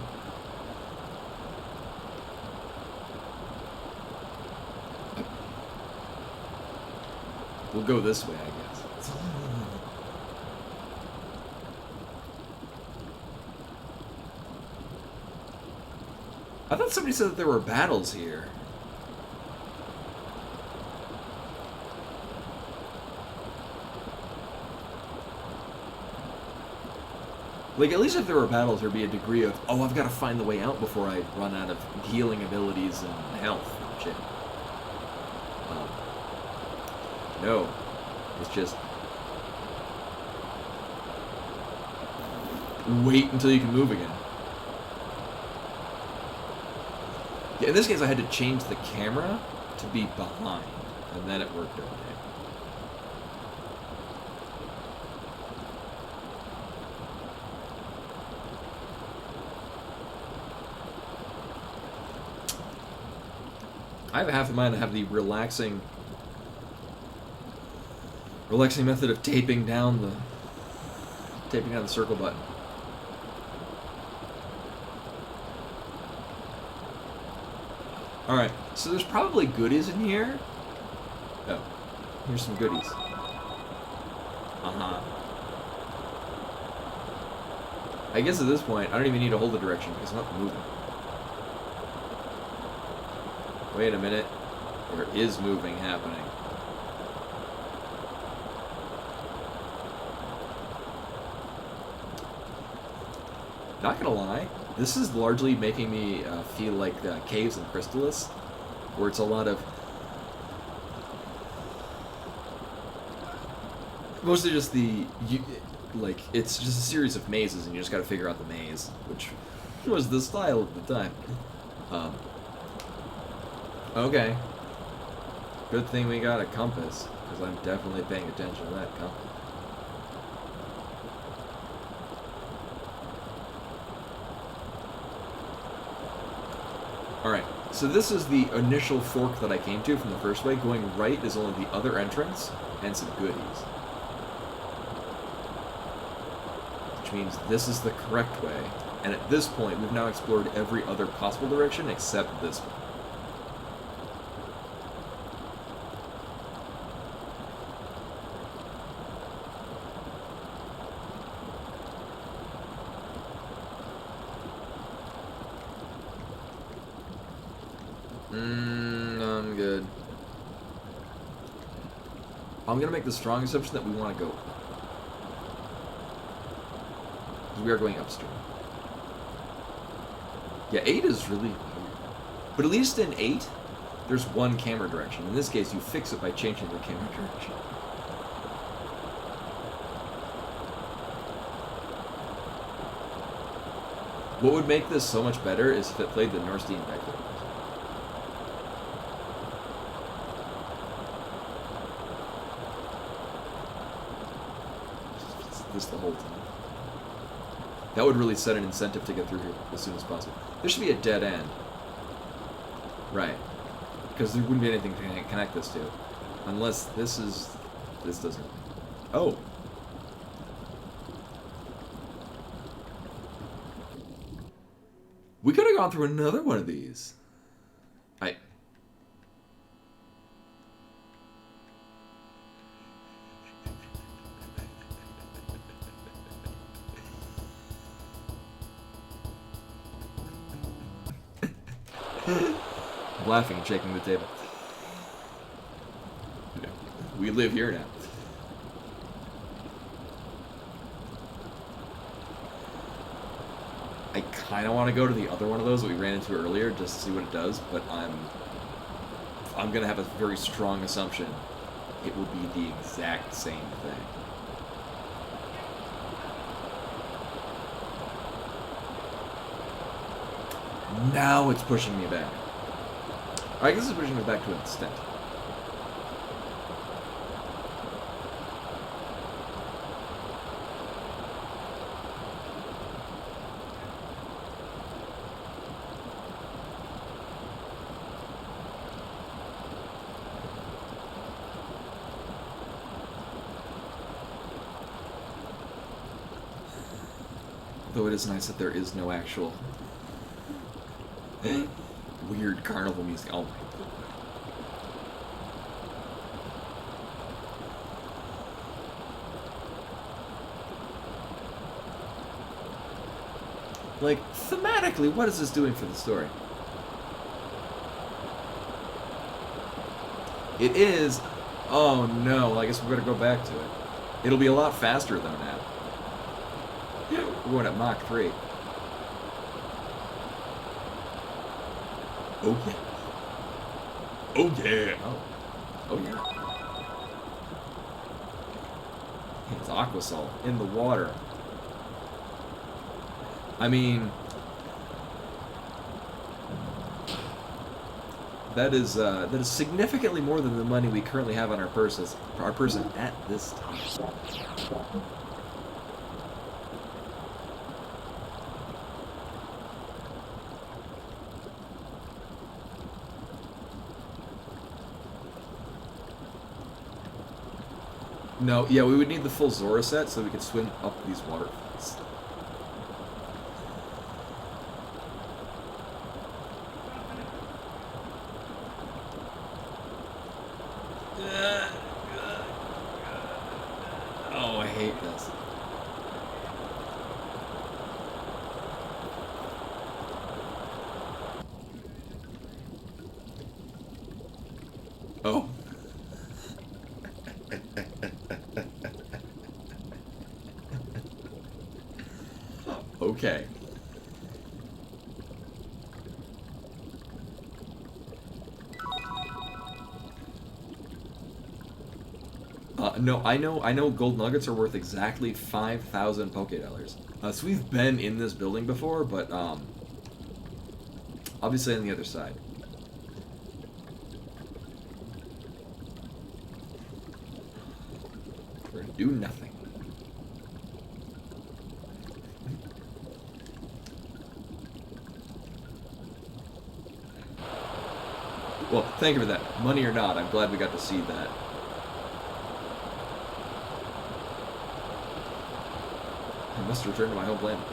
We'll go this way, I guess. I thought somebody said that there were battles here. Like, at least if there were battles, there'd be a degree of, oh, I've got to find the way out before I run out of healing abilities and health and shit. No, it's just wait until you can move again. Yeah, in this case I had to change the camera to be behind, and then it worked okay. I have half a mind to have the relaxing method of taping down the circle button. Alright, so there's probably goodies in here. Oh, here's some goodies. Uh-huh. I guess at this point, I don't even need to hold the direction because I'm not moving. Wait a minute. There is moving happening. Not gonna lie, this is largely making me feel like Caves and Crystallis, where it's a lot of... Mostly just like, it's just a series of mazes, and you just gotta figure out the maze, which was the style of the time. Okay. Good thing we got a compass, because I'm definitely paying attention to that compass. Alright, so this is the initial fork that I came to from the first way. Going right is only the other entrance, and some goodies. Which means this is the correct way, and at this point, we've now explored every other possible direction except this one. I'm good. I'm gonna make the strong assumption that we want to go. We are going upstream. Yeah, 8 is really weird. But at least in 8, there's one camera direction. In this case, you fix it by changing the camera direction. What would make this so much better is if it played the Norstein backwards. This the whole time. That would really set an incentive to get through here as soon as possible. There should be a dead end. Right. Because there wouldn't be anything to connect this to. Unless this is... This doesn't... Oh! We could have gone through another one of these. I'm laughing and shaking the table. We live here now. I kind of want to go to the other one of those that we ran into earlier just to see what it does, but I'm going to have a very strong assumption it will be the exact same thing. Now it's pushing me back. I guess it's pushing me back to an extent. Though it is nice that there is no actual weird carnival music. Oh my god. Like, thematically, what is this doing for the story? It is... Oh no, I guess we're gonna go back to it. It'll be a lot faster though now. We're going at Mach 3. Oh yeah. Oh yeah. Oh yeah. It's Aquasol in the water. I mean, that is significantly more than the money we currently have on our person at this time. No, yeah, we would need the full Zora set so we could swim up these waterfalls. Oh, Okay. No, I know gold nuggets are worth exactly 5,000 Poké-Dollars. So we've been in this building before, but, obviously on the other side. We're gonna do nothing. Well, thank you for that. Money or not, I'm glad we got to see that. I must return to my home planet.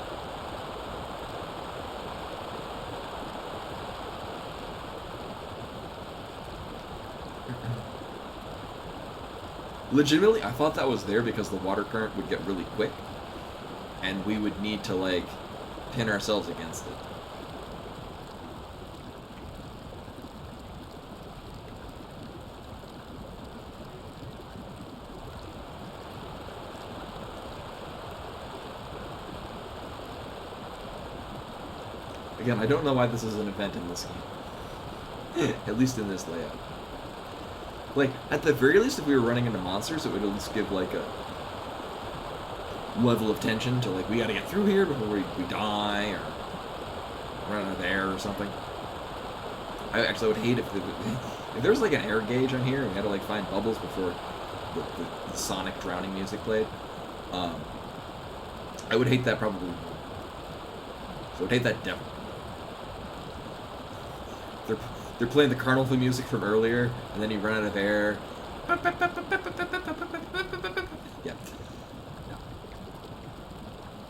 Legitimately, I thought that was there because the water current would get really quick, and we would need to, like, pin ourselves against it. Again, I don't know why this is an event in this game. At least in this layout. Like, at the very least, if we were running into monsters, it would at least give, like, a level of tension to, like, we gotta get through here before we die, or run out of there, or something. I would hate if there was, like, an air gauge on here, and we had to, like, find bubbles before the sonic drowning music played. I would hate that probably more. So I would hate that definitely. They're playing the carnival music from earlier, and then you run out of air. Yeah. No.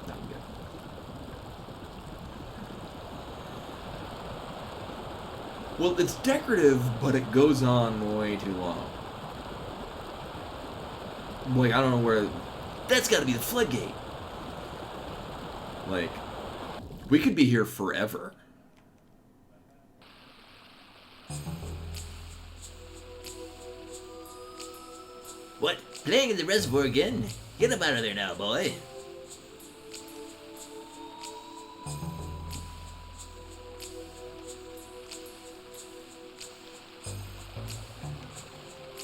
Not good. Well, it's decorative, but it goes on way too long. Like, I don't know where... That's gotta be the floodgate. Like, we could be here forever. What? Playing in the reservoir again? Get up out of there now, boy.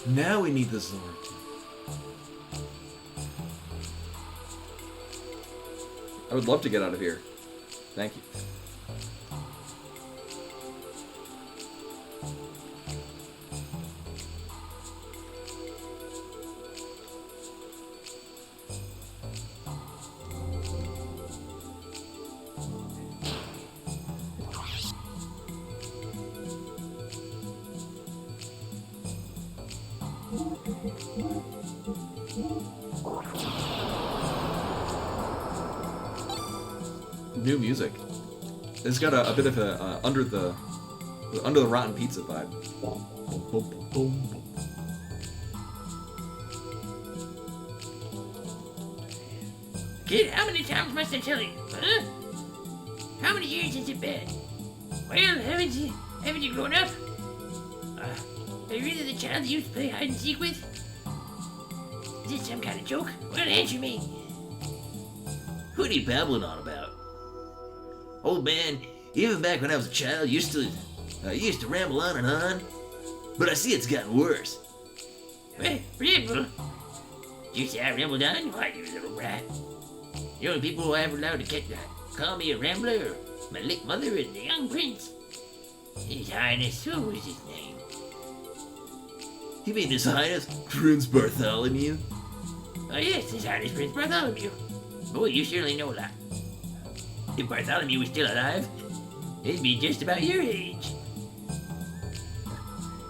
Now we need the sword. I would love to get out of here. Thank you. New music. It's got a bit of a under the rotten pizza vibe. Kid, how many times must I tell you? Huh? How many years has it been? Well, haven't you grown up? Are you really the child you used to play hide and seek with? Is this some kind of joke? Well, answer me. Who are you babbling on about? Old man, even back when I was a child, used to ramble on and on. But I see it's gotten worse. Well, ramble? Did you say I rambled on? Why, you little brat. The only people who I ever allowed to call me a rambler are my late mother and the young prince. His Highness, what was his name? You mean His Highness Prince Bartholomew? Oh yes, His Highness Prince Bartholomew. Boy, you surely know that. If Bartholomew was still alive, he'd be just about your age.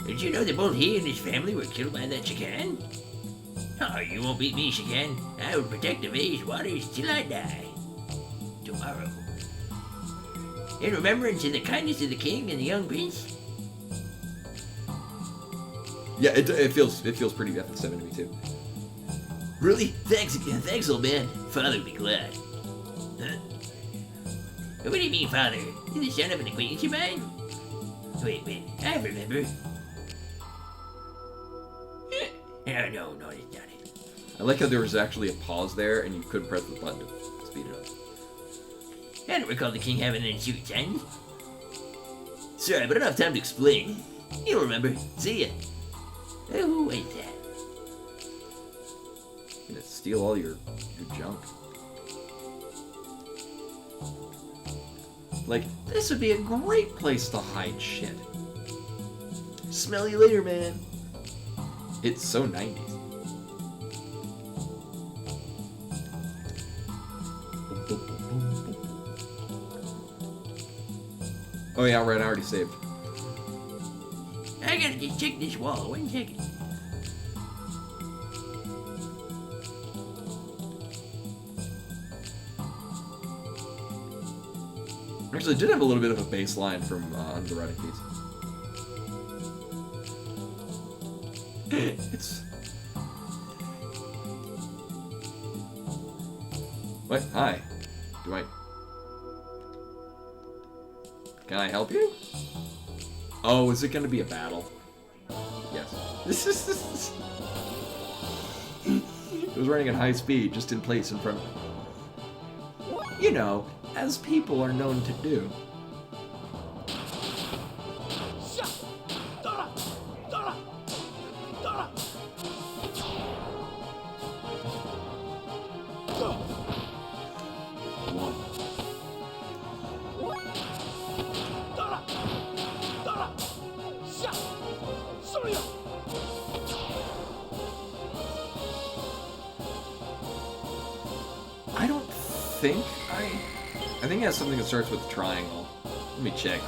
Did you know that both he and his family were killed by that Chican? Oh, you won't beat me, Chican. I will protect the vase waters till I die. Tomorrow. In remembrance of the kindness of the king and the young prince. Yeah, it feels pretty FF7 to me too. Really? Thanks, old man. Father would be glad. Huh? What do you mean, father? You're the son of an acquaintance of mine? Wait, I remember. No, it's not it. I like how there was actually a pause there, and you could press the button to speed it up. I don't recall the king having any suit-time. Sorry, but I don't have time to explain. You'll remember. See ya. Oh, wait that. Gonna steal all your junk. Like, this would be a great place to hide shit. Smell you later, man. It's so 90s. Oh yeah, right, I already saved. I gotta just check this wall. 1 second. Actually, it did have a little bit of a bass line from Under the Writing Piece. It's... What? Hi. Do I... Can I help you? Oh, is it gonna be a battle? Yes. It was running at high speed, just in place in front of me. You know, as people are known to do. I think it has something that starts with triangle. Let me check.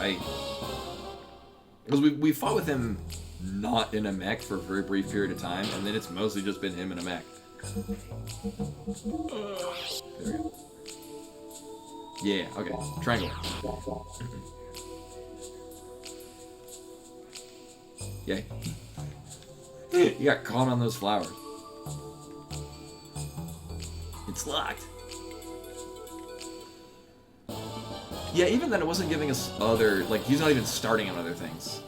Because we fought with him not in a mech for a very brief period of time, and then it's mostly just been him in a mech. There we go. Yeah, okay. Triangle. Yay. You got caught on those flowers. It's locked. Yeah, even then it wasn't giving us other, like, he's not even starting on other things.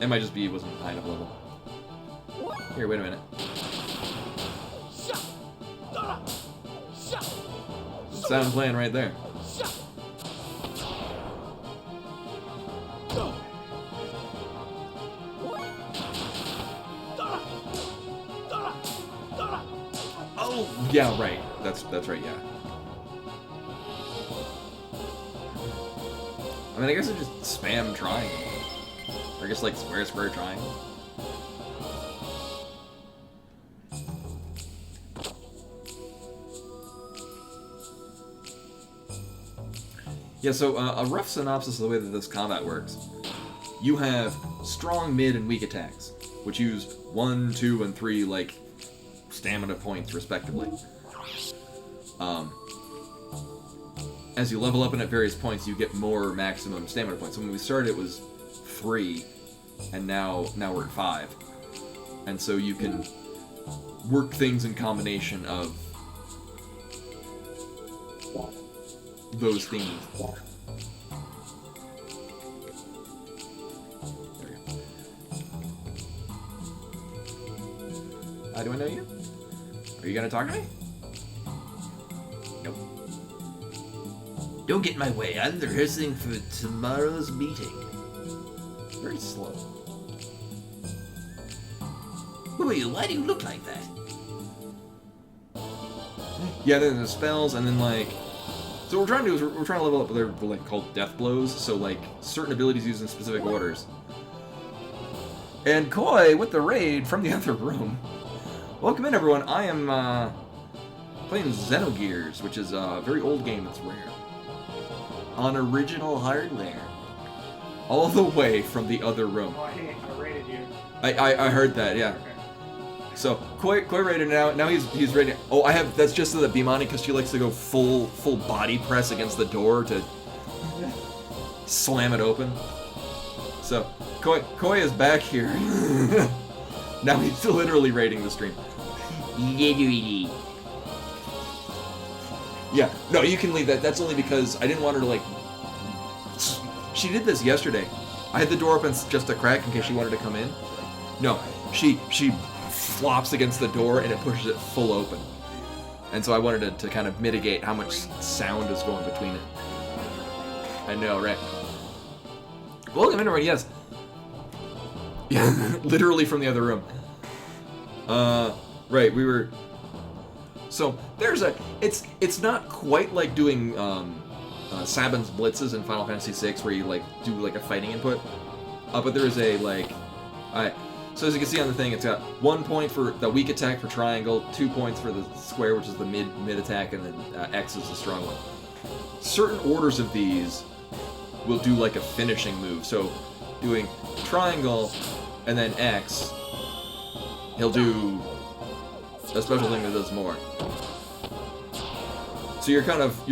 It might just be he wasn't high enough level. Here, wait a minute. Sound playing right there. Oh, yeah, right. That's right, yeah. I mean, I guess I just spam triangle. Or I guess, like, square, square, triangle. Yeah, so a rough synopsis of the way that this combat works. You have strong, mid, and weak attacks, which use 1, 2, and 3, like, stamina points, respectively. As you level up and at various points, you get more maximum stamina points. So when we started, it was 3, and now we're at 5. And so you can work things in combination of those themes. There we go. Do I know you? Are you gonna talk to me? Nope. Don't get in my way. I'm rehearsing for tomorrow's meeting. Very slow. Who are you? Why do you look like that? Yeah, then the spells, and then like... So what we're trying to do is we're trying to level up what they're like called death blows, so like certain abilities used in specific orders. And Koi with the raid from the other room. Welcome in, everyone. I am playing Xenogears, which is a very old game that's rare. On original hardware. All the way from the other room. Oh, I rated you. I heard that, yeah. Okay. So Koi rated now. Now he's rating. Oh, I have. That's just so that Bimani, because she likes to go full body press against the door to slam it open. So Koi is back here. Now he's literally rating the stream. Literally. Yeah. No, you can leave that. That's only because I didn't want her to like. She did this yesterday. I had the door open just a crack in case she wanted to come in. No, she flops against the door and it pushes it full open. And so I wanted to kind of mitigate how much sound is going between it. I know, right? Welcome in, everybody. Yes. Yeah, literally from the other room. Right. We were. So there's a. It's not quite like doing Sabin's blitzes in Final Fantasy VI, where you like do like a fighting input. But there is a like. So as you can see on the thing, it's got 1 point for the weak attack for triangle, 2 points for the square, which is the mid attack, and then X is the strong one. Certain orders of these will do like a finishing move. So doing triangle and then X, he'll do a special thing that does more. So your kind of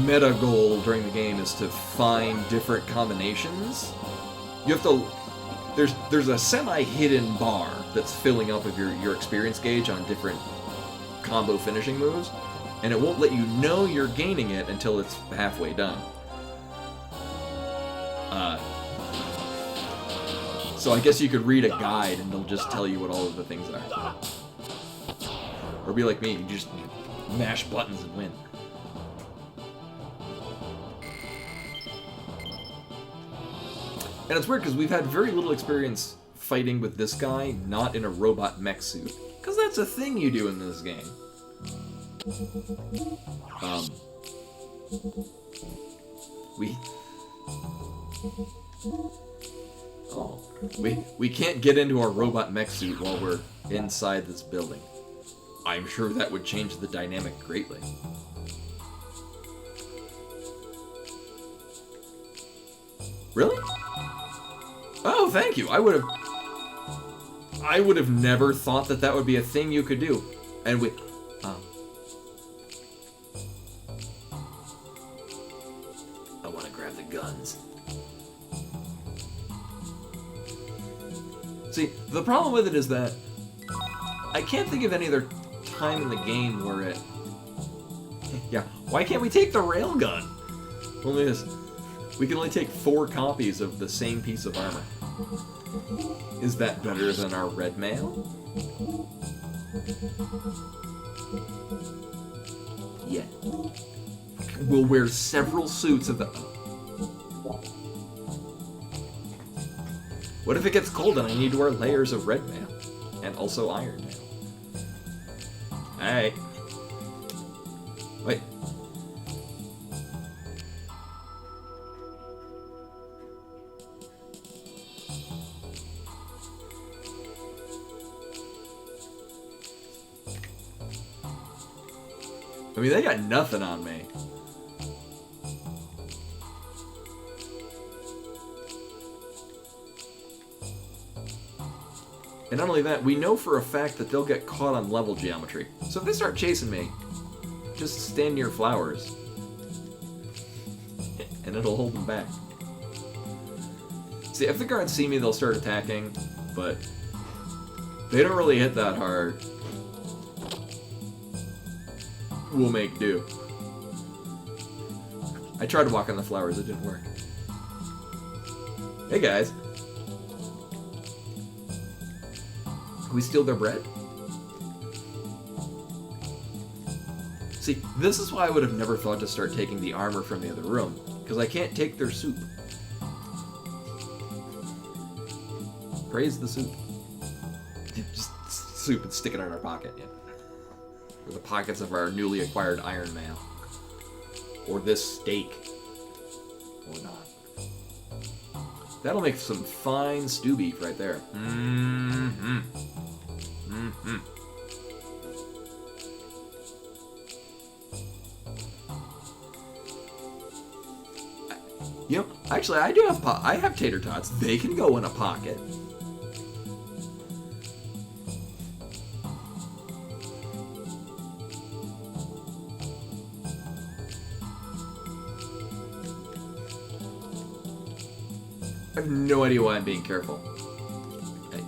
meta goal during the game is to find different combinations. You have to. There's a semi-hidden bar that's filling up of your experience gauge on different combo finishing moves, and it won't let you know you're gaining it until it's halfway done. So I guess you could read a guide and they'll just tell you what all of the things are. Or be like me, you just mash buttons and win. And it's weird because we've had very little experience fighting with this guy not in a robot mech suit. Because that's a thing you do in this game. We can't get into our robot mech suit while we're inside this building. I'm sure that would change the dynamic greatly. Really? Oh, thank you. I would have never thought that would be a thing you could do. And we I want to grab the guns. See, the problem with it is that I can't think of any other time in the game where it... Yeah, why can't we take the railgun? Only this. We can only take 4 copies of the same piece of armor. Is that better than our red mail? Yeah. We'll wear several suits of the... What if it gets cold and I need to wear layers of red mail? And also iron mail. Alright. Wait. I mean, they got nothing on me. And not only that, we know for a fact that they'll get caught on level geometry. So if they start chasing me, just stand near flowers. And it'll hold them back. See, if the guards see me, they'll start attacking, but they don't really hit that hard. We'll make do. I tried to walk on the flowers, it didn't work. Hey guys. Can we steal their bread? See, this is why I would have never thought to start taking the armor from the other room, because I can't take their soup. Praise the soup. Just soup and stick it in our pocket, yeah. Or the pockets of our newly acquired iron mail. Or this steak. Or not. That'll make some fine stew beef right there. Mm-hmm. Mm-hmm. You know, actually, I do have I have tater tots. They can go in a pocket. I have no idea why I'm being careful. Hey.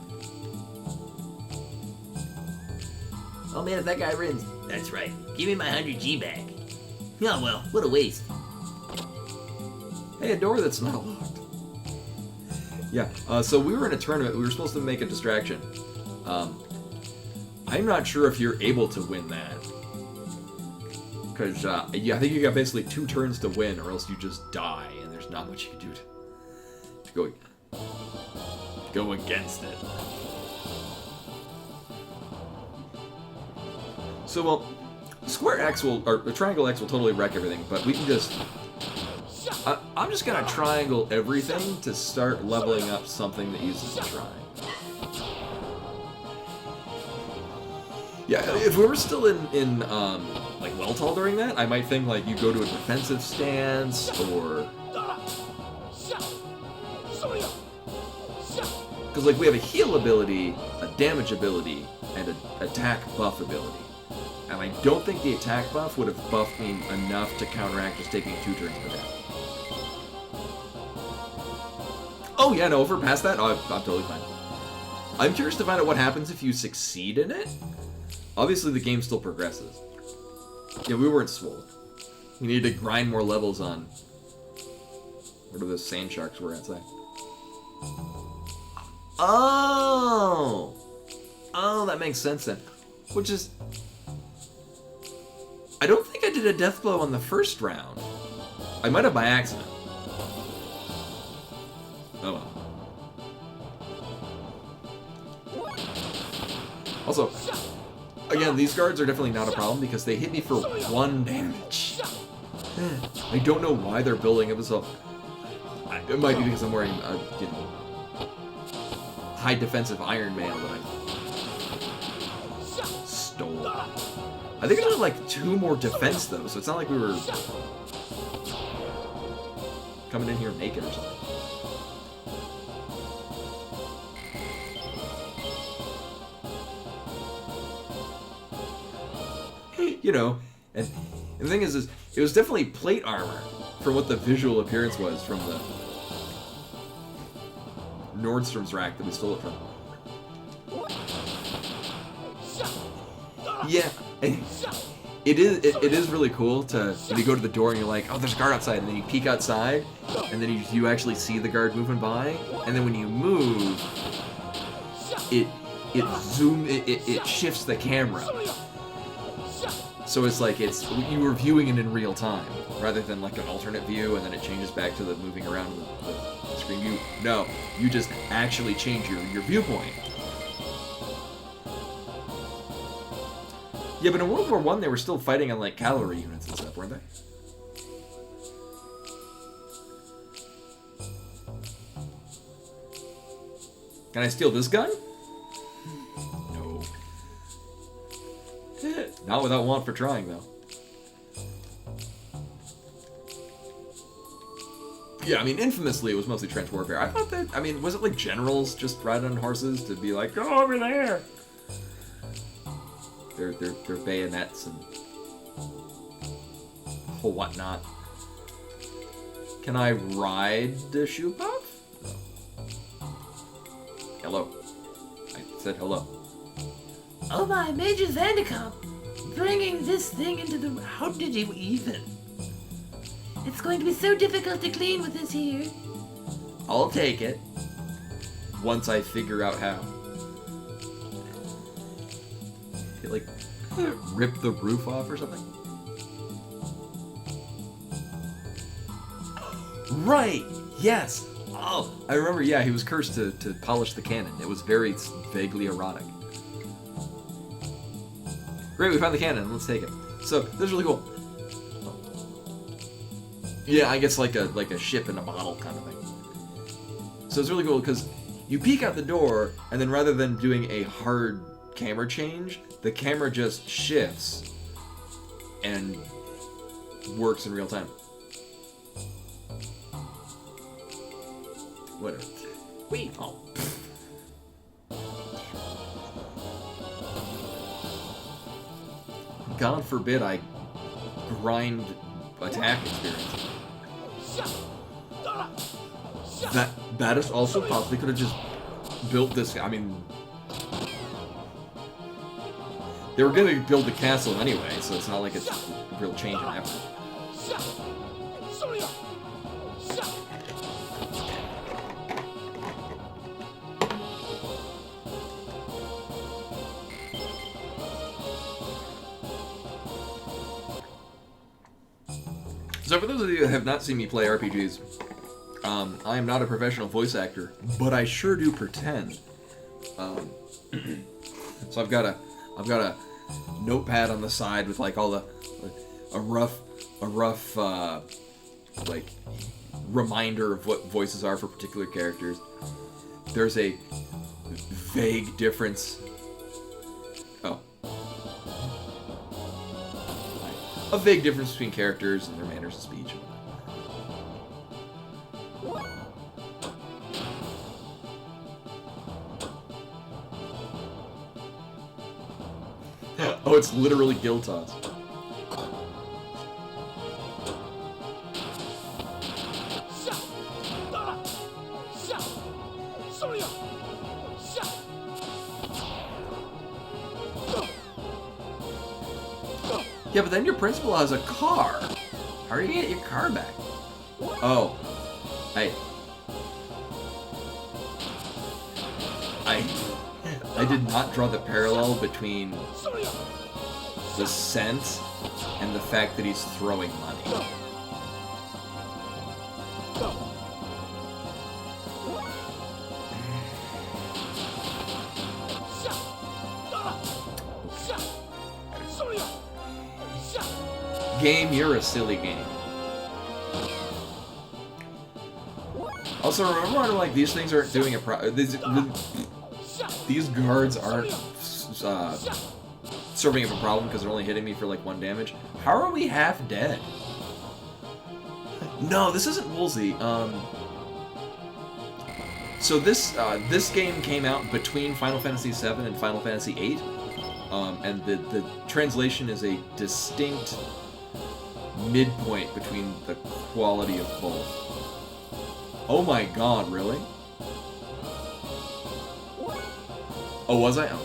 Oh man, if that guy wins. That's right. Give me my 100G back. Oh well, what a waste. Hey, a door that's not locked. Yeah, so we were in a tournament. We were supposed to make a distraction. I'm not sure if you're able to win that. Because yeah, I think you got basically 2 turns to win, or else you just die, and there's not much you can do to go against it. So, well, Square X will, or Triangle X will totally wreck everything, but we can just... I'm just gonna triangle everything to start leveling up something that uses the triangle. Yeah, if we were still in like Weltall during that, I might think like you go to a defensive stance, or... Because like we have a heal ability, a damage ability, and an attack buff ability. And I don't think the attack buff would have buffed me enough to counteract just taking 2 turns per death. Oh yeah, no, if we're past that, I'm totally fine. I'm curious to find out what happens if you succeed in it. Obviously, the game still progresses. Yeah, we weren't swole. We needed to grind more levels on... What are those sand sharks were outside? Oh! Oh, that makes sense then. Which is... I don't think I did a death blow on the first round. I might have by accident. Oh well. Also, again, these guards are definitely not a problem because they hit me for 1 damage. I don't know why they're building up so. It might be because I'm wearing a, high defensive iron mail that I stole. I think I did like 2 more defense though, so it's not like we were coming in here naked or something. You know, and the thing is it was definitely plate armor from what the visual appearance was from the Nordstrom's rack that we stole it from. Yeah, it is really cool to when you go to the door and you're like, oh, there's a guard outside, and then you peek outside, and then you actually see the guard moving by, and then when you move, it shifts the camera. So it's like you were viewing it in real time, rather than like an alternate view and then it changes back to the moving around the screen view. No, you just actually change your viewpoint. Yeah, but in World War I, they were still fighting on like cavalry units and stuff, weren't they? Can I steal this gun? No. Not without want for trying, though. Yeah, I mean, infamously, it was mostly trench warfare. I thought that, I mean, was it like generals just riding on horses to be like, go over there? Their bayonets and whatnot. Can I ride the shoe puff? No. Hello. I said hello. Oh my, Major Vanderkamp! Bringing this thing into the... How did you even? It's going to be so difficult to clean with this here. I'll take it. Once I figure out how. You like rip the roof off or something? Right! Yes! Oh, I remember, yeah, he was cursed to polish the cannon. It was very vaguely erotic. Great, we found the cannon. Let's take it. So, this is really cool. Yeah, I guess like a ship in a bottle kind of thing. So it's really cool because you peek out the door, and then rather than doing a hard camera change, the camera just shifts and works in real time. Whatever. Wait. Oh. God forbid I grind attack experience. That is also possibly could have just built this. I mean, they were going to build the castle anyway, so it's not like it's a real change in effort. So for those of you who have not seen me play RPGs, I am not a professional voice actor, but I sure do pretend. So I've got a notepad on the side with like all a rough like reminder of what voices are for particular characters. There's a vague difference. Oh. A vague difference between characters and their manners of speech and whatnot. Oh, it's literally guild toss. Yeah, but then your principal has a car. How are you gonna get your car back? Oh. I did not draw the parallel between the scent and the fact that he's throwing money. Game, you're a silly game. Also, remember how like these things aren't doing a these guards aren't serving up a problem because they're only hitting me for like 1 damage. How are we half dead? No, this isn't Woolsey. So this game came out between Final Fantasy VII and Final Fantasy VIII, and the translation is a distinct midpoint between the quality of both. Oh my god, really? Oh, was I? Oh.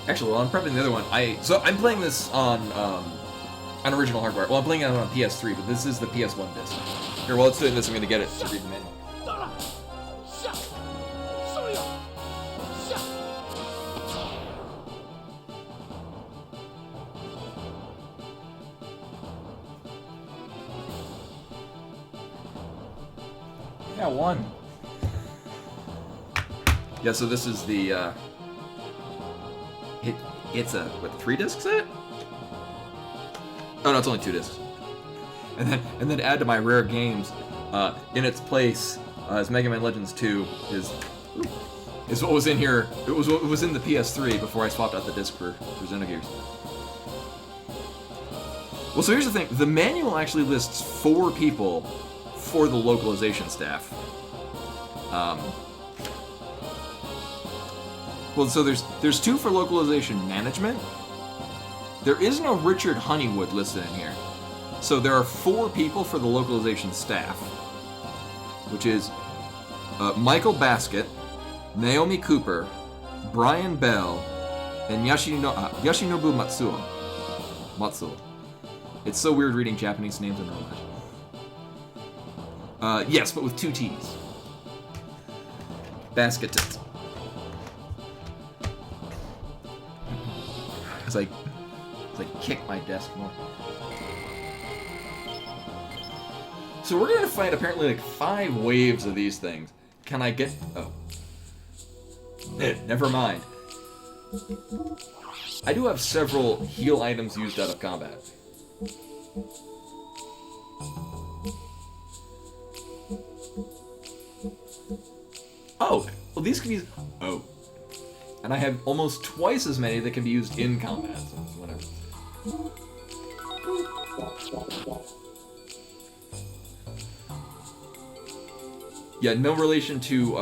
Actually, while I'm prepping the other one, I'm playing this on original hardware. Well, I'm playing it on PS3, but this is the PS1 disc. Here, while it's doing this, I'm going to get it to read the manual. Yeah, 1. Yeah, so this is the, it's a, what, 3-disc set? Oh no, it's only 2 discs. And then to add to my rare games, in its place, is Mega Man Legends 2 is what was in here. It was what was in the PS3 before I swapped out the disc for Xenogears. Well, so here's the thing. The manual actually lists 4 people for the localization staff. Well, so there's 2 for localization management. There is no Richard Honeywood listed in here. So there are 4 people for the localization staff, which is Michael Baskett, Naomi Cooper, Brian Bell, and Yoshinobu Matsuo. It's so weird reading Japanese names in English. Yes, but with 2 T's. Baskett. As I kick my desk more. So we're gonna fight apparently like 5 waves of these things. Can I get... Oh. Never mind. I do have several heal items used out of combat. Oh! Well, these can be... Oh. And I have almost twice as many that can be used in combat, so whatever. Yeah, no relation to,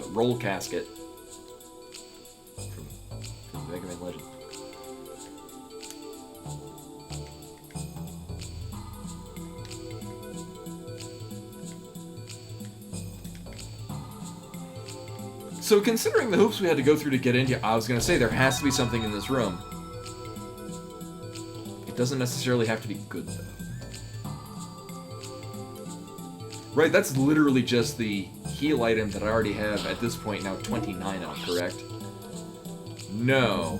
Roll Casket from Mega Man Legends. So considering the hoops we had to go through to get into, I was going to say there has to be something in this room. It doesn't necessarily have to be good, though. Right, that's literally just the heal item that I already have at this point now 29 of, correct? No.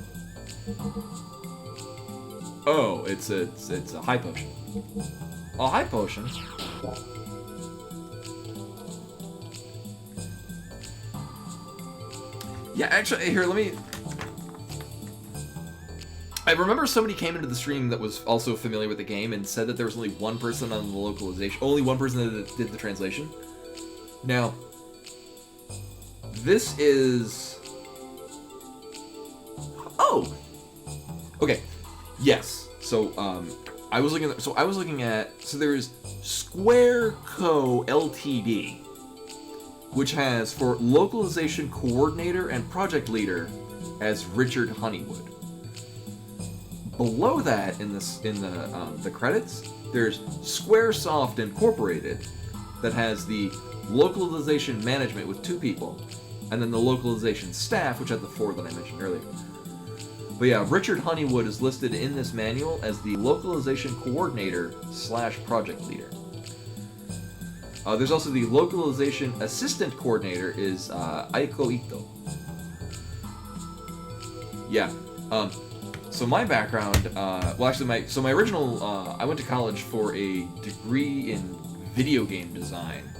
Oh, it's a high potion. A high potion? Yeah, actually, here, let me... I remember somebody came into the stream that was also familiar with the game and said that there was only one person on the localization, only one person that did the translation. Now, this is... Oh! Okay, yes. So, I was looking at, so there's Square Co. Ltd., which has for localization coordinator and project leader as Richard Honeywood. Below that, in the credits, there's Squaresoft Incorporated that has the localization management with 2 people, and then the localization staff, which had the 4 that I mentioned earlier. But yeah, Richard Honeywood is listed in this manual as the localization coordinator / project leader. There's also the localization assistant coordinator is Aiko Ito. Yeah. So my background, well, actually, my original, I went to college for a degree in video game design.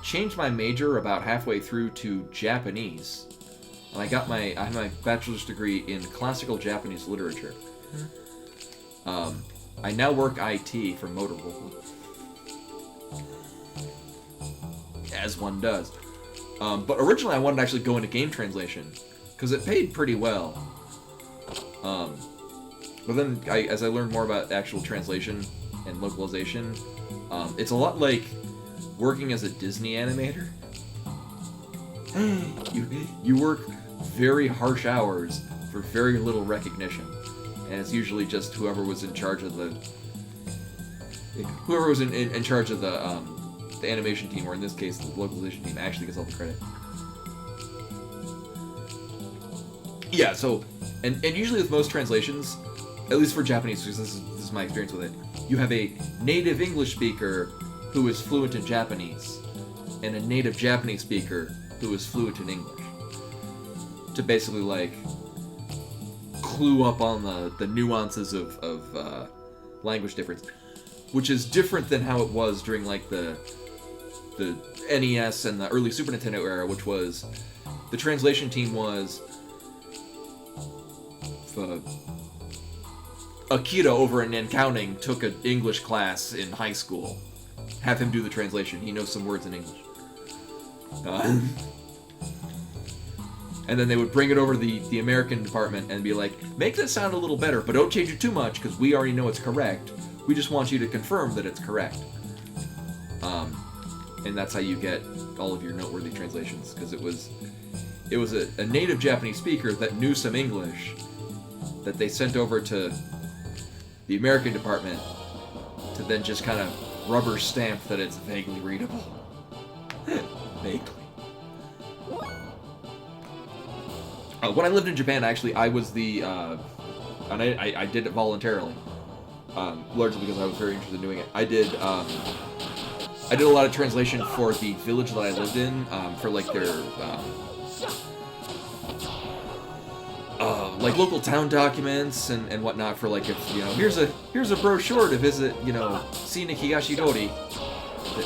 Changed my major about halfway through to Japanese, and I have my bachelor's degree in classical Japanese literature. I now work IT for Motorola, as one does. But originally, I wanted to actually go into game translation because it paid pretty well. But then, as I learned more about actual translation and localization, it's a lot like working as a Disney animator. You work very harsh hours for very little recognition, and it's usually just whoever was in charge of the the animation team, or in this case, the localization team, actually gets all the credit. Yeah, so, and usually with most translations, at least for Japanese, because this is my experience with it, you have a native English speaker who is fluent in Japanese, and a native Japanese speaker who is fluent in English, to basically, like, clue up on the nuances of language difference, which is different than how it was during, like, the NES and the early Super Nintendo era, which was, the translation team was Akira over in Accounting took an English class in high school. Have him do the translation. He knows some words in English. And then they would bring it over to the American department and be like, make this sound a little better, but don't change it too much because we already know it's correct. We just want you to confirm that it's correct. And that's how you get all of your noteworthy translations, because it was a native Japanese speaker that knew some English that they sent over to the American department to then just kind of rubber stamp that it's vaguely readable. Vaguely. When I lived in Japan, actually, I was the, and I did it voluntarily, largely because I was very interested in doing it. I did a lot of translation for the village that I lived in, for like their, like local town documents and whatnot, for like, if, you know, here's a brochure to visit, you know, scenic Higashidori that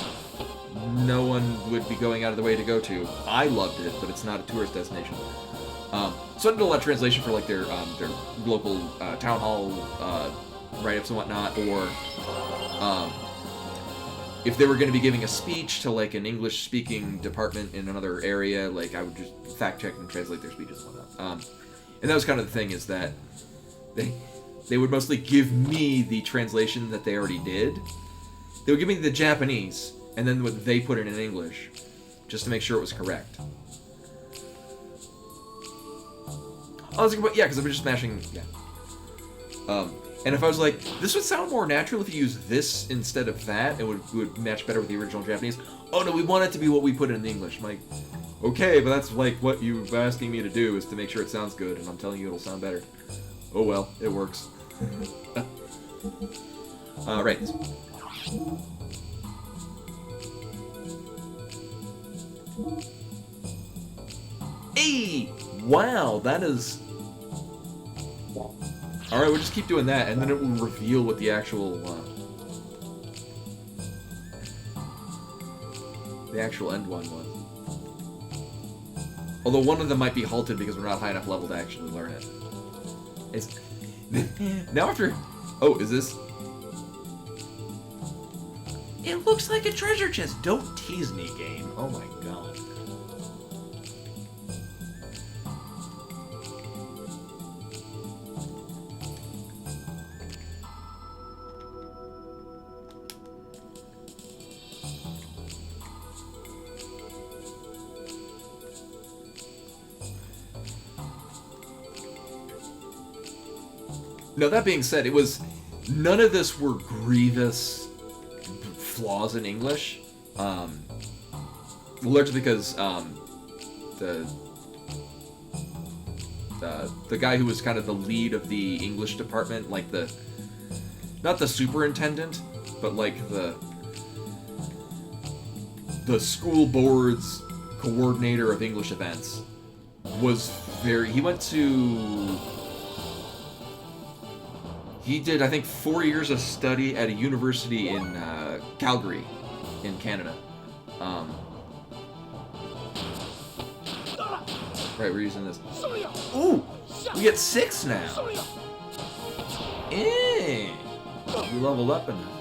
no one would be going out of the way to go to. I loved it, but it's not a tourist destination. So I did a lot of translation for like their local town hall write-ups and whatnot, or if they were going to be giving a speech to like an English-speaking department in another area, like I would just fact-check and translate their speeches and whatnot. And that was kind of the thing, is that they would mostly give me the translation that they already did. They would give me the Japanese, and then what they put it in English, just to make sure it was correct. I was like, yeah, because I was just mashing, yeah. And if I was like, this would sound more natural if you use this instead of that, it would match better with the original Japanese. Oh no, we want it to be what we put in the English. I'm like, okay, but that's like what you're asking me to do, is to make sure it sounds good, and I'm telling you it'll sound better. Oh well, it works. Right. Hey! Wow, that is... Alright, we'll just keep doing that, and then it will reveal what the actual, end one was. Although one of them might be halted because we're not high enough level to actually learn it. It's... now after... Oh, is this... It looks like a treasure chest! Don't tease me, game. Oh my god. Now, that being said, it was... None of this were grievous flaws in English. Largely because, the guy who was kind of the lead of the English department, like the... Not the superintendent, but like the school board's coordinator of English events was very... He went to... He did, I think, 4 years of study at a university in Calgary, in Canada. Right, we're using this. Ooh! We get 6 now! Eh! We leveled up enough.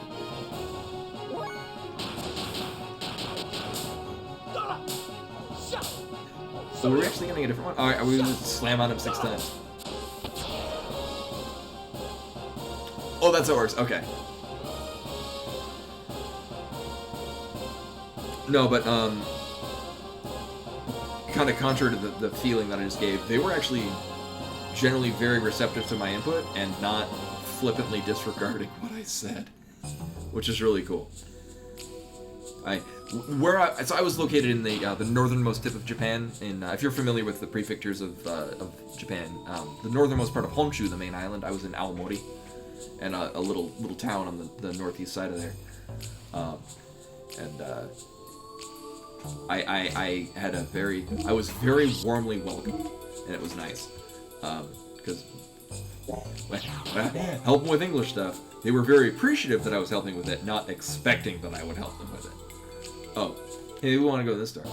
So we're actually getting a different one? Alright, we slam on him 6 times. Oh, that's how it works. Okay. No, but, kind of contrary to the feeling that I just gave, they were actually generally very receptive to my input and not flippantly disregarding what I said, which is really cool. So I was located in the northernmost tip of Japan. If you're familiar with the prefectures of Japan, the northernmost part of Honshu, the main island, I was in Aomori. And a little town on the northeast side of there, I was very warmly welcomed, and it was nice, because helping with English stuff, they were very appreciative that I was helping with it, not expecting that I would help them with it. Oh, hey, we want to go to this door.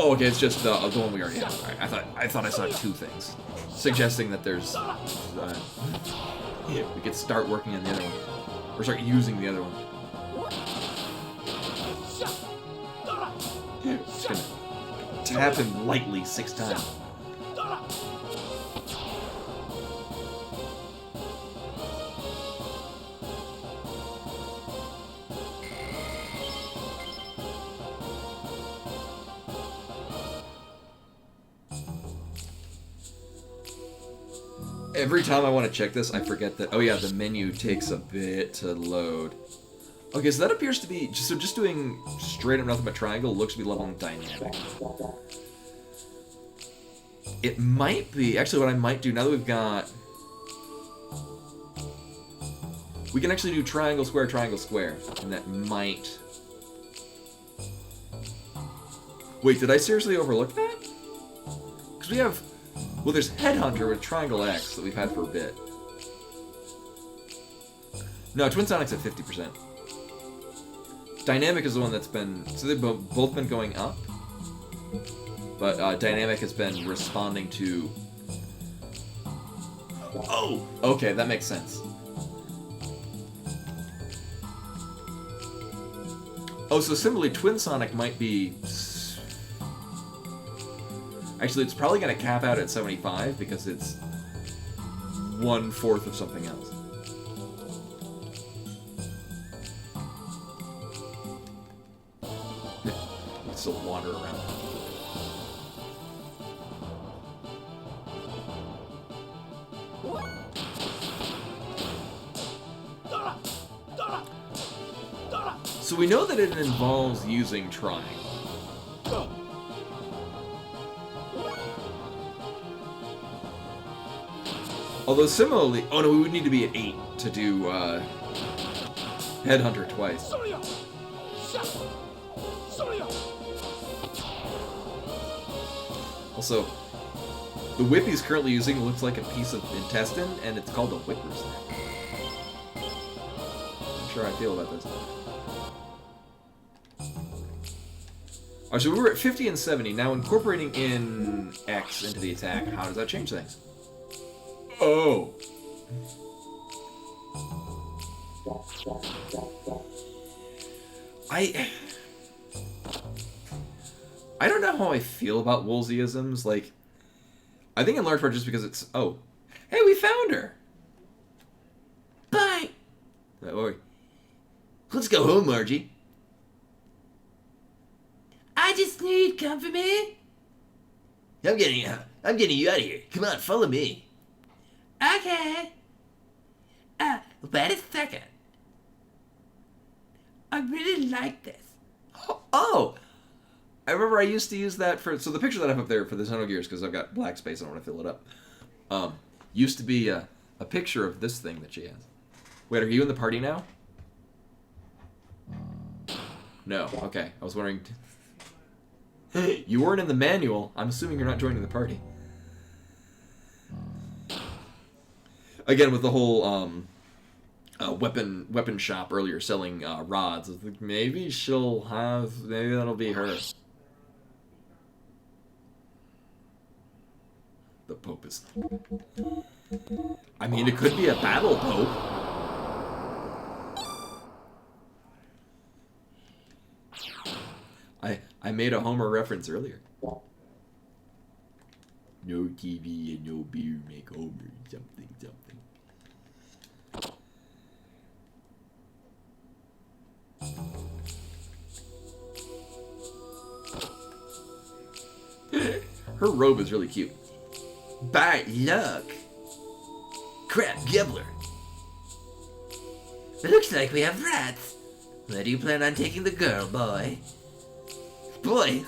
Oh, okay, it's just the one we already have. Right, I thought I saw 2 things, suggesting that there's we could start working on the other one, or start using the other one. Just gonna tap him lightly 6 times. Every time I want to check this, I forget that, oh yeah, the menu takes a bit to load. Okay, so that appears to be, just doing straight up nothing but triangle looks to be leveling dynamic. It might be, actually what I might do, now that we've got... We can actually do triangle, square, and that might... Wait, did I seriously overlook that? Because we have... Well, there's Headhunter with Triangle X that we've had for a bit. No, Twin Sonic's at 50%. Dynamic is the one that's been... So they've both been going up. But Dynamic has been responding to... Oh! Okay, that makes sense. Oh, so similarly, Twin Sonic might be... Actually, it's probably going to cap out at 75 because it's 1/4 of something else. You can still wander around. So we know that it involves using triangle. Go! Although similarly, oh no, we would need to be at 8 to do Headhunter twice. Also, the whip he's currently using looks like a piece of intestine, and it's called a whipper's neck. I'm sure how I feel about this. Alright, so we were at 50 and 70. Now incorporating in X into the attack, how does that change things? Oh. I don't know how I feel about Woolseyisms. Like, I think in large part just because it's... Oh. Hey, we found her! Bye. Oh, Let's go home, Margie. I just knew you'd come for me. I'm getting you out of here. Come on, follow me. Okay. Wait a second. I really like this. oh! I remember I used to use that for... So the picture that I have up there for the Xenogears, because I've got black space, I don't want to fill it up, used to be a picture of this thing that she has. Wait, are you in the party now? No. Okay. I was wondering... You weren't in the manual. I'm assuming you're not joining the party. Again, with the whole weapon shop earlier selling rods, I was like, maybe that'll be her. The Pope is... I mean, it could be a battle Pope. I made a Homer reference earlier. No TV and no beer make Homer something. Her robe is really cute. Bart, look. Crap, Gibbler. It looks like we have rats. Where do you plan on taking the girl, boy? Boy?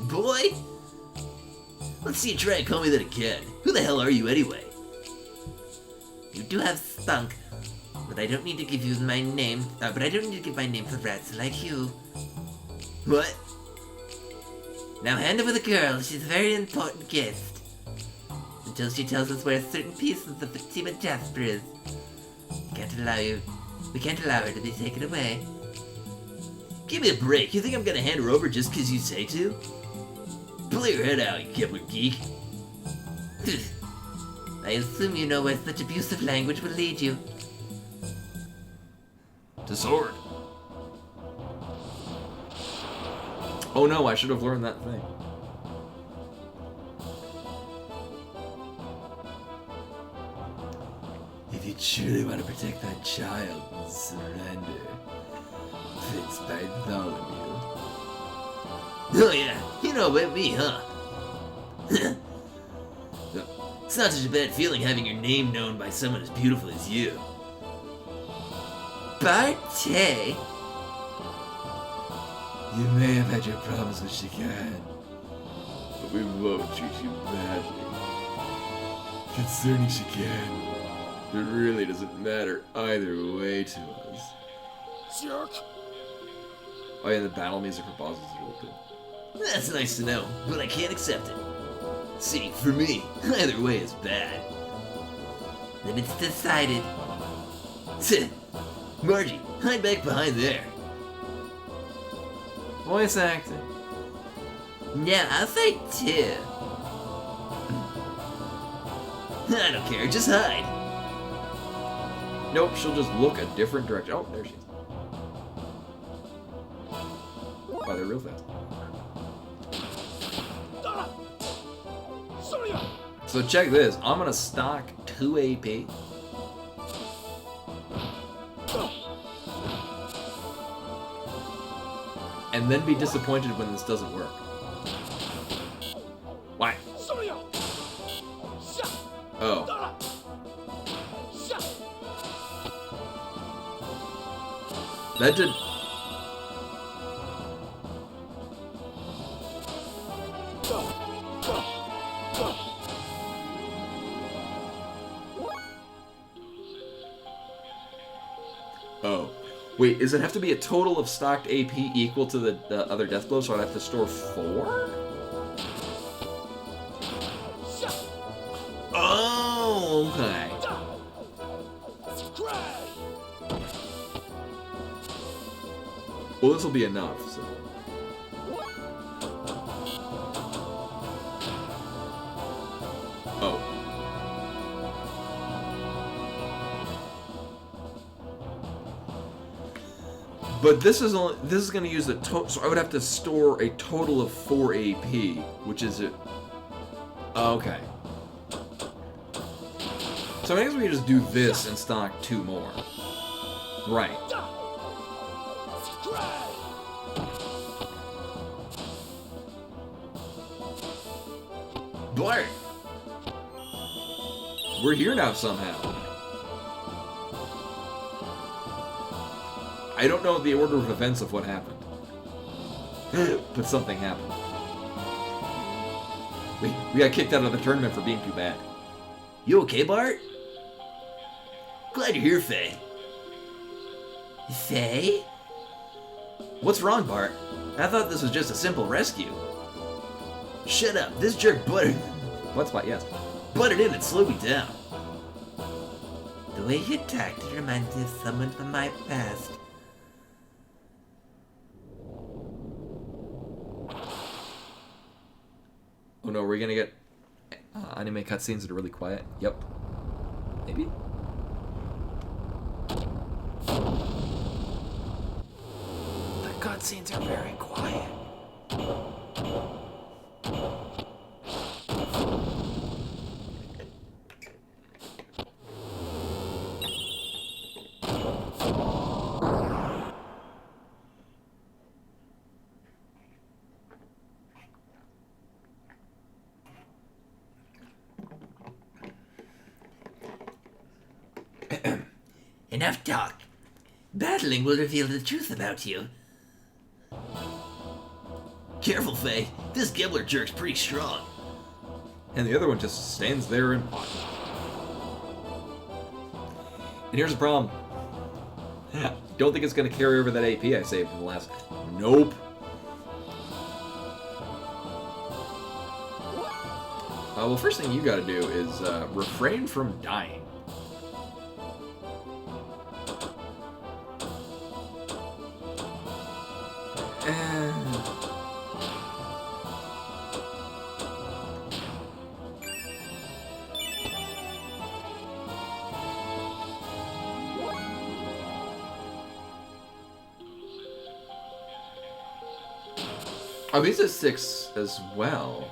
Boy? Let's see you try and call me that again. Who the hell are you anyway? You do have spunk, but I don't need to give you my name. But I don't need to give my name for rats like you. What? Now hand over the girl. She's a very important guest. Until she tells us where a certain piece of the Fatima Jasper is. We can't allow her to be taken away. Give me a break. You think I'm gonna hand her over just because you say to? Pull your head out, you Kepler geek. I assume you know where such abusive language will lead you. To sword. Oh no, I should have learned that thing. If you truly want to protect that child, surrender. Vince Bartholomew. Oh yeah, you know about me, huh? It's not such a bad feeling having your name known by someone as beautiful as you. Barte! You may have had your problems with Shikan, but we won't treat you badly. Concerning Shikan, it really doesn't matter either way to us. Jerk! Oh yeah, the battle music for bosses is really cool. That's nice to know, but I can't accept it. See, for me, either way is bad. Then it's decided. Margie, hide back behind there. Voice acting. No, I'll fight too. I don't care, just hide. Nope, she'll just look a different direction. Oh, there she is. Wow, they're real fast. So check this. I'm gonna stock 2 AP. And then be disappointed when this doesn't work. Why? Oh. That did... Oh. Wait, does it have to be a total of stocked AP equal to the other death blow, so I'd have to store 4? Oh, okay. Well, this will be enough, so... Oh. But this is going to use the total, so I would have to store a total of 4 AP, which is it. Okay. So I guess we can just do this and stock 2 more. Right. Blark! We're here now somehow. I don't know the order of events of what happened. But something happened. We got kicked out of the tournament for being too bad. You okay, Bart? Glad you're here, Faye. Faye? What's wrong, Bart? I thought this was just a simple rescue. Shut up. This jerk butted Yes. butted in and slowed me down. The way you talked reminds me of someone from my past. Oh no, we're gonna get anime cutscenes that are really quiet. Yep. Maybe? The cutscenes are very quiet. Enough talk. Battling will reveal the truth about you. Careful, Faye. This Gibbler jerk's pretty strong. And the other one just stands there and... And here's the problem. Don't think it's gonna carry over that AP I saved in the last... Nope. Well, first thing you gotta do is refrain from dying. Oh, he's at 6 as well.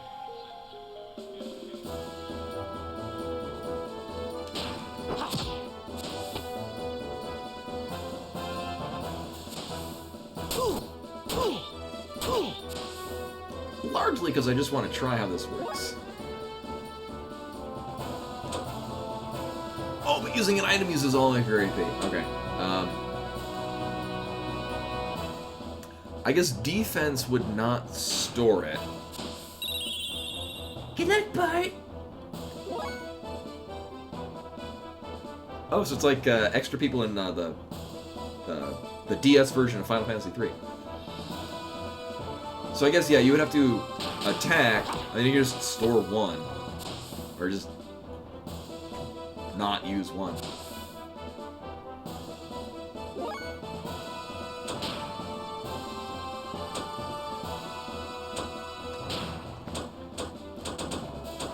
Largely because I just want to try how this works. Oh, but using an item uses all my your AP. Okay. I guess defense would not store it. Good luck, Bart. Oh, so it's like extra people in the DS version of Final Fantasy III. So I guess, yeah, you would have to attack, and then you can just store 1. Or just not use 1.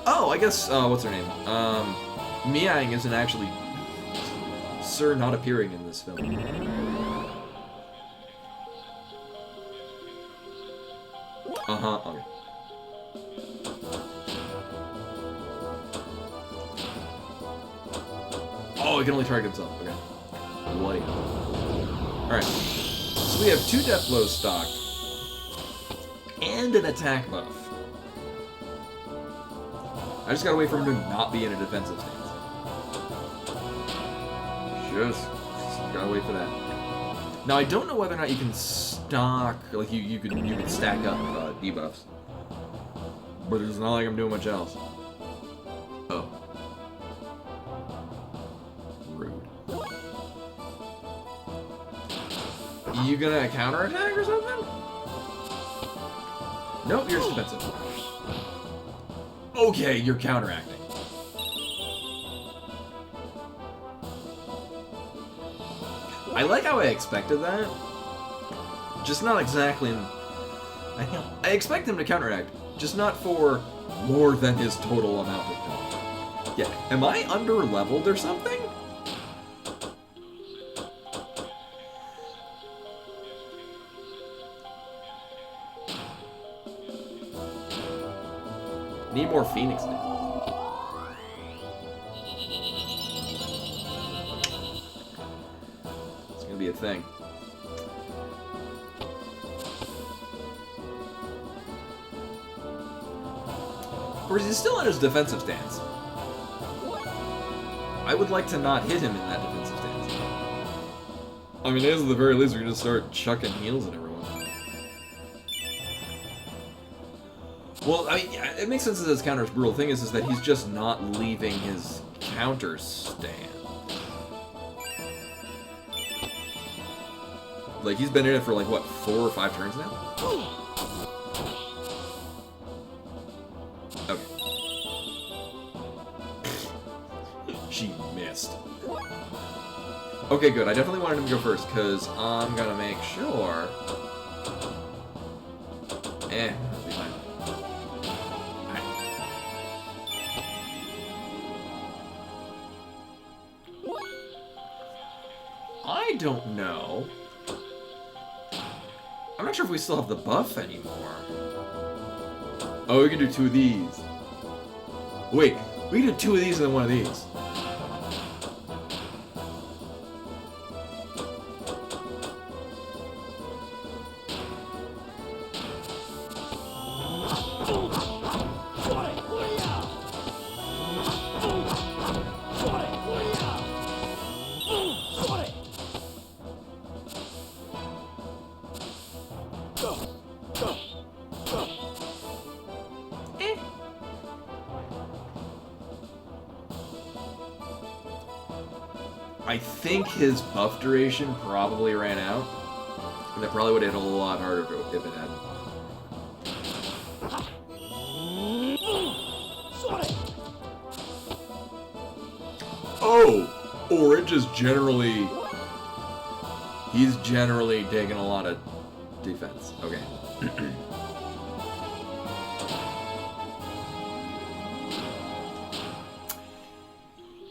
Oh, I guess, what's her name? Miang isn't actually Sir not appearing in this film. Uh-huh, okay. Oh, he can only target himself, okay. Bloody hell. Alright. So we have 2 death blows stocked. And an attack buff. I just gotta wait for him to not be in a defensive stance. Just gotta wait for that. Now I don't know whether or not you can stock, like you could stack up debuffs, but it's not like I'm doing much else. Oh, rude. You gonna counterattack or something? Nope, you're just defensive. Okay, you're counteracting. I like how I expected that. Just not exactly. I expect him to counteract, just not for more than his total amount of health. Yeah, am I under-leveled or something? Need more Phoenix now. It's gonna be a thing. Or is he still in his defensive stance? I would like to not hit him in that defensive stance. I mean, as at the very least, we're gonna start chucking heals at everyone. Well, I mean, yeah, it makes sense that his counter is brutal. The thing is that he's just not leaving his counter stand. Like, he's been in it for, like, what, 4 or 5 turns now? Okay. She missed. Okay, good. I definitely wanted him to go first, because I'm gonna make sure... that'll be fine. I don't know. I'm not sure if we still have the buff anymore. Oh, we can do 2 of these. Wait, we can do 2 of these and then 1 of these. I think his buff duration probably ran out. And that probably would have hit a lot harder if it hadn't. Oh! Or it just generally... He's generally taking a lot of defense. Okay.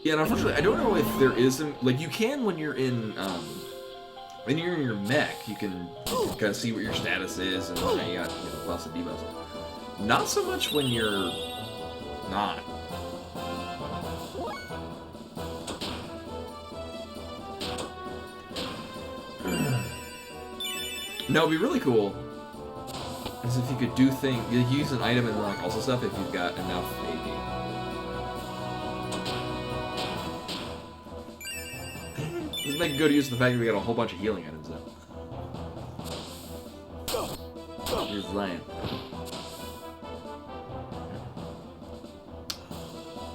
Yeah, and unfortunately, I don't know if there is some... Like, you can when you're in your mech, you can kind of see what your status is, and you got buffs and debuffs. Not so much when you're not. No, it'd be really cool is if you could do things... You use an item and like also stuff if you've got enough AP. Let's make good use of the fact that we got a whole bunch of healing items though. Here's Lion.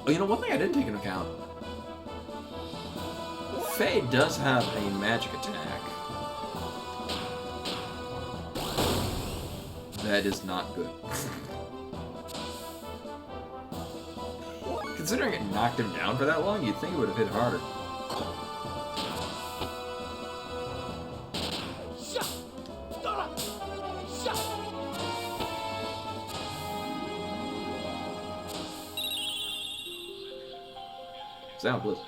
Oh, you know, one thing I didn't take into account. Faye does have a magic attack. That is not good. Considering it knocked him down for that long, you'd think it would have hit harder. Sound bliss.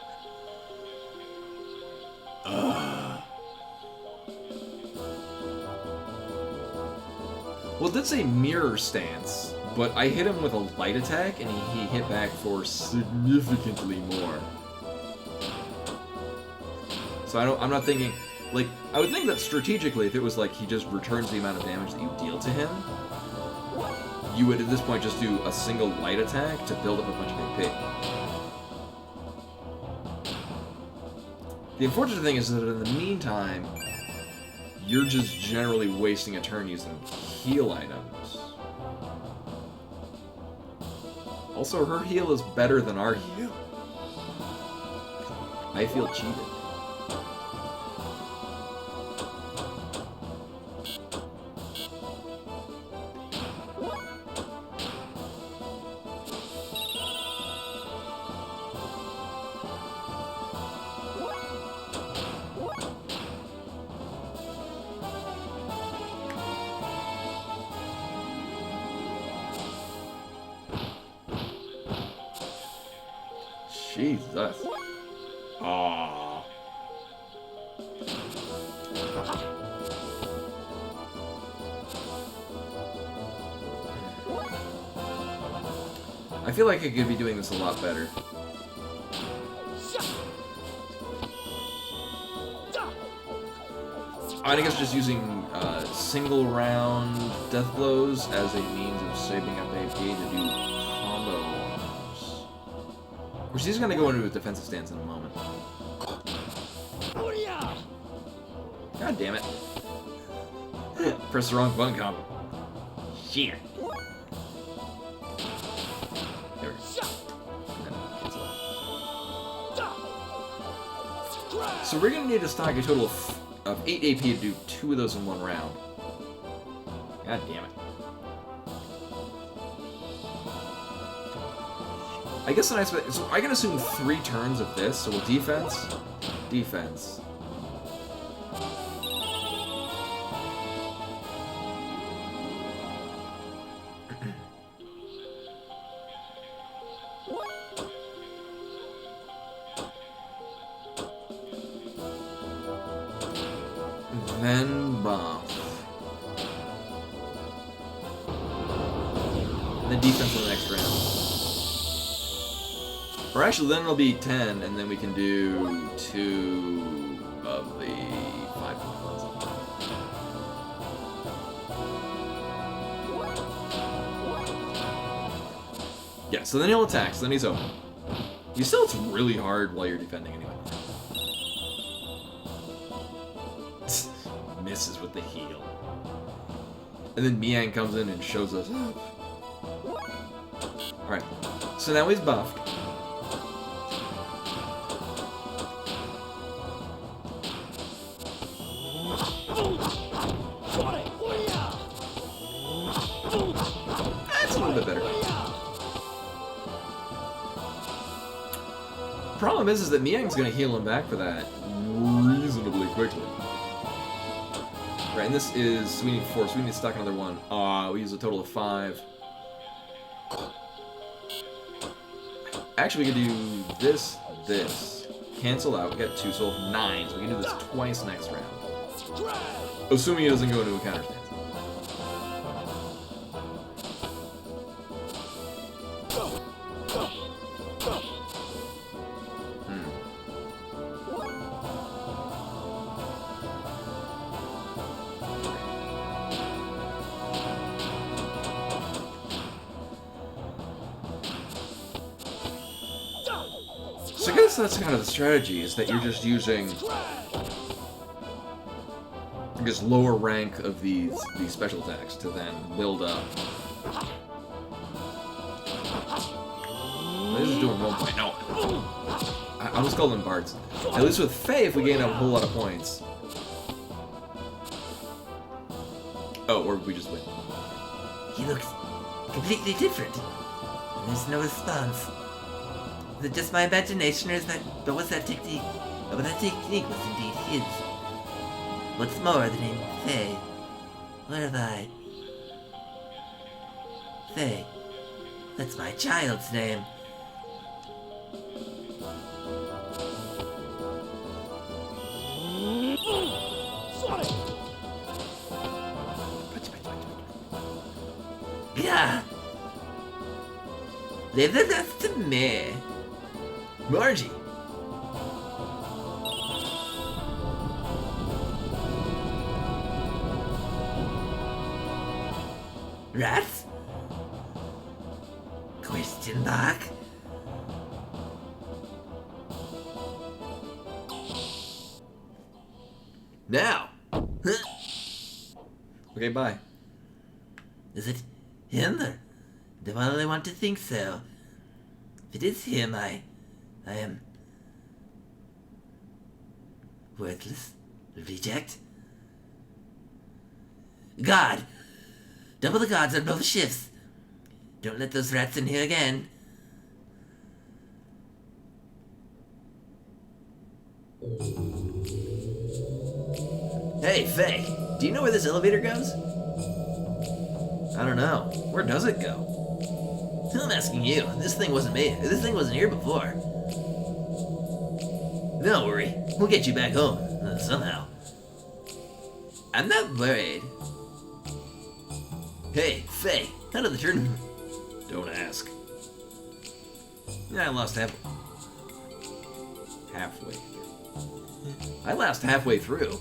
Well, it did say mirror stance, but I hit him with a light attack, and he hit back for significantly more. So I'm not thinking, like, I would think that strategically, if it was like he just returns the amount of damage that you deal to him, you would at this point just do a single light attack to build up a bunch of AP. The unfortunate thing is that in the meantime, you're just generally wasting a turn using heal items. Also, her heal is better than our heal. I feel cheated. Jesus. Aww. I feel like I could be doing this a lot better. I guess just using single round death blows as a means of saving up AP to do combos. Which he's gonna go into a defensive stance in a moment. God damn it. Press the wrong button combo. Shit. There we go. So we're gonna need to stock a total of 8 AP to do 2 of those in 1 round. God damn it. I guess the nice way, so I can assume 3 turns of this, so we'll defense, defense. Then buff. And then defense in the next round. Or actually, then it'll be 10, and then we can do 2 of the 5 ones. Yeah, so then he'll attack, so then he's open. You still, it's really hard while you're defending anyway. Misses with the heal. And then Miang comes in and shows us up. Alright, so now he's buffed. That's a little bit better. Problem is that Miang's gonna heal him back for that reasonably quickly. Right, and this is, we need 4, so we need to stack another 1. We use a total of 5. Actually, we can do this, this. Cancel out, we got 2, so we'll have 9, so we can do this twice next round. Assuming he doesn't go into a counter stance. So I guess that's kind of the strategy, is that you're just using, I guess, lower rank of these special attacks to then build up. This is doing 1 point. No. I almost call them bards. At least with Faye, if we gain a whole lot of points. Oh, or we just win. He looks completely different. And there's no response. Is it just my imagination, or is that... But was that technique... Oh, but that technique was indeed his. What's more, the name Faye. Where have I? Faye. That's my child's name. Yeah. Leave the rest to me. Margie. Rats? Question mark? Now! Okay, bye. Is it him, or do I only want to think so? If it is him, I am worthless. Reject. God! Double the guards on both shifts. Don't let those rats in here again. Hey, Faye, do you know where this elevator goes? I don't know. Where does it go? I'm asking you. This thing wasn't here before. Don't worry, we'll get you back home, somehow. I'm not worried. Hey, Faye, how did the tournament? Don't ask. I lost Halfway. I lost halfway through.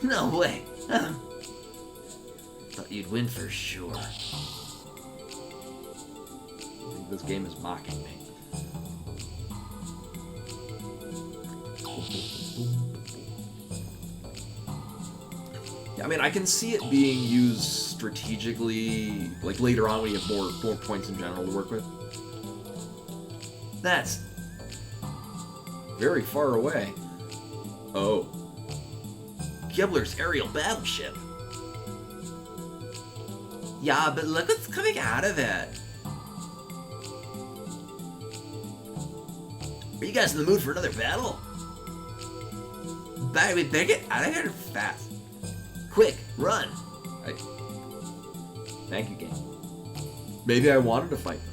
No way. Thought you'd win for sure. I think this game is mocking me. Yeah, I mean, I can see it being used strategically, like later on when you have more points in general to work with. That's Very far away. Oh. Gibbler's aerial battleship. Yeah, but look what's coming out of it. Are you guys in the mood for another battle? But we better get out of here fast. Quick, run. Thank you, game. Maybe I wanted to fight them.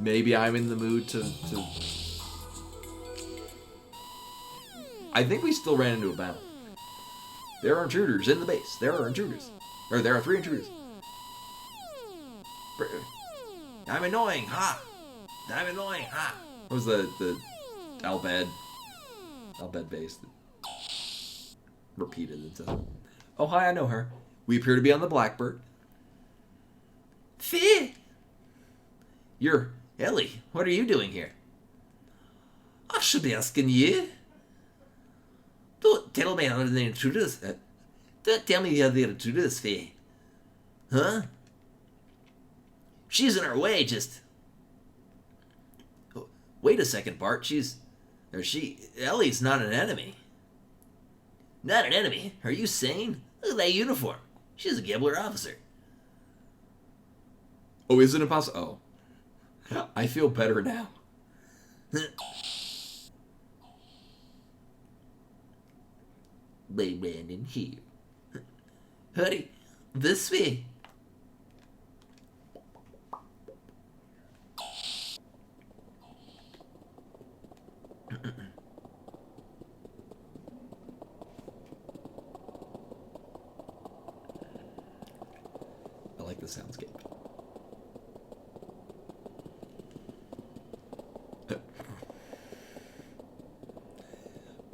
Maybe I'm in the mood to... I think we still ran into a battle. There are intruders in the base. There are intruders. Or there are 3 intruders. I'm annoying, ha! I'm annoying, ha! What was the Albed base that repeated itself? Oh, hi, I know her. We appear to be on the Blackbird. Fee! You're Ellie. What are you doing here? I should be asking you. Don't tell me how the intruders. Don't tell me how the intruders, Fee. Huh? She's in our way, just... Oh, wait a second, Bart. Ellie's not an enemy. Not an enemy? Are you sane? Look at that uniform. She's a Gibbler officer. Oh, is it impossible? Oh. I feel better now. They ran in here. Hurry, this way. I like the soundscape.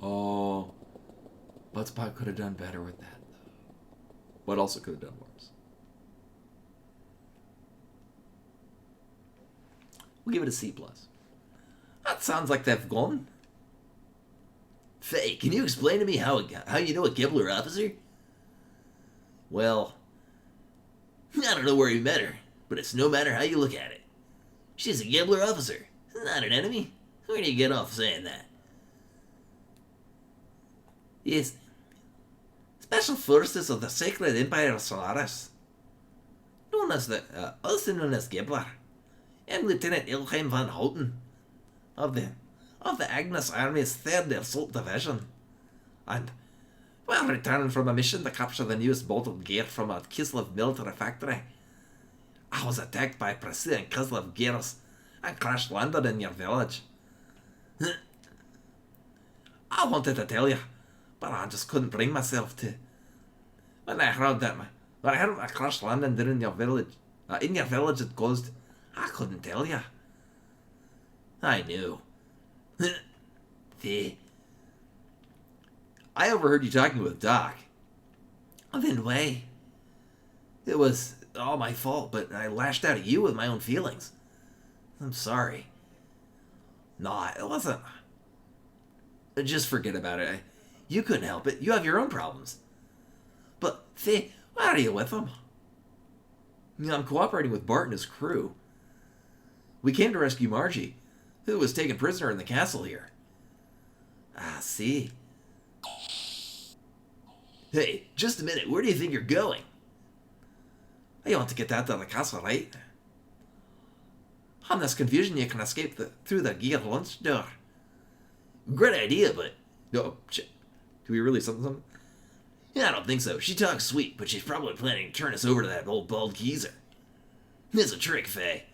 Oh, Buttspot could have done better with that, though. But also could have done worse. We'll give it a C+. That sounds like they've gone. Faye, can you explain to me how you know a Gibbler officer? Well, I don't know where you met her, but it's no matter how you look at it. She's a Gibbler officer, not an enemy. Where do you get off saying that? Yes. Special Forces of the Sacred Empire of Solaris. Also known as Gibbler. I'm Lieutenant Ilheim van Houten of the Agnes Army's 3rd Assault Division. And while returning from a mission to capture the newest bolted gear from a Kislev military factory, I was attacked by pursuing Kislev gears and crash landed in your village. I wanted to tell you, but I just couldn't bring myself to. When I heard my crash landing in your village had caused, I couldn't tell you. I knew. I overheard you talking with Doc. Then why? It was all my fault, but I lashed out at you with my own feelings. I'm sorry. No, it wasn't. Just forget about it. You couldn't help it. You have your own problems. But, Faye, why are you with him? I'm cooperating with Bart and his crew. We came to rescue Margie, who was taken prisoner in the castle here. I see. Hey, just a minute. Where do you think you're going? You want to get out of the castle, right? On this confusion, you can escape through the gear lunch door. Great idea, but... No, shit. Do we really something? I don't think so. She talks sweet, but she's probably planning to turn us over to that old bald geezer. It's a trick, Faye.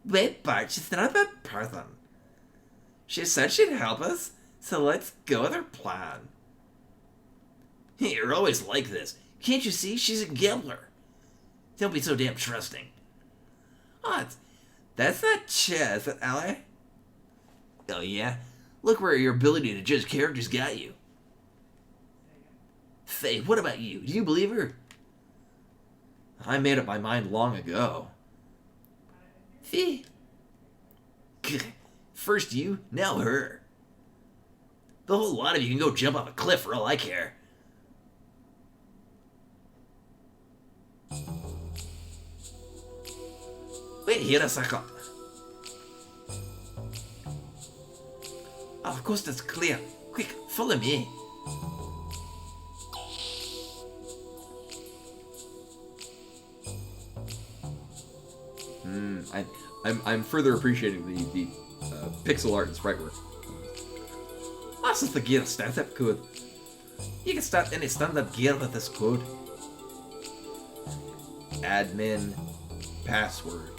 Wait, Bart, she's not a bad person. She said she'd help us, so let's go with her plan. You're always like this. Can't you see she's a gambler? Don't be so damn trusting. Oh, that's not chess, is that Ally? Oh yeah? Look where your ability to judge characters got you. Faye, what about you? Do you believe her? I made up my mind long ago. Faye. First you, now her. The whole lot of you can go jump off a cliff for all I care. Wait here a second. Oh, of course that's clear. Quick, follow me. I'm further appreciating the pixel art and sprite work. This is the gear startup code. You can start any standard gear with this code. Admin password.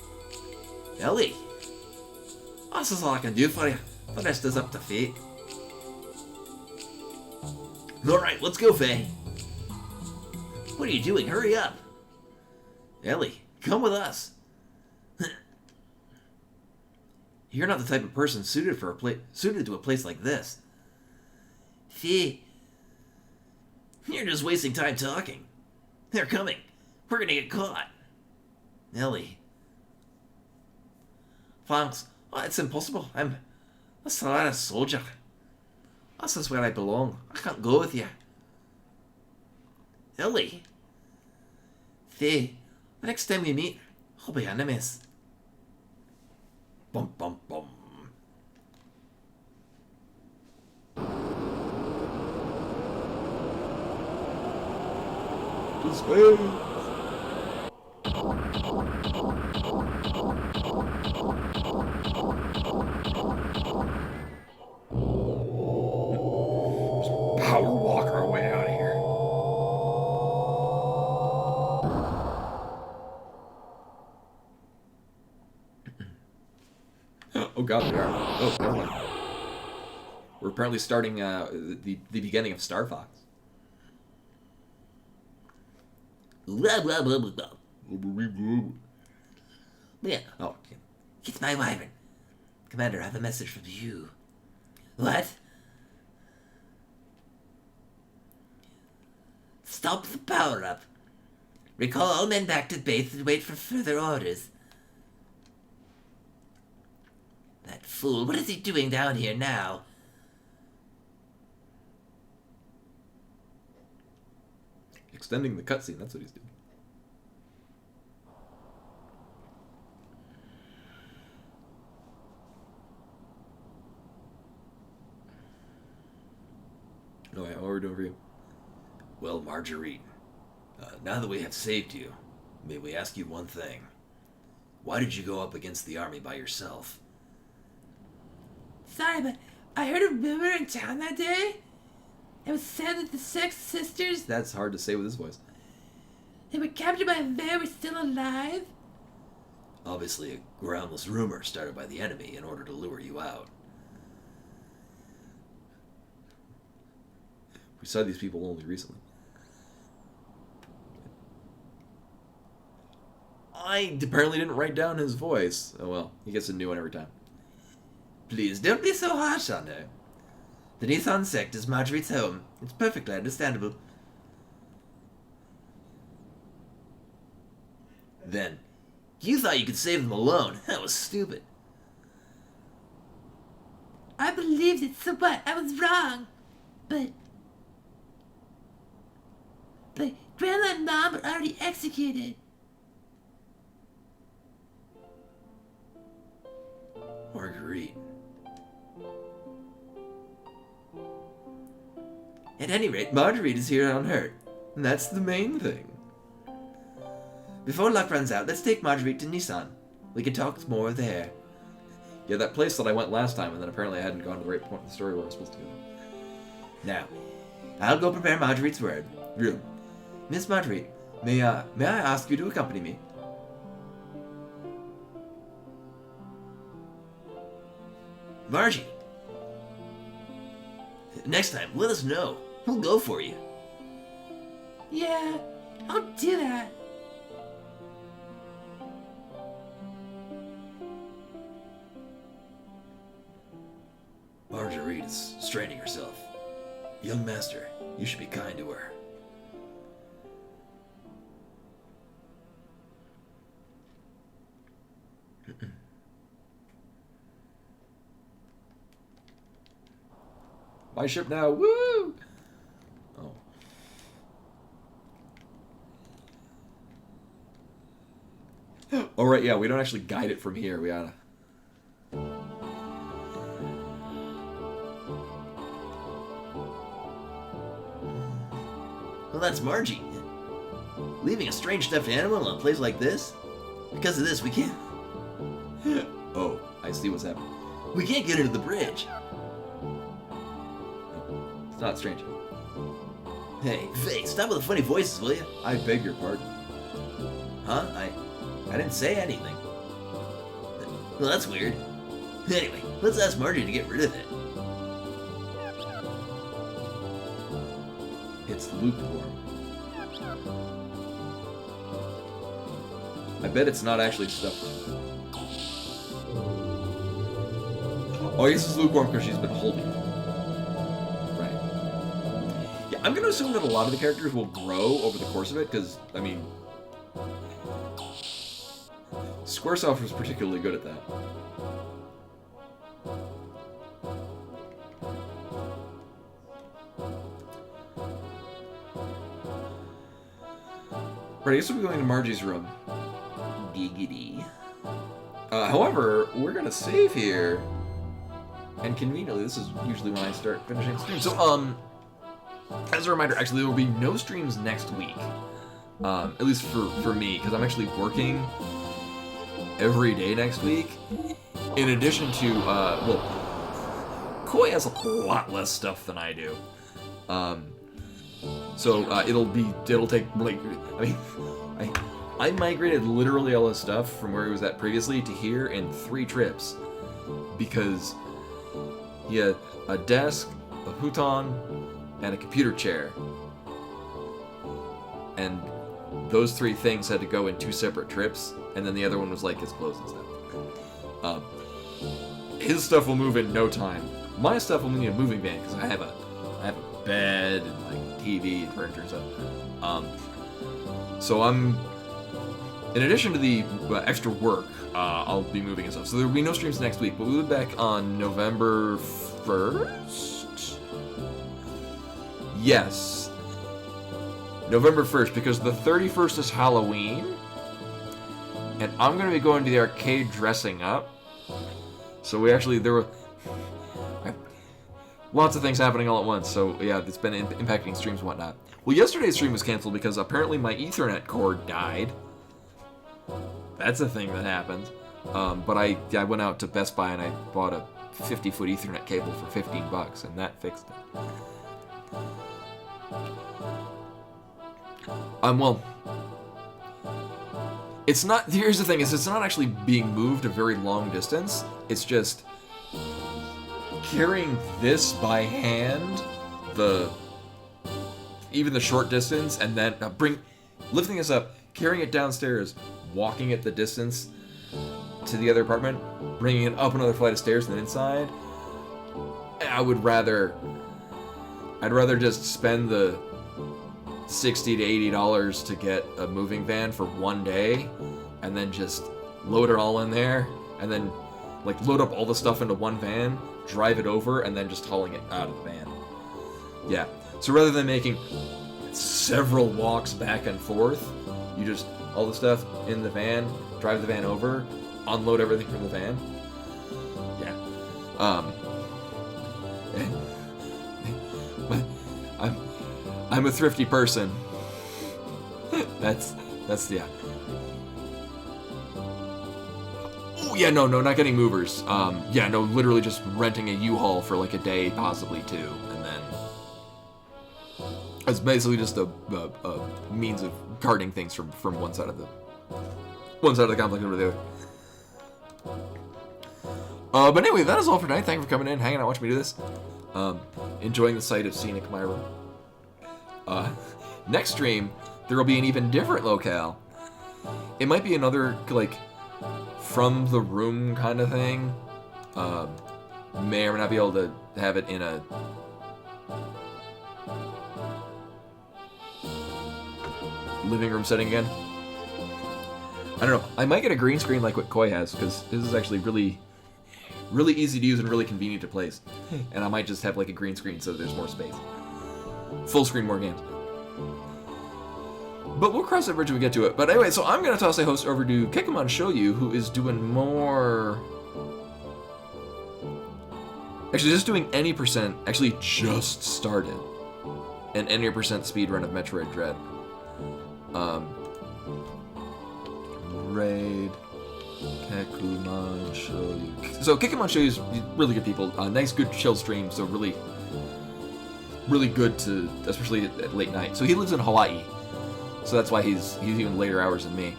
Ellie. This is all I can do for you. The rest is up to fate. Alright, let's go, Faye. What are you doing? Hurry up. Ellie, come with us. You're not the type of person suited to a place like this. Faye, you're just wasting time talking. They're coming. We're gonna get caught. Ellie. Thanks. Oh, it's impossible. I'm a Solaris soldier. This is where I belong. I can't go with you. Ellie. Faye, the next time we meet, I'll be enemies. Bum bum bum. To space. Power walk our way out of here. Oh god, we are. Oh, never mind. We're apparently starting the beginning of Star Fox. Blah, blah, blah, blah, blah. Yeah. Oh, It's my wyvern. Commander, I have a message from you. What? Stop the power-up. Recall all men back to base and wait for further orders. That fool, what is he doing down here now? extending the cutscene. That's what he's doing. Oh yeah, what we're doing for you? Well, Marguerite, now that we have saved you, may we ask you one thing? Why did you go up against the army by yourself? Sorry, but I heard a rumor in town that day. It was said that the Sex Sisters, That's hard to say with his voice. they were captured by a bear, were still alive. Obviously a groundless rumor started by the enemy in order to lure you out. We saw these people only recently. I apparently didn't write down his voice. Oh well, he gets a new one every time. Please don't be so harsh on her. The Nissan sect is Marguerite's home. It's perfectly understandable. Then, you thought you could save them alone. That was stupid. I believed it, so what? I was wrong. But Grandma and Mom were already executed. Marguerite. At any rate, Marguerite is here unhurt. And that's the main thing. Before luck runs out, let's take Marguerite to Nissan. We can talk more there. Yeah, that place that I went last time, and then apparently I hadn't gone to the right point in the story where I was supposed to go. Now, I'll go prepare Marguerite's room. Miss Marguerite, may I ask you to accompany me? Margie. Next time, let us know. We'll go for you. Yeah, I'll do that. Marguerite is straining herself. Young master, you should be kind to her. My ship now. Woo! Oh. Oh, right, yeah, we don't actually guide it from here. We gotta... Well, that's Margie. Leaving a strange stuffed animal in a place like this? Because of this, we can't... Oh, I see what's happening. We can't get her to the bridge. It's not strange. Hey, Faye, stop with the funny voices, will you? I beg your pardon. Huh? I didn't say anything. Well, that's weird. Anyway, let's ask Margie to get rid of it. It's lukewarm. I bet it's not actually stuffed. Oh, I guess it's lukewarm because she's been holding it. Right. Yeah, I'm going to assume that a lot of the characters will grow over the course of it because, I mean... Squaresoft was particularly good at that. Right, I guess we'll be going to Margie's room. Giggity. However, we're gonna save here. And conveniently, this is usually when I start finishing streams. So, as a reminder, actually, there will be no streams next week. At least for me, because I'm actually working every day next week. In addition to, well, Koi has a lot less stuff than I do. So it'll take, like, I mean, I migrated literally all his stuff from where he was at previously to here in 3 trips. Because he had a desk, a futon, and a computer chair. And those 3 things had to go in 2 separate trips, and then the other one was like his clothes and stuff. His stuff will move in no time. My stuff will need a moving van because I have a bed and like TV and furniture and stuff. So I'm, in addition to the extra work, I'll be moving and stuff. So there will be no streams next week, but we'll be back on November 1st. Yes. November 1st, because the 31st is Halloween, and I'm going to be going to the arcade dressing up. So there were lots of things happening all at once, so yeah, it's been impacting streams and whatnot. Well, yesterday's stream was canceled because apparently my Ethernet cord died. That's a thing that happened. But I went out to Best Buy and I bought a 50-foot Ethernet cable for $15, and that fixed it. Well, it's not, here's the thing, is it's not actually being moved a very long distance, it's just carrying this by hand, even the short distance, and then lifting this up, carrying it downstairs, walking it the distance to the other apartment, bringing it up another flight of stairs and then inside. I'd rather just spend the $60 to $80 to get a moving van for one day, and then just load it all in there, and then like load up all the stuff into one van, drive it over, and then just hauling it out of the van. Yeah. So rather than making several walks back and forth, you just all the stuff in the van, drive the van over, unload everything from the van. Yeah. I'm a thrifty person. That's yeah. Oh yeah, no, not getting movers. Yeah, no, literally just renting a U-Haul for like a day, possibly 2, and then it's basically just a means of carting things from one side of the complex over to the But anyway, that is all for tonight. Thank you for coming in, hanging out, watching me do this. Enjoying the sight of scenic Myra. Next stream, there will be an even different locale. It might be another, like, from the room kind of thing. May or may not be able to have it in a... living room setting again. I don't know. I might get a green screen like what Koi has, because this is actually really easy to use and really convenient to place. And I might just have like a green screen so there's more space. Full screen, more games. But we'll cross that bridge when we get to it. But anyway, so I'm going to toss a host over to Kikimon Shoyu, who is doing more... Actually, just doing any percent, actually just started an any percent speedrun of Metroid Dread. Raid... Kikimon Shoyu. So Kikimon Shoyu is really good people. Nice, good, chill stream. So really good to, especially at late night. So he lives in Hawaii, so that's why he's even later hours than me.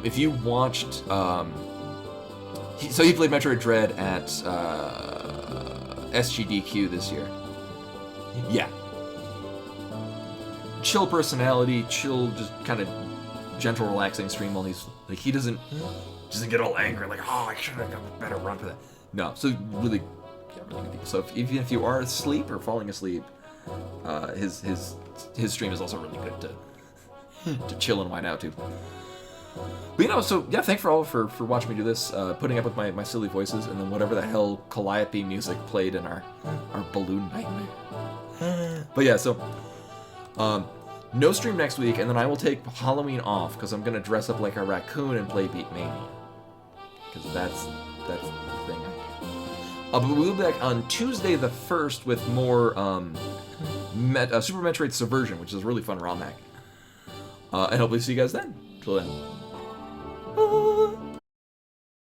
If you watched, so he played Metroid Dread at SGDQ this year. Yeah. Chill personality, chill, just kind of gentle, relaxing stream. While he's like, he doesn't get all angry, like, oh, I should have got a better run for that. No, so really good people. So even if you are asleep or falling asleep, his stream is also really good to chill and wind out to. But so yeah, thanks for all for watching me do this, putting up with my silly voices, and then whatever the hell Calliope music played in our balloon nightmare. But yeah, so no stream next week, and then I will take Halloween off because I'm gonna dress up like a raccoon and play Beat Mania. Because that's the thing I do. But we'll be back on Tuesday the 1st with more Super Metroid Subversion, which is a really fun ROM hack. And hopefully see you guys then. Till then.